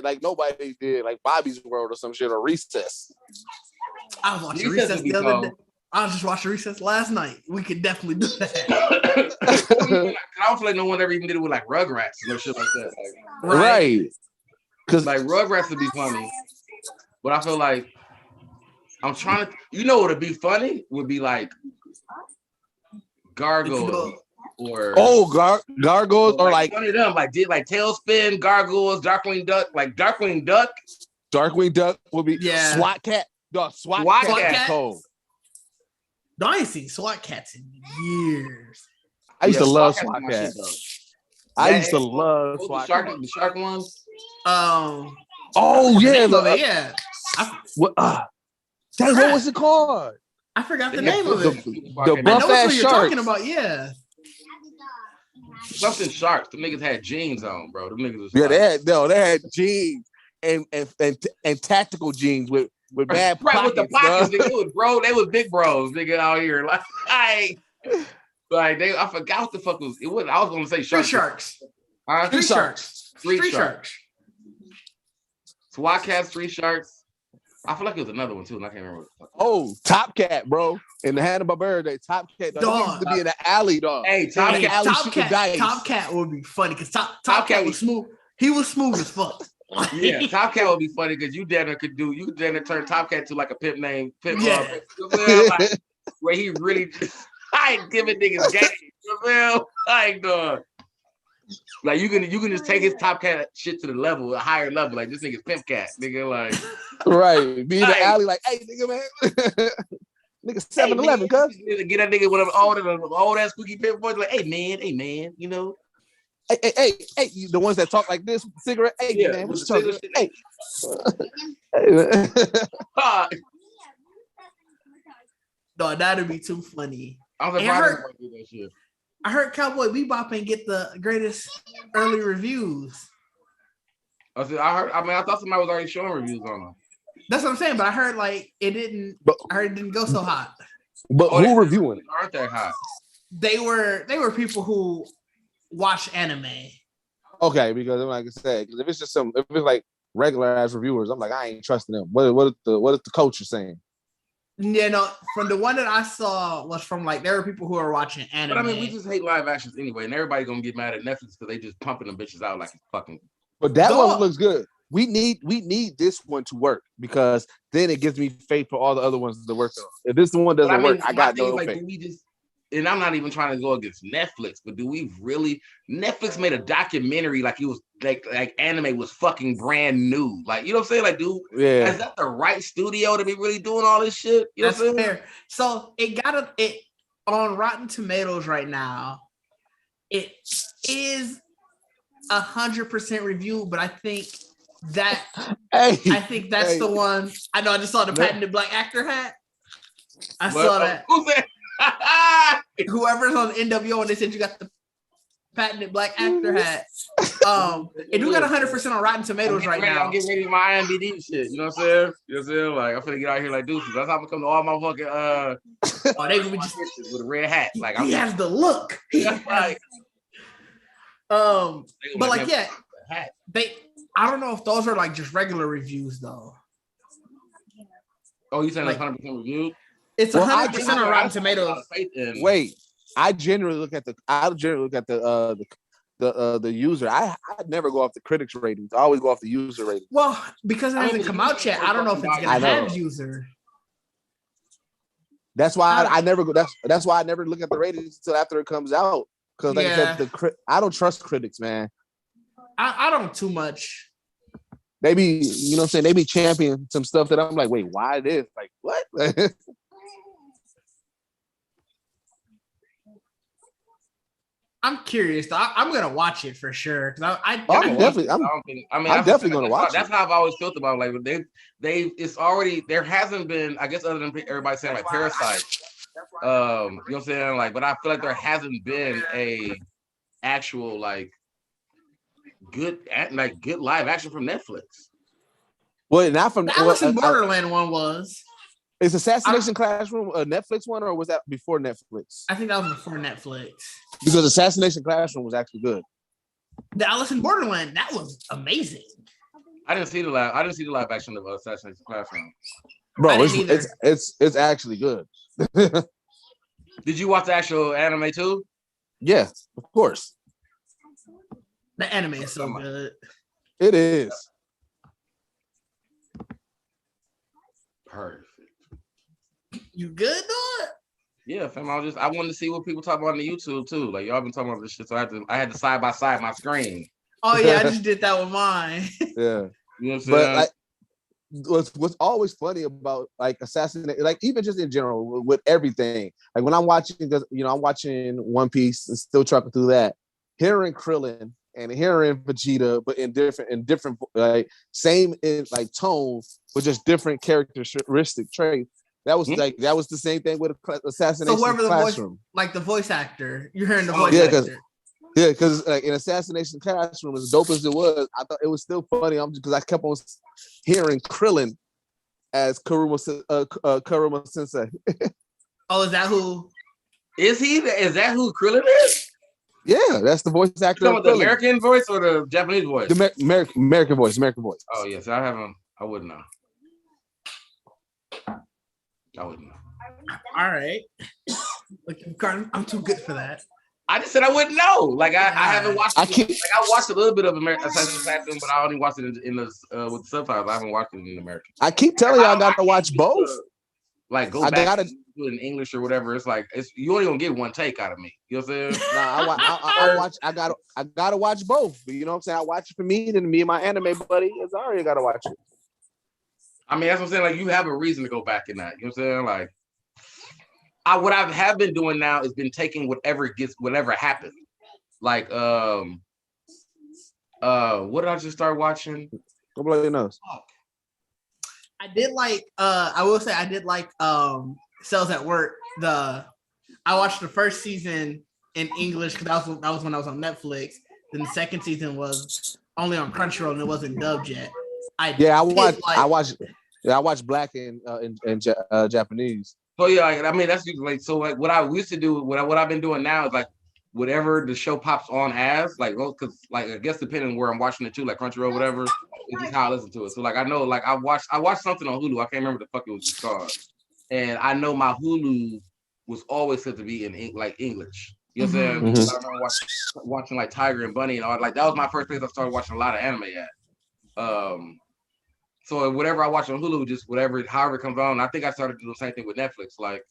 like nobody did, like Bobby's World or some shit, or Recess. I was watching Recess the other day. I was just watching Recess last night. We could definitely do that. I don't feel like no one ever even did it with like Rugrats or shit like that. Like, right. Because like Rugrats would be funny, but I feel like I'm trying to. You know what would be funny? Would be like Gargoyles. Or gargoyles or like one of them like Tailspin, Gargoyles, Darkwing Duck, like Darkwing Duck. Darkwing Duck would be SWAT Cat. Dog, SWAT Cat. Cold. I ain't seen SWAT Cats in years. I used to love SWAT Cats. I used to love SWAT Cats. The shark ones. Oh yeah, yeah. What was it called? I forgot the name of it. The buff ass shark. You're talking about, yeah. Something sharks. The niggas had jeans on, bro. The niggas was they had jeans. and tactical jeans with bad right pockets, with the pockets. Nigga, it was bro. They was big bros, nigga, out here. Like they. I forgot what the fuck was. It was. I was gonna say Street Sharks. Street Sharks. Street Sharks. SWAT Cat, Street Sharks. I feel like it was another one too, and I can't remember. Oh, Top Cat, bro. In the Hanna-Barbera, Top Cat. Dog. To be in the alley, dog. Hey, Top Cat would be funny because Top Cat was smooth. He was smooth as fuck. Yeah, Top Cat would be funny because you damn near turn Top Cat to like a pimp name. Yeah. Like, where he really I ain't giving niggas game. You know, like dog. Like you can just take his Top Cat shit to the level, a higher level. Like this nigga's pimp cat, nigga. Like right, be in the alley, like, hey, nigga, man, nigga, 7-Eleven, cuz get that nigga with an old ass squeaky pimp voice, like, hey man, you know, hey, the ones that talk like this with the cigarette, hey yeah, man, what you talking? Hey, no, that'd be too funny. I heard Cowboy Bebop ain't get the greatest early reviews. I thought somebody was already showing reviews on them. That's what I'm saying, but I heard like it didn't. I heard it didn't go so hot. But who reviewing it? Aren't that hot? They were people who watch anime. Okay, because like I said, if it's just if it's like regular ass reviewers, I'm like, I ain't trusting them. What is the culture saying? Yeah, no, from the one that I saw was from like there were people who are watching anime. But I mean, we just hate live actions anyway, and everybody gonna get mad at Netflix because they just pumping them bitches out like it's fucking. But that one looks good. We need this one to work because then it gives me faith for all the other ones to work on. If this one doesn't work, I got no faith. Do we just? And I'm not even trying to go against Netflix, but do we really? Netflix made a documentary like it was like anime was fucking brand new. Like, you know what I'm saying? Like, dude, is that the right studio to be really doing all this shit? You know what I'm saying? Fair. So it on Rotten Tomatoes right now. It is 100% reviewed, but I think that's the one. I know. I just saw the patented black actor hat. I saw that. Who's that? Whoever's on NWO and they said you got the patented black actor hat. It do got 100% on Rotten Tomatoes right now. I'm getting ready for my IMDb shit. You know what I'm saying? You know what I'm saying? Like I'm finna get out here like deuces. That's how I'm gonna come to all my fucking they gonna be just with a red hat. Like he has the look. But like yeah, I don't know if those are like just regular reviews though. Oh, you saying like 100% reviewed? It's 100% on Rotten Tomatoes. Wait, I generally look at the user. I never go off the critics' ratings. I always go off the user ratings. Well, because it hasn't come out yet, I don't know if it's gonna have user. That's why I never go. That's why I never look at the ratings until after it comes out. Because like I said, I don't trust critics, man. I don't too much. They be, you know what I'm saying? They be championing some stuff that I'm like, wait, why this? Like, what? I'm curious. I'm gonna watch it for sure. I'm definitely gonna watch it. That's how I've always felt about it. Like it's already there hasn't been, I guess, other than everybody saying like Parasite. You know what I'm saying? Like, but I feel like there hasn't been a actual like good live action from Netflix. Well, not from the Alice in Borderland one was. Is Assassination Classroom a Netflix one or was that before Netflix? I think that was before Netflix. Because Assassination Classroom was actually good. The Alice in Borderland, that was amazing. I didn't see the live action of Assassination Classroom. Bro, it's actually good. Did you watch the actual anime too? Yeah, of course. The anime is so good. It is. Perfect. You good, dog? Yeah, fam. I wanted to see what people talk about on the YouTube too. Like y'all been talking about this shit, so I had to side by side my screen. Oh yeah, I just did that with mine. Yeah. You know what I'm saying? But like, what's always funny about like Assassination, like even just in general with everything, like when I'm watching, because I'm watching One Piece and still trucking through that, hearing Krillin and hearing Vegeta, but in different like same in like tone, but just different characteristic traits. That was that was the same thing with Assassination. So whoever the Classroom. voice, like the voice actor, you're hearing the voice actor. Yeah, because like in Assassination Classroom, as dope as it was, I thought it was still funny. Because I kept on hearing Krillin as Kuruma Sensei. Oh, is that who? Is he? Is that who Krillin is? Yeah, that's the voice actor. You talking about the American voice or the Japanese voice? The American voice. Oh yes, I wouldn't know. I wouldn't know. All right. Look, I'm too good for that. I just said I wouldn't know. Like I haven't watched. I watched a little bit of American Assassin's Classroom, but I only watched it in the with subtitles. I haven't watched it in American. I keep telling y'all I gotta watch both. Like go back and do it in English or whatever. It's like you only gonna get one take out of me. You know what I'm saying? I watch. I gotta watch both. You know what I'm saying? I watch it for me, and me and my anime buddy Azari gotta watch it. I mean, that's what I'm saying. Like you have a reason to go back in that. You know what I'm saying? Like. What I have been doing now is been taking whatever happens. Like what did I just start watching? Go blow your nose. I did like I will say I did like Cells at Work. I watched the first season in English because that was when I was on Netflix. Then the second season was only on Crunchyroll and it wasn't dubbed yet. I watched Black in Japanese. So yeah, I mean that's like so like what I used to do, what I've been doing now is like whatever the show pops on as like because like I guess depending on where I'm watching it too, like Crunchyroll, whatever, it's just how I listen to it. So like I know like I watched something on Hulu. I can't remember the fuck it was called, and I know my Hulu was always said to be in like English. You know what I'm saying? I remember watching like Tiger and Bunny and all like that was my first place I started watching a lot of anime at. So whatever I watch on Hulu, just however it comes on. I think I started doing the same thing with Netflix, like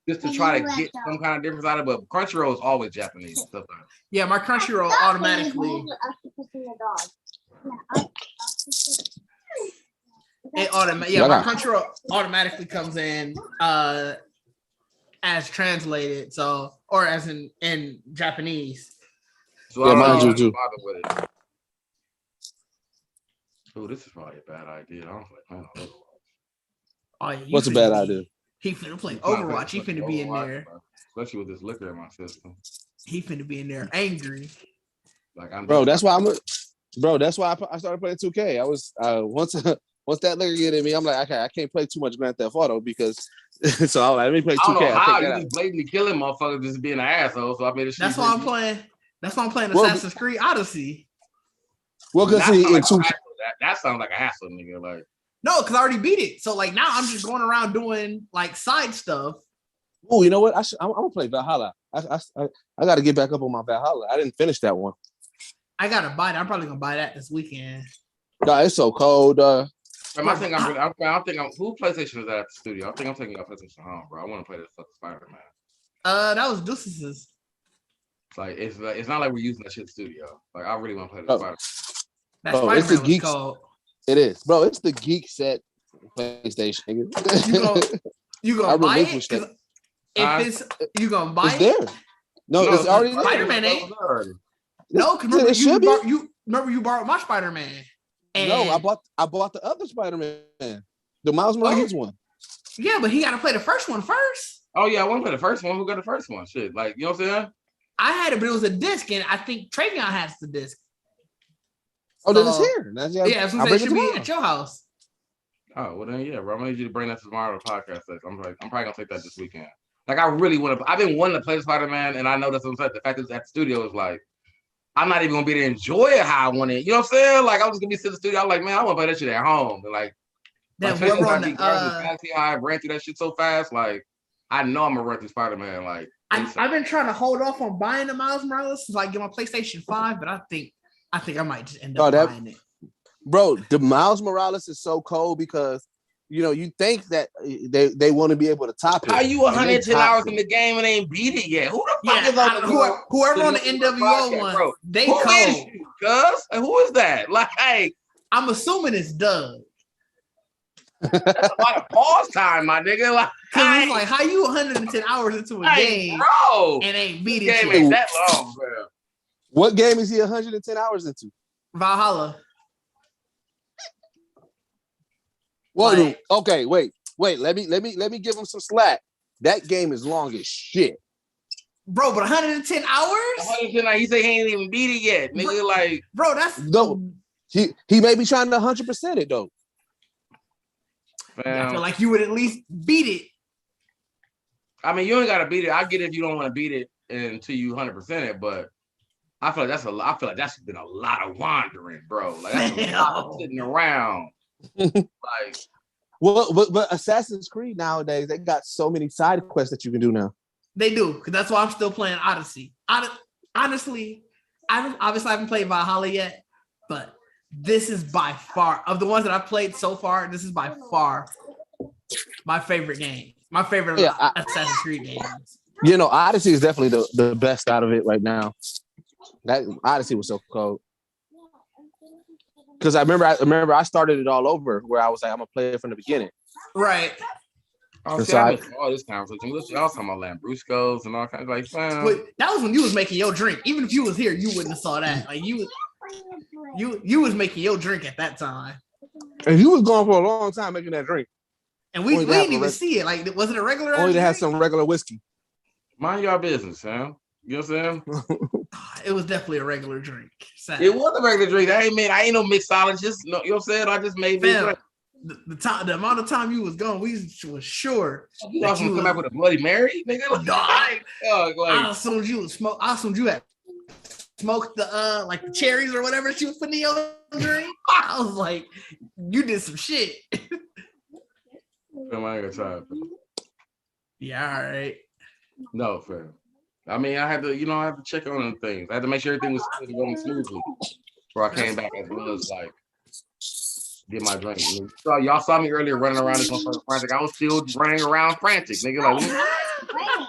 just to try to get some kind of difference out of it. But Crunchyroll is always Japanese. Sometimes. Yeah, my Crunchyroll automatically. My Crunchyroll automatically comes in as translated, so or as in Japanese. So I don't bother with it. Oh, this is probably a bad idea. I don't like playing Overwatch. Oh, yeah, what's a bad idea? He finna play Overwatch. He finna be in there. Especially with this liquor in my system. He finna be in there angry. Like that's why I started playing 2K. I was once that liquor get in me, I'm like, okay, I can't play too much Grand Theft Auto because so I was like, let me play 2K. I don't know how you just blatantly killing motherfuckers just being an asshole. So I made a shit. That's why I'm playing. That's why I'm playing Assassin's Creed Odyssey. Well, because that sounds like a hassle, nigga. Like no, because I already beat it. So like now I'm just going around doing like side stuff. Oh, you know what? I'm gonna play Valhalla. I got to get back up on my Valhalla. I didn't finish that one. I gotta buy it. I'm probably gonna buy that this weekend. No, it's so cold. I think who PlayStation is that at the studio? I think I'm taking out PlayStation home, bro. I want to play this fucking Spider-Man. That was Deuce's. It's not like we're using that shit studio. Like I really want to play the Spider-Man. It's the Geeks. It is, bro. It's the Geekset PlayStation. You gonna buy it? If you gonna buy it? There. No, it's already there. Spider-Man ain't. No, because remember you borrowed my Spider-Man. No, I bought the other Spider-Man, the Miles Morales one. Yeah, but he got to play the first one first. Oh yeah, I want to play the first one. Who got the first one? Shit, like you know what I'm saying? I had it, but it was a disc, and I think Travion has the disc. Oh, then it's here. Yeah, so it should be at your house. Oh, well then, yeah, bro. I'm gonna need you to bring that to tomorrow podcast. I'm probably gonna take that this weekend. Like, I really want to. I've been wanting to play Spider-Man, and I know that's what I'm saying. The fact that it's at the studio is like, I'm not even gonna be able to enjoy it how I want it. You know what I'm saying? Like, I was gonna be sitting in the studio. I'm like, man, I want to play that shit at home. And like, that we're on I ran through that shit so fast. Like, I know I'm gonna run through Spider-Man. Like, I've been trying to hold off on buying the Miles Morales since I get my PlayStation 5, but I think I might just end up buying it. Bro, the Miles Morales is so cold because you think that they want to be able to top it. How you 110 hours in the game and ain't beat it yet? Who the fuck is on whoever on the NWO one? Bro. They cold. Who is that? Like, hey, I'm assuming it's Doug. That's a lot of pause time, my nigga. Like, it's like, how you 110 hours into a game, bro, and ain't beat it yet? Ain't that long, bro. What game is he 110 hours into? Valhalla. Well, okay, wait. Let me give him some slack. That game is long as shit. Bro, but 110 hours? 110, he said he ain't even beat it yet. Nigga, like, bro, that's no. He may be trying to 100% it though. I feel like you would at least beat it. I mean, you ain't gotta beat it. I get it if you don't want to beat it until you 100% it, but I feel like that's been a lot of wandering, bro. Like that's a lot of sitting around. Like, well, but Assassin's Creed nowadays, they got so many side quests that you can do now. They do, because that's why I'm still playing Odyssey. Honestly, I haven't played Valhalla yet, but this is by far, of the ones that I've played so far, this is by far my favorite game. My favorite Assassin's Creed games. You know, Odyssey is definitely the best out of it right now. That Odyssey was so cold. Because I remember I started it all over where I was like, I'm gonna play it from the beginning. Right. Oh, see, I missed all this conversation. Y'all talking about Lambruscos and all kinds of like, but that was when you was making your drink. Even if you was here, you wouldn't have saw that. Like you was making your drink at that time. And you was going for a long time making that drink. And we didn't even see it. Like, was it a regular? Only to have some regular whiskey. Mind your business, Sam. You know what I'm saying? It was definitely a regular drink. Sad. It was a regular drink. I ain't no mixologist. No, you know what I'm saying? I just made this. The amount of time you was gone, we was sure you that you come back with a Bloody Mary, nigga. Like, I assumed you would smoke. I assumed you had smoked the like the cherries or whatever she was putting in your drink. I was like, you did some shit. Am I gonna try it? Yeah, all right. No, fam. I mean, I had to check on them things. I had to make sure everything was going smoothly before I came back as well as like get my drink. So y'all saw me earlier running around this motherfucker frantic. I was still running around frantic, nigga. Like,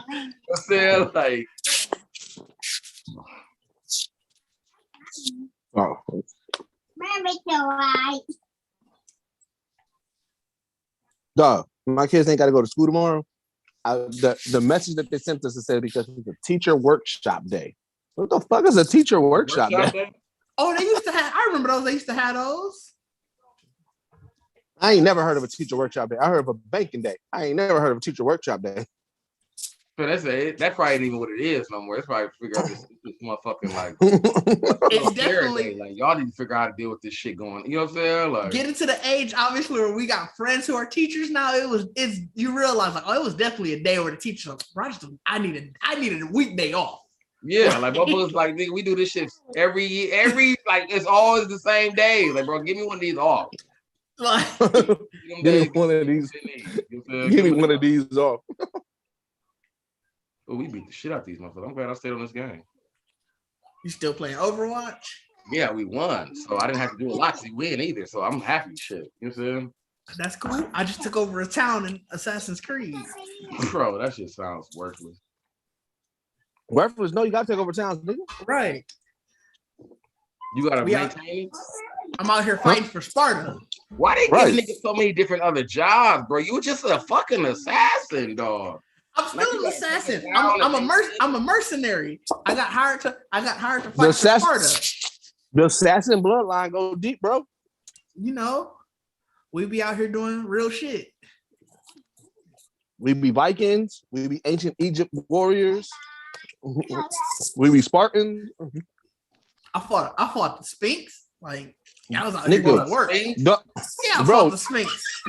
I said, like, oh. Dog, my kids ain't got to go to school tomorrow. The message that they sent us said because it's a teacher workshop day. What the fuck is a teacher workshop day? Oh, they used to have. I remember those. They used to have those. I ain't never heard of a teacher workshop day. I heard of a banking day. I ain't never heard of a teacher workshop day. But that probably ain't even what it is no more. It's probably figure out this motherfucking like. It's definitely like y'all need to figure out how to deal with this shit going. You know what I'm saying? Like get into the age obviously where we got friends who are teachers now. It's you realize like it was definitely a day where the teacher like, I needed a weekday off. Yeah, like motherfuckers like nigga, we do this shit every like it's always the same day. Like bro, give me one of these off. Like, give me one of these. Give me one of these off. Oh, we beat the shit out of these motherfuckers. I'm glad I stayed on this game. You still playing Overwatch? Yeah, we won. So I didn't have to do a lot to win either. So I'm happy shit. You know what I'm saying? That's cool. I just took over a town in Assassin's Creed. Bro, that shit sounds worthless. Worthless? No, you gotta take over towns, nigga. Right. You gotta maintain it? I'm out here fighting for Sparta. Why they give niggas so many different other jobs, bro? You just a fucking assassin, dog. I'm still an assassin. I'm a mercenary. I got hired to fight for Sparta. The assassin bloodline go deep, bro. You know, we be out here doing real shit. We be Vikings. We be ancient Egypt warriors. We be Spartans. I fought the Sphinx. Like I was out here going to work. I fought the Sphinx.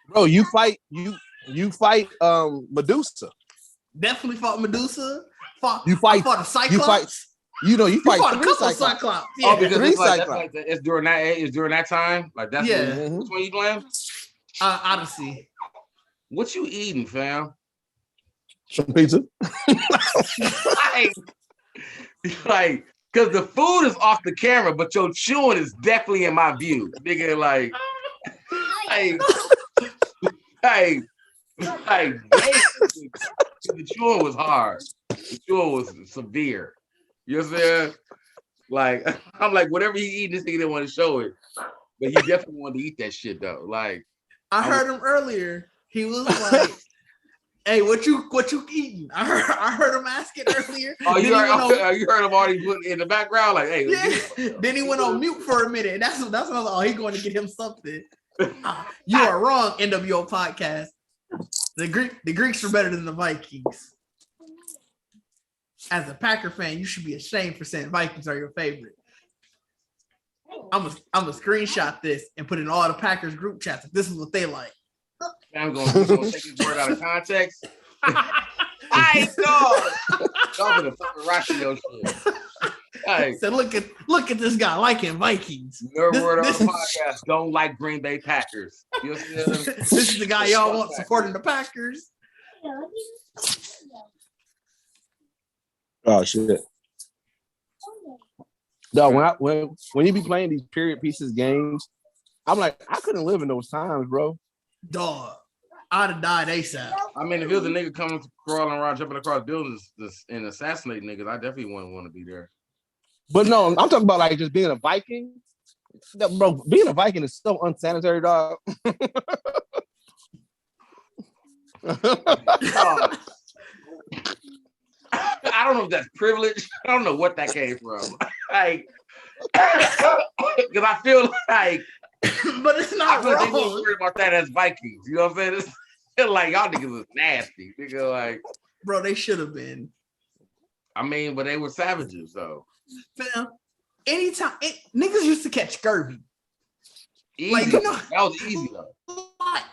Bro, you fight Medusa. Definitely fought Medusa. You fight a Cyclops. You fight a couple Cyclops. Yeah. Oh, because it's during that time. Like that's which one you playing? Odyssey. What you eating, fam? Some pizza. like, because the food is off the camera, but your chewing is definitely in my view, nigga. Like, the chewing was hard. The chewing was severe. You know what I'm saying? Like, I'm like, whatever he eating, this nigga didn't want to show it, but he definitely wanted to eat that shit though. Like, I heard him earlier. He was like, "Hey, what you eating?" I heard him asking earlier. Oh, you heard him already put in the background, like, "Hey." Yeah. Then he went on mute for a minute. And that's what I was like. Oh, he's going to get him something. You are wrong, NWO podcast. The Greeks are better than the Vikings. as a Packer fan, you should be ashamed for saying Vikings are your favorite. I'm gonna screenshot this and put it in all the Packers group chats. This is what they like. I'm gonna take his word out of context. I know. Y'all been a fucking ratio shit. Hey. So look at this guy liking Vikings. Your word on the podcast. Don't like Green Bay Packers. You know this is the guy y'all want supporting the Packers. Oh shit. No, when you be playing these period pieces games, I'm like, I couldn't live in those times, bro. Dog, I'd have died ASAP. I mean, if it was a nigga coming crawling around, jumping across buildings and assassinating niggas, I definitely wouldn't want to be there. But no, I'm talking about like just being a Viking. Bro, being a Viking is so unsanitary, dog. I don't know if that's privilege. I don't know what that came from. Like, because I feel like, but it's not wrong. They won't worry about that as Vikings. You know what I'm saying? It's like y'all niggas was nasty. Nigga, like, bro, they should have been. I mean, but they were savages though. Fam, anytime niggas used to catch scurvy. Easy. Like, you know, that was easy though. Like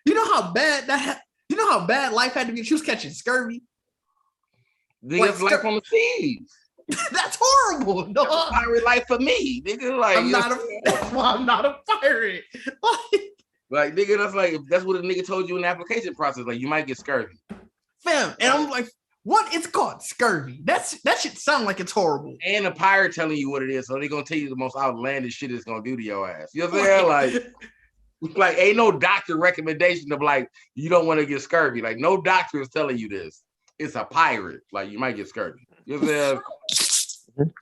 you know how bad life had to be. She was catching scurvy. Niggas life on the seas. That's horrible. No, that's pirate life for me, nigga. Like that's why I'm not a pirate. Like nigga, that's what a nigga told you in the application process. Like you might get scurvy. Fam, and I'm like, what? It's called scurvy. That should sound like it's horrible. And a pirate telling you what it is, so they're gonna tell you the most outlandish shit it's gonna do to your ass. You know what I'm saying? Like ain't no doctor recommendation of like you don't want to get scurvy. Like no doctor is telling you this. It's a pirate. Like you might get scurvy. You know what I'm saying?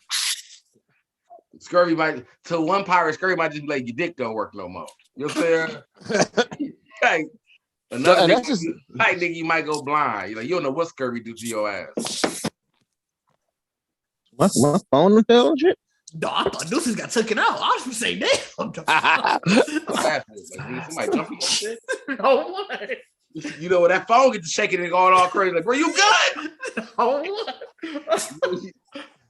Scurvy might to one pirate, scurvy might just be like your dick don't work no more. You know what I'm saying? Like another nigga, you might go blind. Like you don't know what scurvy do to your ass. My phone the hell shit. No, I thought Deuces got taken out. I was gonna say, damn. Like, somebody jumping on shit. Oh what? You know when that phone gets to shaking and going all crazy, like, bro, you good? Oh what?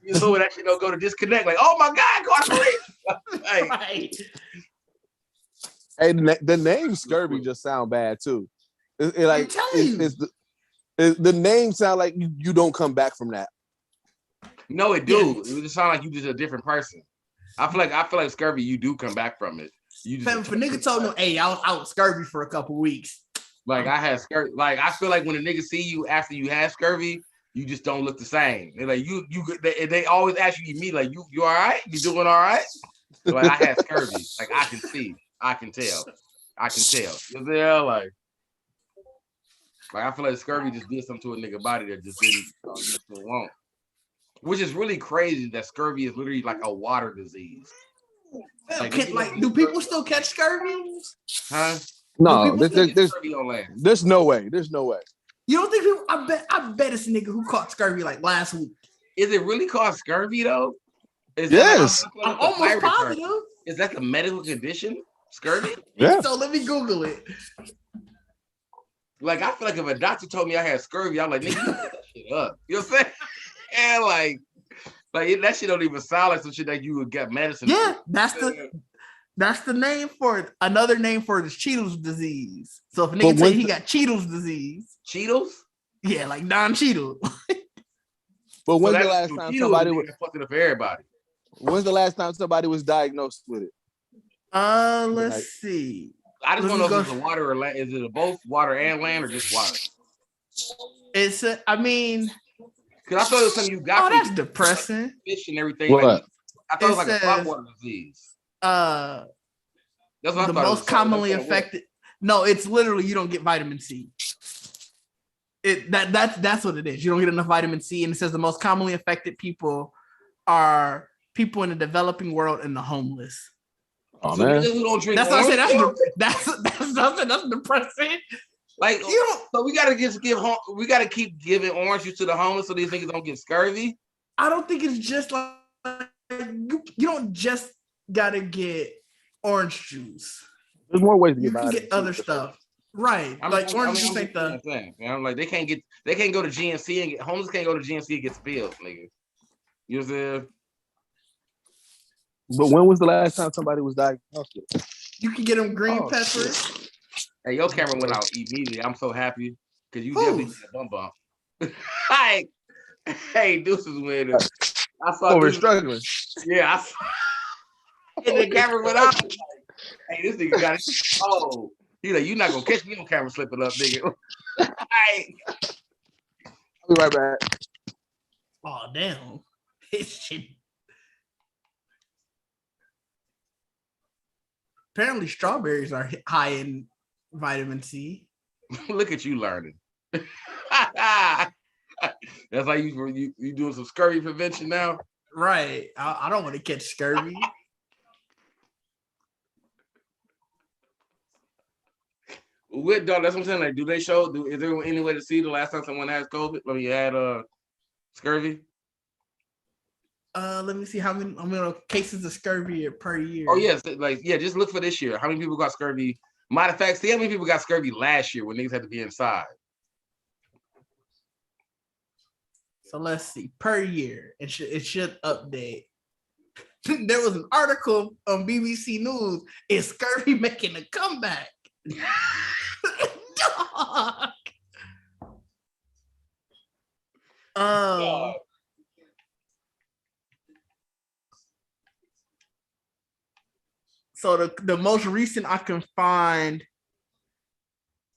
You know when that shit don't go to disconnect, like, oh my God, go to Right. Hey, the name Scurvy just sound bad too. I'm telling you. The name sound like you don't come back from that. No, it do. It just sound like you just a different person. I feel like scurvy, you do come back from it. You just Fam, if a nigga told me, hey, I was out scurvy for a couple weeks. Like I had scurvy. Like I feel like when a nigga see you after you had scurvy, you just don't look the same. They're like they always ask you to meet, like you all right? You doing all right? So, like I had scurvy. Like I can see, I can tell. You know, like I feel like scurvy just did something to a nigga body that just didn't want. Which is really crazy that scurvy is literally like a water disease. Do people still catch scurvy? Huh? No, there's no way. There's no way. You don't think people? I bet it's a nigga who caught scurvy like last week. Is it really called scurvy though? Yes. I'm almost positive. Is that the medical condition? Scurvy? Yeah. So let me Google it. Like I feel like if a doctor told me I had scurvy, I'm like, nigga, you that shit up. You know what I'm saying? And like that shit don't even sound like some shit that you would get medicine. Yeah, for. that's the name for it. Another name for it is Cheadle's disease. So if a nigga tell you he got Cheadle's disease. Cheadle's? Yeah, like Don Cheadle. But when's the last time somebody was fucking up for everybody? When's the last time somebody was diagnosed with it? Let's see. I just want to know if it's a water or land. Is it both water and land or just water? It's I mean, because I thought it was something you got. Oh, that's depressing. Fish and everything. What? Like, I thought it was like a saltwater disease. That's what the most commonly affected. No, it's literally you don't get vitamin C. That's what it is. You don't get enough vitamin C, and it says the most commonly affected people are people in the developing world and the homeless. Oh so man, that's what I said. That's depressing. Like so we gotta keep giving orange juice to the homeless so these niggas don't get scurvy. I don't think it's just like you don't just gotta get orange juice. There's more ways to get other stuff. Right. Like orange juice ain't the thing. You know, like they can't go to GNC and get homeless can't go to GNC and get spilled, nigga. You know what I'm saying? But when was the last time somebody was diagnosed with? You can get them green peppers. Hey, your camera went out immediately. I'm so happy because you definitely need a bump. Hi. Hey, Deuces winner. I saw we're struggling. Yeah, I saw and the camera went out. Like, hey, this nigga got it. Oh, he like, you not gonna catch me on camera slipping up, nigga. Hey. I'll be right back. Oh, damn. Shit. Apparently, strawberries are high in vitamin C. Look at you learning. That's like you doing some scurvy prevention now, right? I don't want to catch scurvy. With dog, that's what I'm saying. Like, do they show? Is there any way to see the last time someone has COVID? Let me had scurvy. Let me see how many cases of scurvy per year. Oh yes, just look for this year. How many people got scurvy? Matter of fact, see how many people got scurvy last year when niggas had to be inside. So let's see per year. It should update. There was an article on BBC News. Is scurvy making a comeback? Dog. So the most recent I can find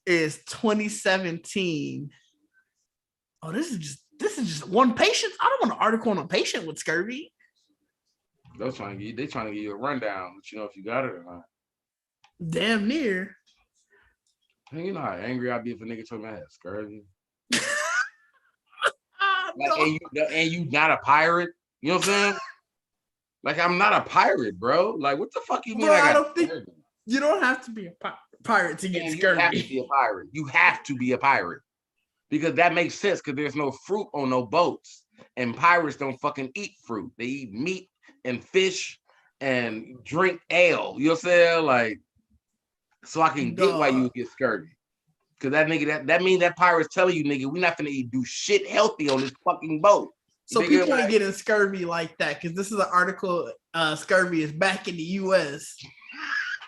is 2017. Oh, this is just one patient. I don't want an article on a patient with scurvy. They trying to give you a rundown, but you know if you got it or not. Damn near. You know how angry I'd be if a nigga told me I had scurvy. No. And you not a pirate. You know what I'm saying? Like, I'm not a pirate, bro. Like, what the fuck you mean? Bro, I don't think you don't have to be a pirate to get scurvy. You have to be a pirate. You have to be a pirate. Because that makes sense, because there's no fruit on no boats. And pirates don't fucking eat fruit. They eat meat and fish and drink ale. You know what I'm saying? Like, so I can get why you get scurvy. Because that nigga, that means that pirate's telling you, nigga, we're not gonna do shit healthy on this fucking boat. So nigga, people ain't getting scurvy like that, because this is an article, scurvy is back in the U.S.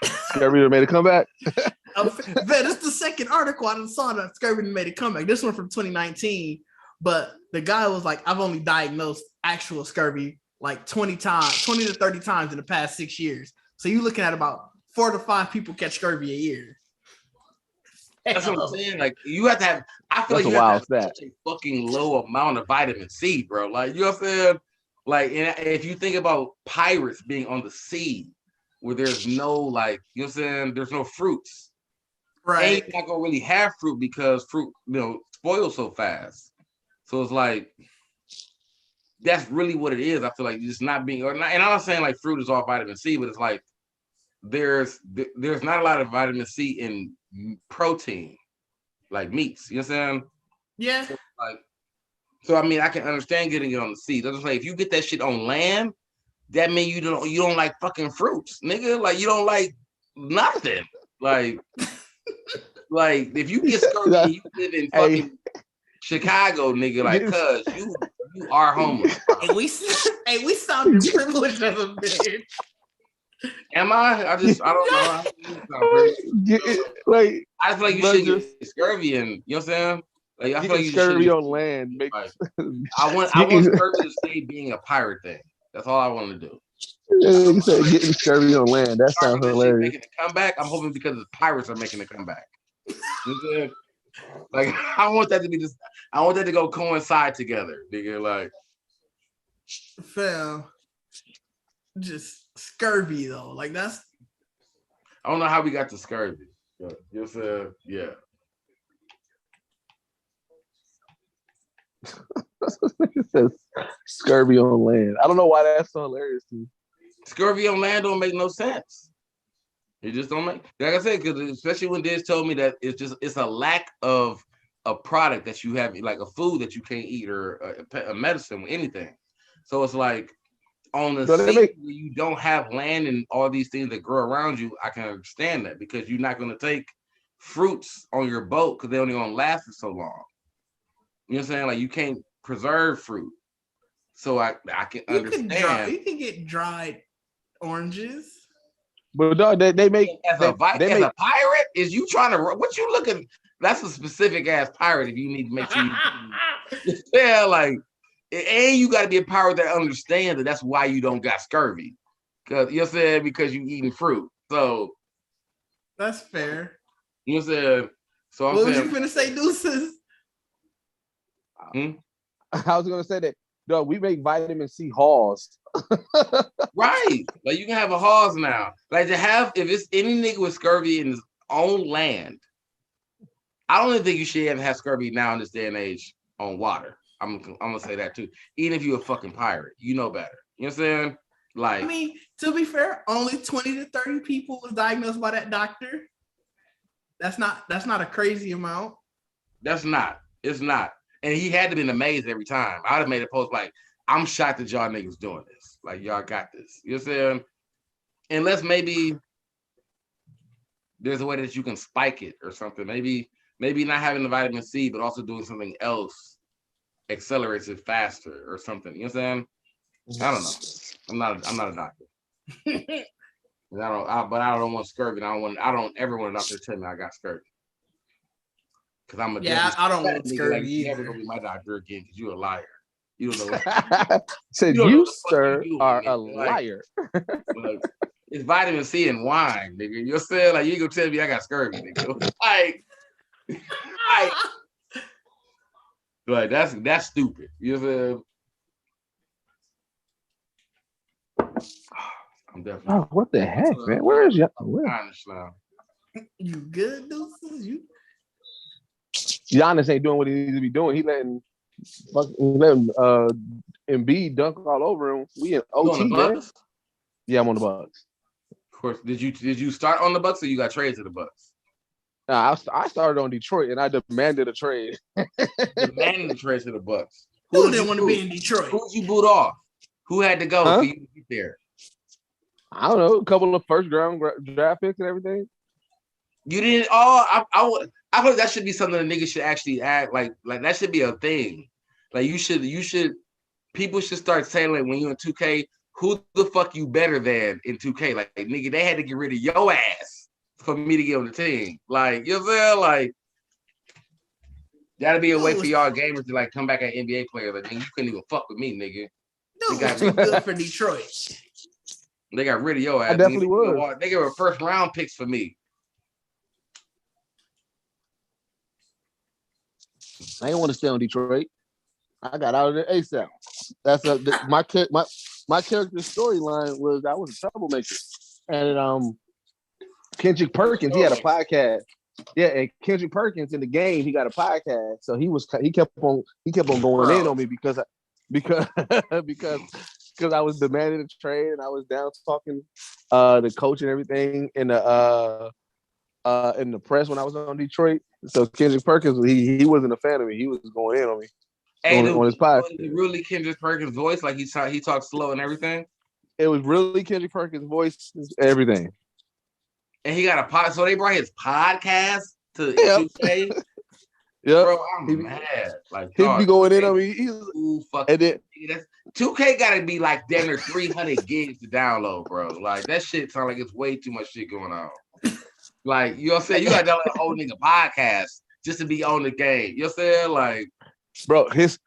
Scurvy made a comeback? This is the second article I saw that scurvy made a comeback. This one from 2019, but the guy was like, I've only diagnosed actual scurvy like 20 to 30 times in the past 6 years. So you're looking at about 4 to 5 people catch scurvy a year. That's what I'm saying. Like, you have to have, I feel that's like you have to have such a fucking low amount of vitamin C, bro. Like, you know what I'm saying? Like, and if you think about pirates being on the sea where there's no, like, you know what I'm saying? There's no fruits. Right. And you're not going to really have fruit because fruit, spoils so fast. So it's like, that's really what it is. I feel like just not being, and I'm not saying like fruit is all vitamin C, but it's like, there's not a lot of vitamin C in protein, like meats. You know what I'm saying? Yeah. So I mean, I can understand getting it on the sea. That's like if you get that shit on land, that means you don't like fucking fruits, nigga. Like you don't like nothing. Like if you get scurvy, you live in fucking Chicago, nigga. Like, cuz you are homeless. And we sounded privileged as a bitch. Am I? I don't know. Like, I feel like you should get scurvy, and you know what I'm saying? Like, I feel like you scurvy on land. Like, I want scurvy to stay being a pirate thing. That's all I want to do. You said getting scurvy on land. That sounds hilarious. Making a comeback. I'm hoping because the pirates are making a comeback. You know what I'm saying? Like, I want that to be just. I want that to go coincide together, nigga. Like, fam, just scurvy though. Like that's. I don't know how we got to scurvy. You know what I'm saying? Yeah. It says scurvy on land. I don't know why that's so hilarious to me. Scurvy on land don't make no sense. It just don't make, like I said, because especially when Diz told me that it's a lack of a product that you have, like a food that you can't eat or a medicine or anything. So it's like on the sea where you don't have land and all these things that grow around you, I can understand that because you're not going to take fruits on your boat because they only gonna last for so long. You know what I'm saying? Like you can't preserve fruit. So I can understand. You can get dried oranges. But dog, they make as a pirate. Is you trying to what you looking? That's a specific ass pirate. If you need to make sure you yeah, like, and you got to be a pirate that understands that. That's why you don't got scurvy, because you're saying because you eating fruit. So that's fair. You know what I'm saying? So what was you finna say, Deuces? I was gonna say that. No, we make vitamin C hauls. Right. Like you can have a hause now. Like to have, if it's any nigga with scurvy in his own land, I don't even think you should ever have scurvy now in this day and age on water. I'm gonna say that too. Even if you're a fucking pirate, you know better. You know what I'm saying? Like, I mean, to be fair, only 20 to 30 people was diagnosed by that doctor. That's not a crazy amount. It's not. And he had to be amazed every time. I'd have made a post like, I'm shocked that y'all niggas doing this. Like, y'all got this. You know what I'm saying? Unless maybe there's a way that you can spike it or something. Maybe not having the vitamin C, but also doing something else accelerates it faster or something. You know what I'm saying? I don't know. I'm not a doctor. But I don't want scurvy. I don't ever want a doctor to tell me I got scurvy. Because I'm I don't want scurvy like, either. Never gonna be my doctor again because you're a liar. You don't know said you sir are a liar. Like, it's vitamin C and wine, nigga. You're saying like you ain't gonna tell me I got scurvy, nigga. Like that's stupid. You know what I'm saying? I'm definitely. Oh, what the heck, man? Where is you? You good, Deuces? Giannis ain't doing what he needs to be doing. He letting Embiid dunk all over him. We in OT, man. Yeah, I'm on the Bucks. Of course. Did you start on the Bucks or you got traded to the Bucks? Nah, I started on Detroit and I demanded a trade. Demanded a trade to the Bucks. Who didn't want to be in Detroit? Who did you boot off? Who had to go for you to get there? I don't know. A couple of first round draft picks and everything. You didn't. I feel like that should be something that niggas should actually act like that should be a thing. Like you should. People should start saying like when you're in 2K, who the fuck you better than in 2K? Like nigga, they had to get rid of your ass for me to get on the team. Like you know what I'm saying? Like that'd be a way for y'all gamers to like come back at NBA players. Like nigga, you couldn't even fuck with me, nigga. Dude, was too good for Detroit. They got rid of your ass. I definitely would. They gave first round picks for me. I didn't want to stay on Detroit. I got out of there ASAP. That's my character's storyline was I was a troublemaker, and Kendrick Perkins he had a podcast. Yeah, and Kendrick Perkins in the game he got a podcast, so he kept on going in on me because I was demanding a trade and I was down talking the coach and everything in the press when I was on Detroit. So Kendrick Perkins, he wasn't a fan of me. He was going in on me on his podcast. Really Kendrick Perkins' voice, like he talks slow and everything. It was really Kendrick Perkins' voice, everything. And he got a pod, so they brought his podcast to 2K. Yeah, bro, I'm mad. Like he'd be going in on me. And then 2K got to be like damn near 300 gigs to download, bro. Like that shit sounds like it's way too much shit going on. Like you know what I'm saying? You got to download a whole nigga podcast just to be on the game. You know what I'm saying? Like, bro, his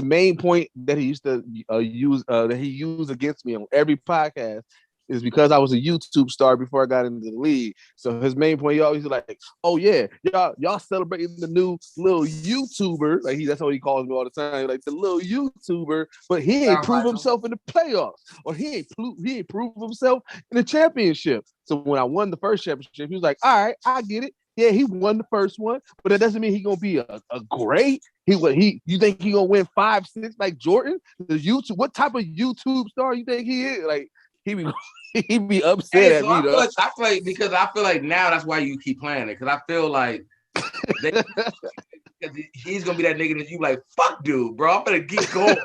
main point that he used to use that he used against me on every podcast is because I was a YouTube star before I got into the league. So his main point, he always like, "Oh yeah, y'all celebrating the new little YouTuber." Like that's what he calls me all the time, like the little YouTuber. But he ain't proved himself in the playoffs, or he ain't proved himself in the championship. So when I won the first championship, he was like, "All right, I get it. Yeah, he won the first one, but that doesn't mean he's gonna be a great. You think he gonna win 5, 6 like Jordan? The YouTube, what type of YouTube star you think he is? Like he'd be upset at me though. I feel like now that's why you keep playing it, because I feel like he's gonna be that nigga that you like, fuck dude, bro. I'm gonna keep going.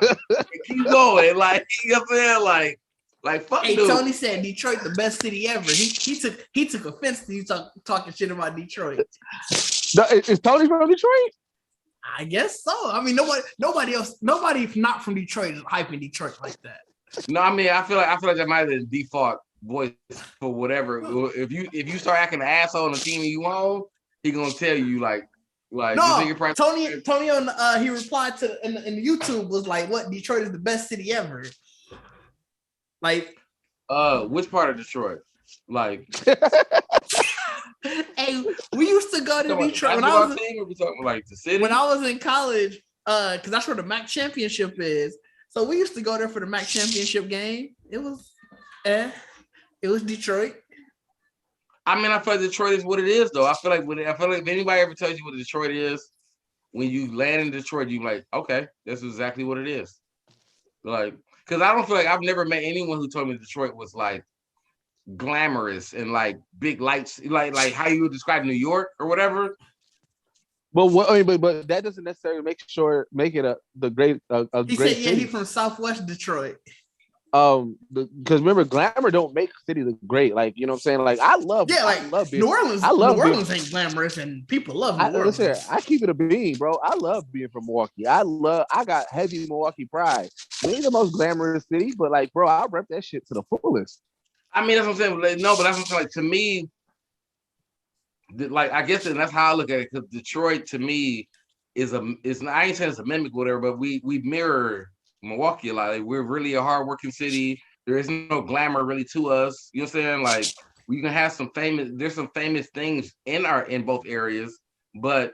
Keep going. Like you know what I'm saying? Like Like fuck. Hey, dude. Tony said Detroit the best city ever. He took offense to you talking shit about Detroit. Is Tony from Detroit? I guess so. I mean, nobody not from Detroit is hyping Detroit like that. No, I mean, I feel like that might be the default voice for whatever. If you start acting an asshole on the team you own, he gonna tell you like no. Tony on he replied to in YouTube was like, "What Detroit is the best city ever." Like, which part of Detroit? Like, hey, we used to go to Detroit when I was like the city. When I was in college, because that's where the MAC championship is. So we used to go there for the MAC championship game. It was Detroit. I mean, I feel like Detroit is what it is, though. I feel like if anybody ever tells you what Detroit is, when you land in Detroit, you're like, okay, that's exactly what it is. Like, because I don't feel like I've never met anyone who told me Detroit was like glamorous and like big lights, like how you would describe New York or whatever. But but that doesn't necessarily make it the great a he great said, city. He's from Southwest Detroit. Because remember, glamour don't make city look great. Like, you know what I'm saying? Like, I love being, New Orleans. New Orleans ain't glamorous, and people love New Orleans. Listen, I keep it a bean, bro. I love being from Milwaukee. I got heavy Milwaukee pride. We ain't the most glamorous city, but like, bro, I rep that shit to the fullest. I mean, that's what I'm saying. Like, no, but that's what I'm saying. Like, to me, like, I guess that's how I look at it. Because Detroit, to me, is I ain't saying it's a mimic, or whatever, but we mirror Milwaukee a lot. Like, we're really a hardworking city. There is no glamour really to us. You know what I'm saying? Like, we can have there's some famous things in both areas, but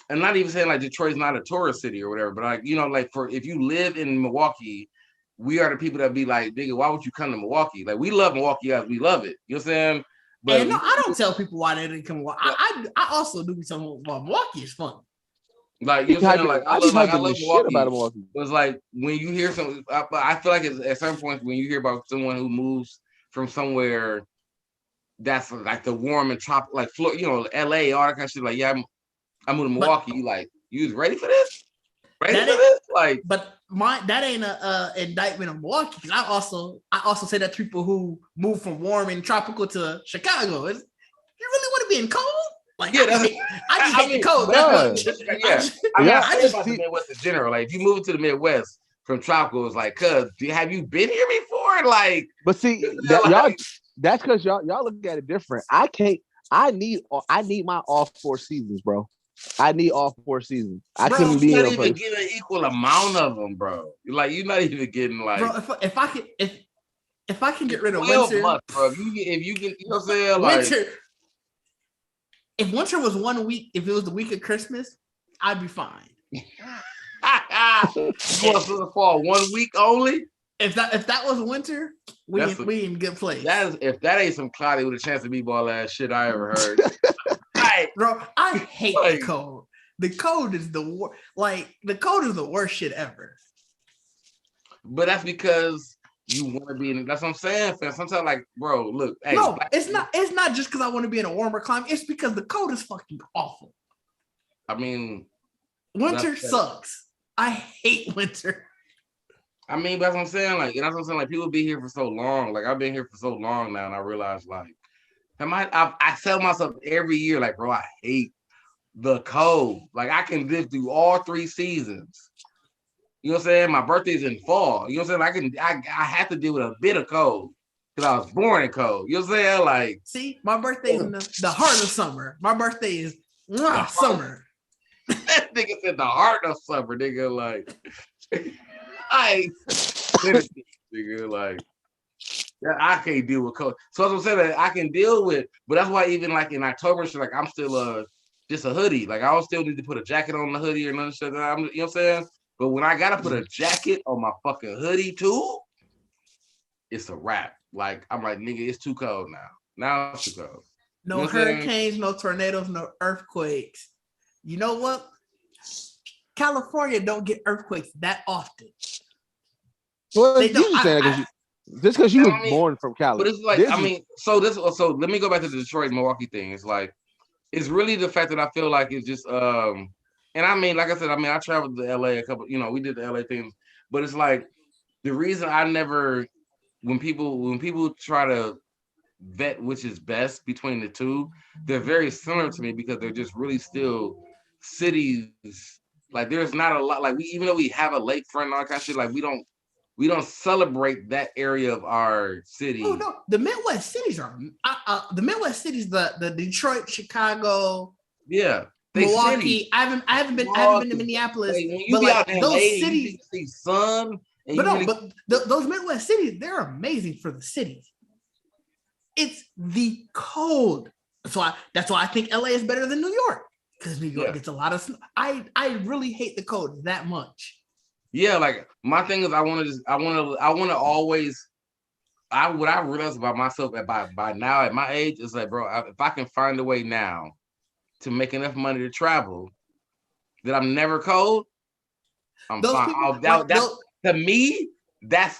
I'm not even saying like Detroit's not a tourist city or whatever, but like, you know, like if you live in Milwaukee, we are the people that be like, nigga, why would you come to Milwaukee? Like, we love Milwaukee as we love it. You know what I'm saying? But no, I don't tell people why they didn't come. I also do something about Milwaukee is fun. Like, you know what I'm saying? Like, I love Milwaukee. About Milwaukee. It's like when you hear something, I feel like at some point when you hear about someone who moves from somewhere that's like the warm and tropical, like Florida, you know, LA, all that kind of shit. Like, yeah, I'm moving to Milwaukee. You like, you was ready for this? Like, but that ain't a indictment of Milwaukee. Because I also say that people who move from warm and tropical to Chicago, you really want to be in cold? Like, yeah, I just hate the cold. I just about the Midwest in general. Like, if you move to the Midwest from tropical, it's like, have you been here before? Like, but see, that's because y'all look at it different. I need my all 4 seasons, bro. I need all 4 seasons. I couldn't be not even getting an equal amount of them, bro. Like, you're not even getting like, bro. If I can get rid of 12 winter, months, bro. If you get, you know what I'm saying? Like, winter. If winter was 1 week, if it was the week of Christmas, I'd be fine. You want to the fall 1 week only? If that was winter, we in good place. If that ain't some cloudy with a chance of meatball ass shit I ever heard. Right, bro. I hate the cold. The cold is the worst. Like, the cold is the worst shit ever. But that's because you want to be in. That's what I'm saying, fam. Sometimes, like, bro, look. Hey, no, it's not just because I want to be in a warmer climate. It's because the cold is fucking awful. I mean, winter sucks. I hate winter. I mean, that's what I'm saying. Like, and that's what I'm saying. Like, people be here for so long. Like, I've been here for so long now, and I realize, like, I tell myself every year, like, bro, I hate the cold. Like, I can live through all 3 seasons. You know what I'm saying? My birthday's in fall. You know what I'm saying? I have to deal with a bit of cold because I was born in cold. You know what I'm saying? Like, see, my birthday's in the heart of summer. My birthday is summer. That nigga said the heart of summer, nigga. Like, nigga, like, I can't deal with cold. So that's what I'm saying, that I can deal with, but that's why even like in October, shit, like, I'm still just a hoodie. Like, I don't still need to put a jacket on the hoodie or none of shit. You know what I'm saying? But when I gotta put a jacket on my fucking hoodie too, it's a wrap. Like, I'm like, nigga, it's too cold now. Now it's too cold. No hurricanes, no tornadoes, no earthquakes. You know what? California don't get earthquakes that often. Well, they don't. Just because you were born from Cali. But it's like, so let me go back to the Detroit Milwaukee thing. It's like, it's really the fact that I feel like it's just and I mean, like I said, I traveled to LA a couple, we did the LA things, but it's like the reason I never when people try to vet which is best between the two, they're very similar to me because they're just really still cities. Like there's not a lot, like even though we have a lakefront and all that kind of shit, like we don't celebrate that area of our city. Oh no, the Midwest cities are the Midwest cities, the Detroit, Chicago, Milwaukee. Cities. I haven't been to Minneapolis, like, when you but be like out in those LA, cities, you see sun. Those Midwest cities, they're amazing for the cities. It's the cold. That's why I think LA is better than New York, because New York gets a lot of snow. I really hate the cold that much. Yeah, like my thing is I want to always. What I realized about myself by now at my age is like, bro, if I can find a way now to make enough money to travel that I'm never cold, I'm those fine. People, to me, that's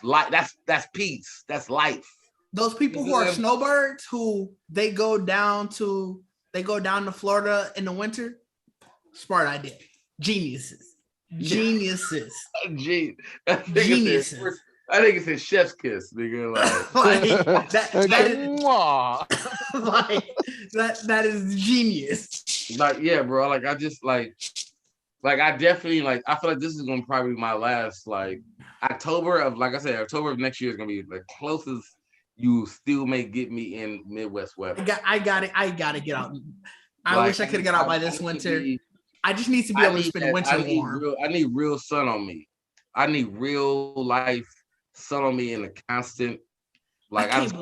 peace. That's life. Those people who are snowbirds, who they go down to Florida in the winter, smart idea. Geniuses. Geniuses. Geniuses. I think it's a chef's kiss, nigga. That is genius. Like, yeah, bro. Like, I just like I definitely like. I feel like this is gonna probably be my last like October of next year is gonna be the closest you still may get me in Midwest weather. I got to get out. I wish I could have got out by this winter. I just need to be able to spend winter warm. I need real sun on me. I need real life sun on me in a constant. Like I don't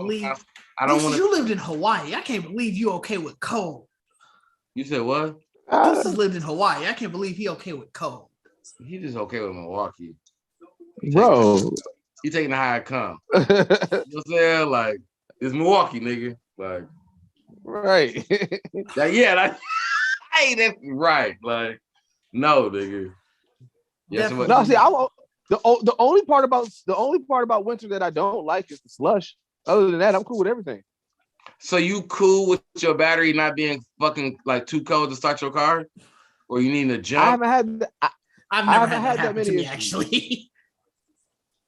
want to. You lived in Hawaii. I can't believe you okay with cold. You said what? This has lived in Hawaii. I can't believe he okay with cold. He just okay with Milwaukee, bro. He taking the high I come. You know what I'm saying? Like it's Milwaukee, nigga. Like right. That's right. Like no, nigga. Yes. No, see, the only part about winter that I don't like is the slush. Other than that, I'm cool with everything. So you cool with your battery not being fucking like too cold to start your car, or you need to jump? I haven't had. I've never had that happen to me actually.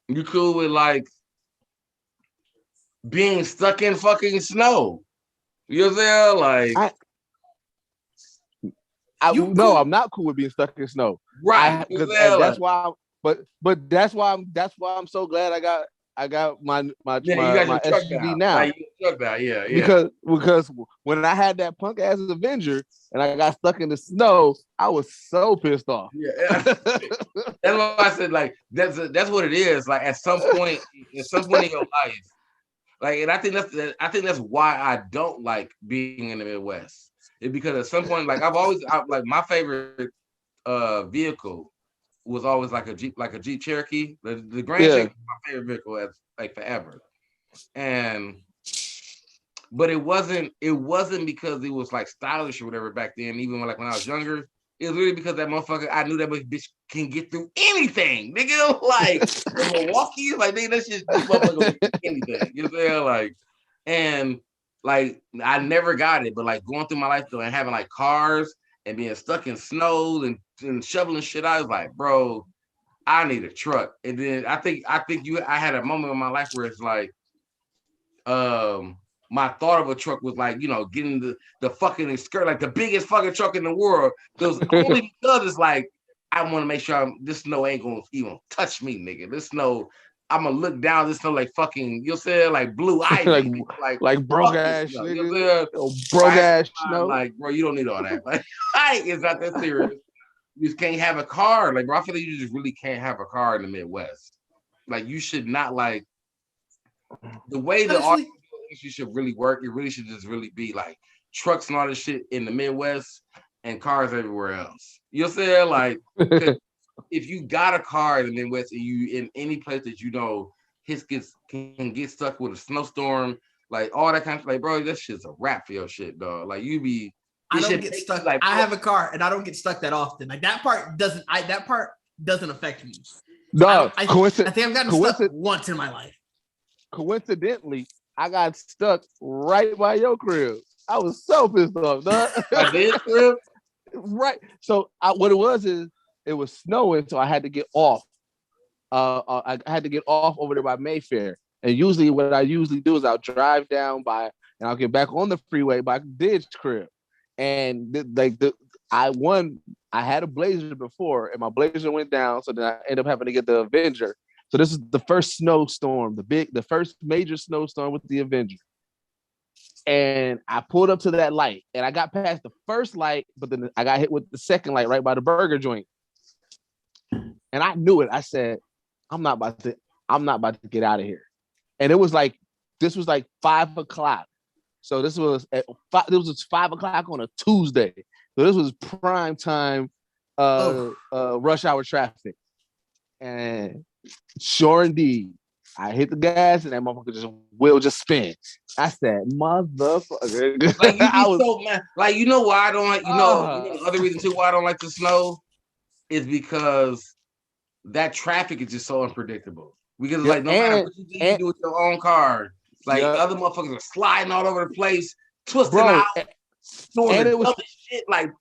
You cool with like being stuck in fucking snow? You know what I'm saying? Like, I'm not cool with being stuck in snow. Right. That's why. But that's why I'm so glad I got my SUV now. Like, you truck now. Yeah. Because when I had that punk ass Avenger and I got stuck in the snow, I was so pissed off. Yeah. That's why I said like that's what it is. Like at some point in your life, like, and I think that's why I don't like being in the Midwest. It's because at some point, like like my favorite vehicle was always like a Jeep Cherokee. The Grand Cherokee was my favorite vehicle as like forever. But it wasn't because it was like stylish or whatever back then, even when I was younger. It was really because that motherfucker, I knew that bitch can get through anything, nigga. Like in Milwaukee, like nigga, that's just this motherfucker can do anything. You know what I'm saying? Like, and like I never got it, but like going through my life though and having like cars and being stuck in snow and shoveling shit, I was like, bro, I need a truck. And then I think I had a moment in my life where it's like, my thought of a truck was like, you know, getting the fucking skirt, like the biggest fucking truck in the world. It was only because it's like, I want to make sure this snow ain't gonna even touch me, nigga. This snow, I'm gonna look down this snow like fucking, you'll say like blue ivy, like broke ass, nigga. Broke ass snow. Like, bro, you don't need all that. Like, it's not that serious. You just can't have a car. Like, bro, I feel like you just really can't have a car in the Midwest. Like, you should not like the way the auto industry should really work. It really should just really be like trucks and all this shit in the Midwest and cars everywhere else. You know what I'm saying? Like, if you got a car in the Midwest and you in any place that you know can get stuck with a snowstorm, like all that kind of like, bro, that shit's a wrap for your shit, dog. Like I don't get stuck. Like, I have a car and I don't get stuck that often. Like that part doesn't affect me. No, I think I've gotten stuck once in my life. Coincidentally, I got stuck right by your crib. I was so pissed off, dog. I did, crib? Right. So what it was is it was snowing, so I had to get off. I had to get off over there by Mayfair. And usually what I usually do is I'll drive down by and I'll get back on the freeway by Did's crib. And I had a Blazer before and my Blazer went down. So then I ended up having to get the Avenger. So this is the first snowstorm, the first major snowstorm with the Avenger. And I pulled up to that light and I got past the first light, but then I got hit with the second light right by the burger joint. And I knew it. I said, I'm not about to get out of here. And this was like 5 o'clock. So this was 5 o'clock on a Tuesday. So this was prime time rush hour traffic. And sure indeed, I hit the gas and that motherfucker will just spin. I said, motherfucker. Like you be so mad. Like, you know why I don't like, you know the other reason too why I don't like the snow is because that traffic is just so unpredictable. Because like no matter what you do with your own car, like other motherfuckers are sliding all over the place, twisting out, and it was shit. Like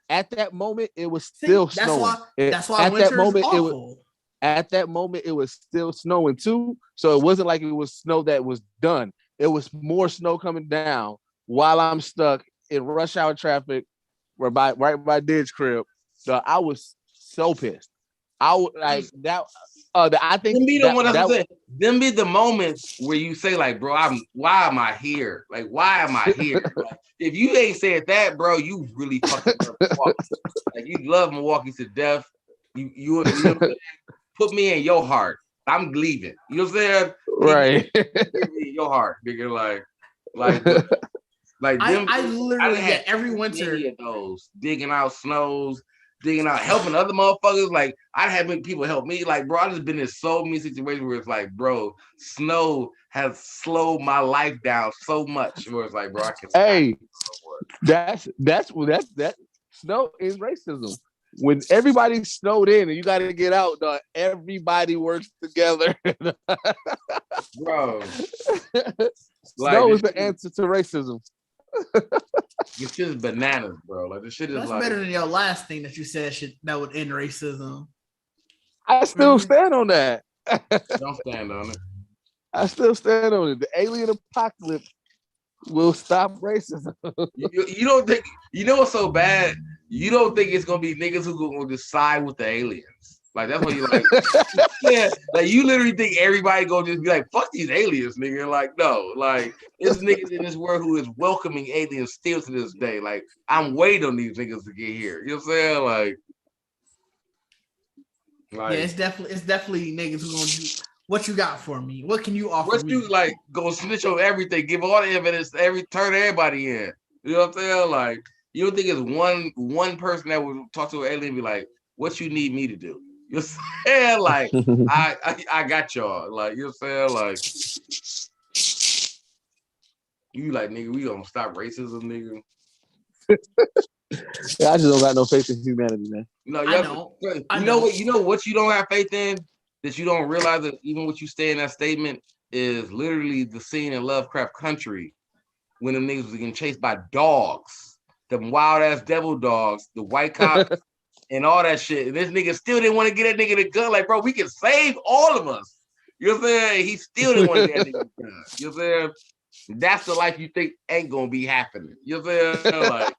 at that moment, it was still snowing. That's why winter is awful. At that moment, it was still snowing too. So it wasn't like it was snow that was done. It was more snow coming down while I'm stuck in rush hour traffic right by Did's crib. So I was so pissed. I would like that. I think them be the moments where you say like, bro, why am I here? Like, why am I here? Like, if you ain't said that, bro, you really fucking love Milwaukee. Like, you love Milwaukee to death. You put me in your heart. I'm leaving. You know what I'm saying? Right. Give me in your heart, nigga. Like them. I literally get every winter of those digging out snows. Digging out, helping other motherfuckers. Like, I had people help me. Like, bro, I just been in so many situations where it's like, bro, snow has slowed my life down so much. Where it's like, bro, I can. Hey, that's snow is racism. When everybody snowed in and you got to get out, dog, everybody works together. Bro, snow is the answer to racism. This shit is bananas, bro. Like, this shit is that's better than your last thing that you said that would end racism. I still stand on that. Don't stand on it. I still stand on it. The alien apocalypse will stop racism. You don't think, you know what's so bad? You don't think it's gonna be niggas who gonna decide with the aliens. Like, that's what you like. Yeah, like, you literally think everybody gonna just be like, fuck these aliens, nigga. Like, no, like, there's niggas in this world who is welcoming aliens still to this day. Like, I'm waiting on these niggas to get here. You know what I'm saying? Like yeah, it's definitely niggas who gonna do what you got for me. What can you offer? What you like? Go snitch on everything, give all the evidence, turn everybody in. You know what I'm saying? Like, you don't think it's one person that would talk to an alien and be like, what you need me to do? You know what I'm saying? Like, I got y'all. Like, you know what I'm saying? Like, you like, nigga, we gonna stop racism, nigga. Yeah, I just don't got no faith in humanity, man. No, you know what you don't have faith in? That you don't realize that even what you say in that statement is literally the scene in Lovecraft Country when them niggas was getting chased by dogs, them wild ass devil dogs, the white cops. And all that shit. And this nigga still didn't want to get that nigga the gun. Like, bro, we can save all of us. You know what I'm saying? He still didn't want to get that nigga the gun. You know what I'm saying? That's the life you think ain't gonna be happening. You know what I'm saying?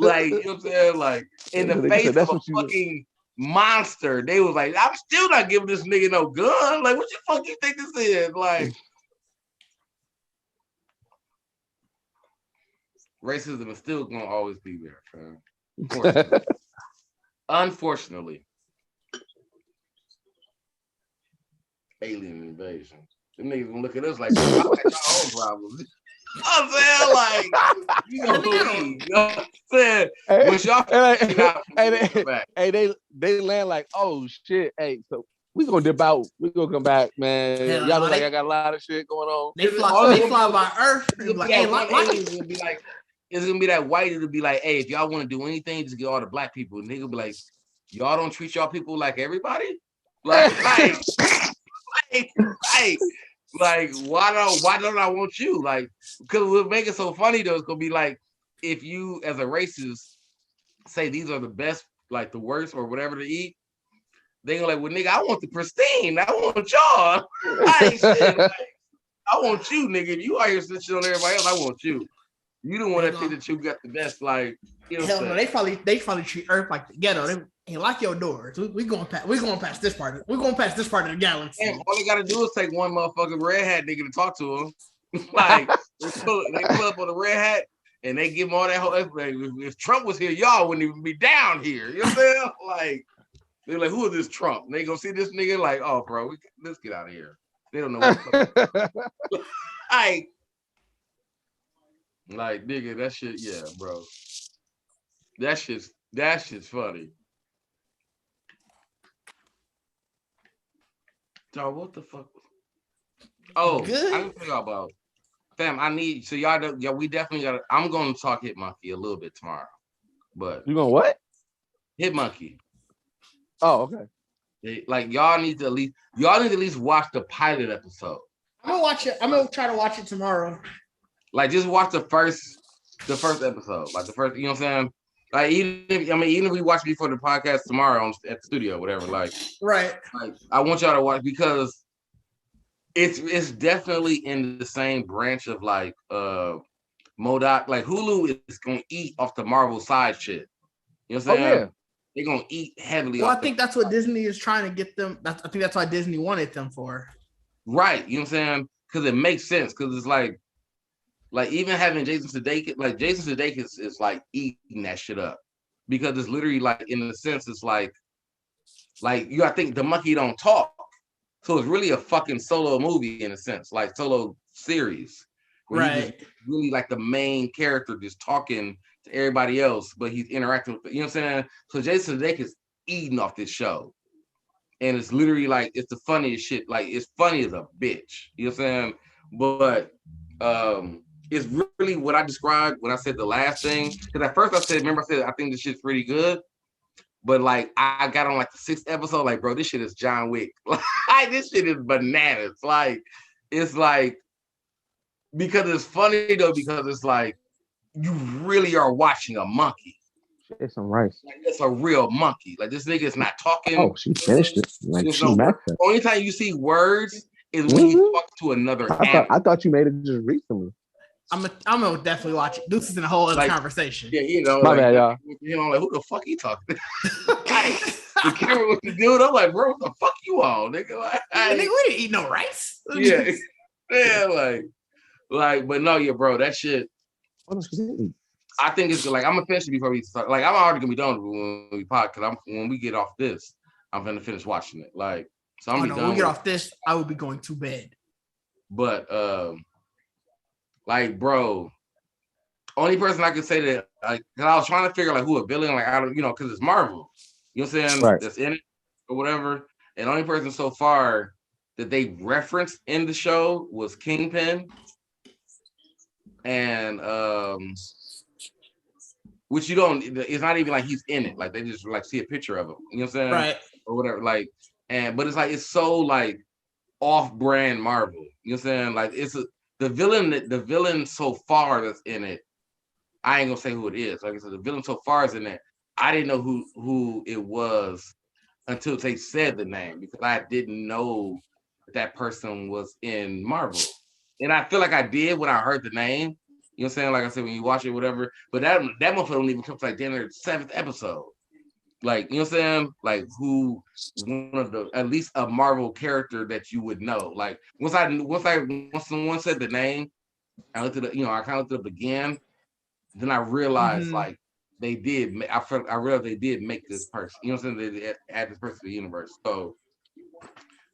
Like, you know what I'm saying? Like, in the face of a fucking monster, they was like, I'm still not giving this nigga no gun. Like, what the fuck you think this is? Like, racism is still gonna always be there, fam. Unfortunately, alien invasion. Them niggas gonna look at us like, I got your own problems. I'm saying, like, you know what I'm saying? They land like, oh shit, hey, so we gonna dip out. We gonna come back, man. Y'all look like I got a lot of shit going on. They fly by Earth. It's gonna be that white. It'll be like, hey, if y'all want to do anything, just get all the black people. And they'll be like, y'all don't treat y'all people like everybody. Like, why don't I want you? Like, because what make it so funny though, it's gonna be like, if you as a racist say these are the best, like the worst or whatever to eat, they gonna like, well, nigga, I want the pristine. I want y'all. I ain't shit. Like, I want you, nigga. If you out here snitching on everybody else, I want you. You don't want to think that you got the best, like, you know. Hell no, they probably treat Earth like the ghetto. They lock your doors. We going past this part. We're going past this part of the galaxy. Damn, all they gotta do is take one motherfucking red hat nigga to talk to him. Like they pull up on the red hat and they give him all that whole. Like, if Trump was here, y'all wouldn't even be down here. You know what I'm saying? Like they're like, who is this Trump? And they gonna see this nigga like, oh, bro, let's get out of here. They don't know what. Like nigga, that shit, yeah, bro. That shit's funny. Dog, what the fuck? Oh, good. I can figure out about fam. I need so y'all. Yeah, we definitely gotta. I'm gonna talk Hit Monkey a little bit tomorrow, but You gonna what? Hit Monkey. Oh, okay. Like y'all need to at least watch the pilot episode. I'm gonna watch it. I'm gonna try to watch it tomorrow. Like just watch the first episode. Like the first, you know what I'm saying? Like even if we watch before the podcast tomorrow at the studio, whatever. Like right. Like I want y'all to watch because it's definitely in the same branch of like MODOK. Like Hulu is gonna eat off the Marvel side shit. You know what I'm saying? Yeah. They're gonna eat heavily. Well, I think that's what Disney is trying to get them. I think that's why Disney wanted them for. Right. You know what I'm saying? Because it makes sense. Because it's like even having Jason Sudeikis is like eating that shit up because it's literally like in a sense it's like you gotta think the monkey don't talk, so it's really a fucking solo movie in a sense, like solo series where right. he's just really like the main character just talking to everybody else, but he's interacting with, you know what I'm saying? So Jason Sudeikis is eating off this show, and it's literally like it's the funniest shit. Like it's funny as a bitch, you know what I'm saying? But it's really what I described when I said the last thing. Because at first I said I think this shit's pretty good. But like I got on like the 6th episode, like, bro, this shit is John Wick. Like this shit is bananas. Like it's like because it's funny though, because it's like you really are watching a monkey. It's some rice. Like, it's a real monkey. Like this nigga is not talking. Oh, she finished it. Like There's she no maxed it. only time you see words is when you talk to another animal. I thought you made it just recently. I'm gonna definitely watch it. This is in a whole other conversation. Yeah, you know, my bad, y'all. You know, like who the fuck he talking to? The camera with the dude, I'm like, bro, what the fuck you all, nigga? Like, nigga, we didn't eat no rice. Yeah, yeah, like, but no, yeah, bro, that shit. I think it's like I'm gonna finish it before we start. Like I'm already gonna be done when we pod because when we get off this, I'm gonna finish watching it. Like, so I'm gonna be done. When we get off this, I will be going to bed. But like, bro, only person I can say that, like, cause I was trying to figure like who a villain, like I don't, you know, cause it's Marvel, you know what I'm saying? Right. That's in it or whatever. And the only person so far that they referenced in the show was Kingpin, and which you don't. It's not even like he's in it. Like they just like see a picture of him, you know what I'm saying? Right. Or whatever. Like, but it's like it's so like off-brand Marvel. You know what I'm saying? Like it's the villain so far that's in it. I ain't gonna say who it is. Like I said, the villain so far is in it. I didn't know who it was until they said the name because I didn't know that person was in Marvel. And I feel like I did when I heard the name. You know what I'm saying? Like I said, when you watch it, whatever. But that motherfucker don't even come to like damn near the 7th episode. Like, you know what I'm saying? Like who one of the at least a Marvel character that you would know. Like once someone said the name, I looked at it, I kind of looked it up again. Then I realized like they did. I realized they did make this person. You know what I'm saying? They add this person to the universe. So,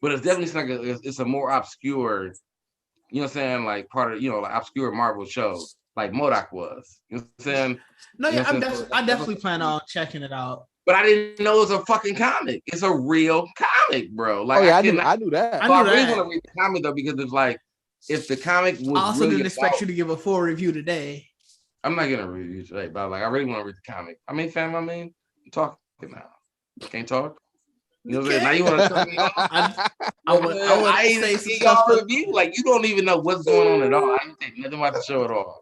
but it's definitely like it's a more obscure. You know what I'm saying? Like part of like obscure Marvel shows, like MODOK was. You know what I'm saying? No, yeah, I definitely plan on checking it out. But I didn't know it was a fucking comic. It's a real comic, bro. Like, I knew that. I really want to read the comic though, because it's like if the comic was. I also really didn't expect you to give a full review today. I'm not gonna review today, but like I really want to read the comic. I mean, fam, I'm talking now. Can't talk. You know what I'm saying? Now you want to tell me? I ain't say some stuff review. Like you don't even know what's going on at all. I ain't say nothing about the show at all.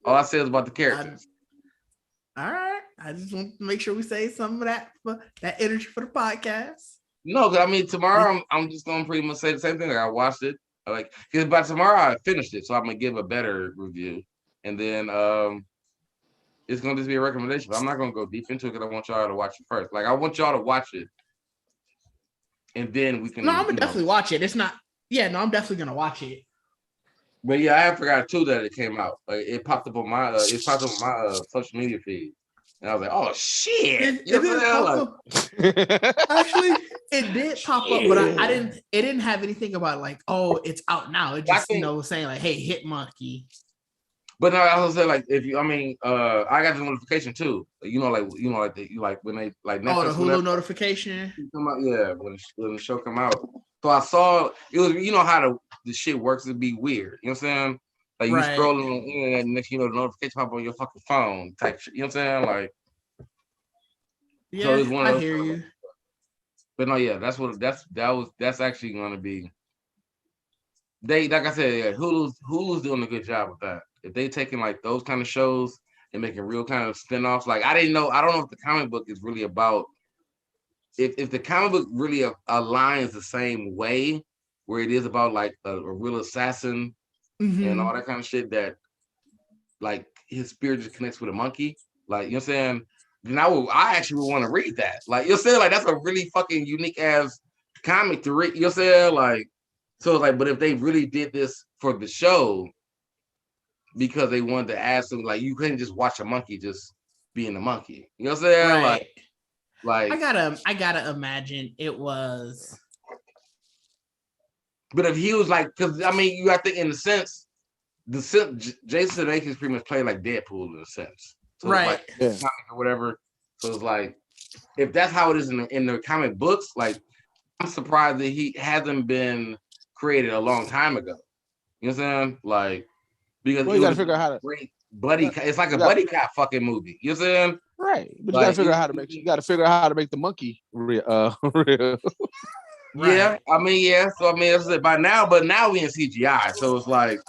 All I said is about the characters. All right. I just want to make sure we say some of that energy for the podcast. No, because I mean tomorrow I'm just gonna pretty much say the same thing. Like I watched it, like because by tomorrow I finished it, so I'm gonna give a better review, and then it's gonna just be a recommendation. But I'm not gonna go deep into it because I want y'all to watch it first. Like I want y'all to watch it, and then we can. No, I'm gonna definitely watch it. It's not. Yeah, no, I'm definitely gonna watch it. But yeah, I forgot too that it came out. Like it popped up on my social media feed, and I was like, "Oh shit!" It did pop up. Actually, it did pop up, but I didn't. It didn't have anything about like, "Oh, it's out now." It just saying like, "Hey, hit monkey." But no, I was saying like if you, I mean, I got the notification too. Like when they like Netflix, the Hulu notification. Come out, yeah, when the show come out. So I saw it was, how the shit works. It'd be weird. You know what I'm saying? Like you scrolling on the internet, and next the notification pop on your fucking phone type shit. You know what I'm saying? Like, yeah, so it's one of those. I hear you. But no, yeah, that's actually gonna be. They like I said, yeah, Hulu's doing a good job with that. If they taking like those kind of shows and making real kind of spinoffs, like I don't know if the comic book is really about if the comic book really aligns the same way where it is about like a real assassin and all that kind of shit that like his spirit just connects with a monkey, like you know what I'm saying? Then I actually would want to read that. Like you know what I'm saying? Like that's a really fucking unique ass comic to read, you know what I'm saying? Like so like, but if they really did this for the show because they wanted to add something, like you couldn't just watch a monkey just being a monkey. You know what I'm saying? Right. Like I gotta imagine it was. But if he was like, because I mean, you have to in the sense, Jason Sudeikis pretty much played like Deadpool in a sense, so right? Like, or whatever. So it's like, if that's how it is in the comic books, like I'm surprised that he hasn't been created a long time ago. You know what I'm saying? Like because you gotta figure out how to great buddy. It's like a buddy cop fucking movie. You know what I'm saying? Right, but you gotta figure out how to make. You gotta figure out how to make the monkey real. Real. Yeah, I mean, yeah. So I mean, it's by now, but now we in CGI, so it's like,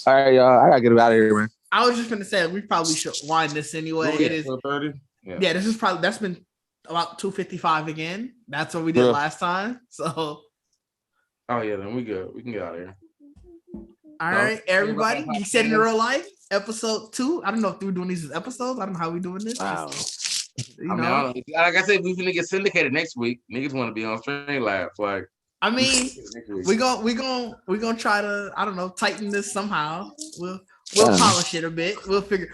all right, y'all. I gotta get out of here, man. I was just gonna say we probably should wind this anyway. It is 30. Yeah, this is probably that's been about 2:55 again. That's what we did last time. So. Oh yeah, then we good. We can get out of here. All right, everybody. Geekset in real life, episode 2. I don't know if we're doing these as episodes. I don't know how we're doing this. Wow. I mean, like I said, we finna get syndicated next week. Niggas want to be on Streamlabs. Like, I mean, we gonna try to, I don't know, tighten this somehow. We'll polish it a bit. We'll figure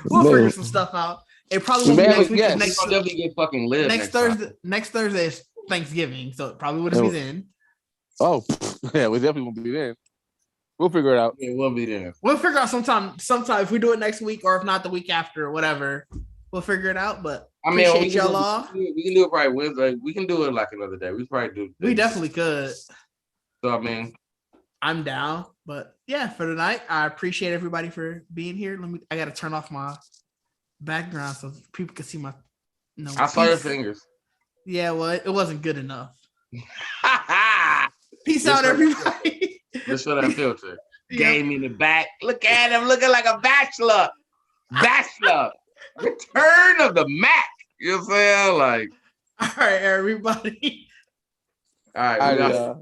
some stuff out. It probably won't be next week. Definitely get fucking live next Thursday is Thanksgiving, so it probably wouldn't be then. Oh yeah, we definitely won't be then. We'll figure it out. Yeah, we'll be there. We'll figure out sometime if we do it next week or if not the week after or whatever. We'll figure it out. But I mean, appreciate y'all all. We can do it probably Wednesday. We can do it like another day. We probably do. We definitely could. So I mean, I'm down. But yeah, for tonight, I appreciate everybody for being here. I gotta turn off my background so people can see my. I saw your fingers. Yeah, well, it wasn't good enough. Peace out, everybody. Just for that filter. Game in the back. Look at him looking like a bachelor. Return of the Mac. You know what I'm saying? Like, all right, everybody. All right.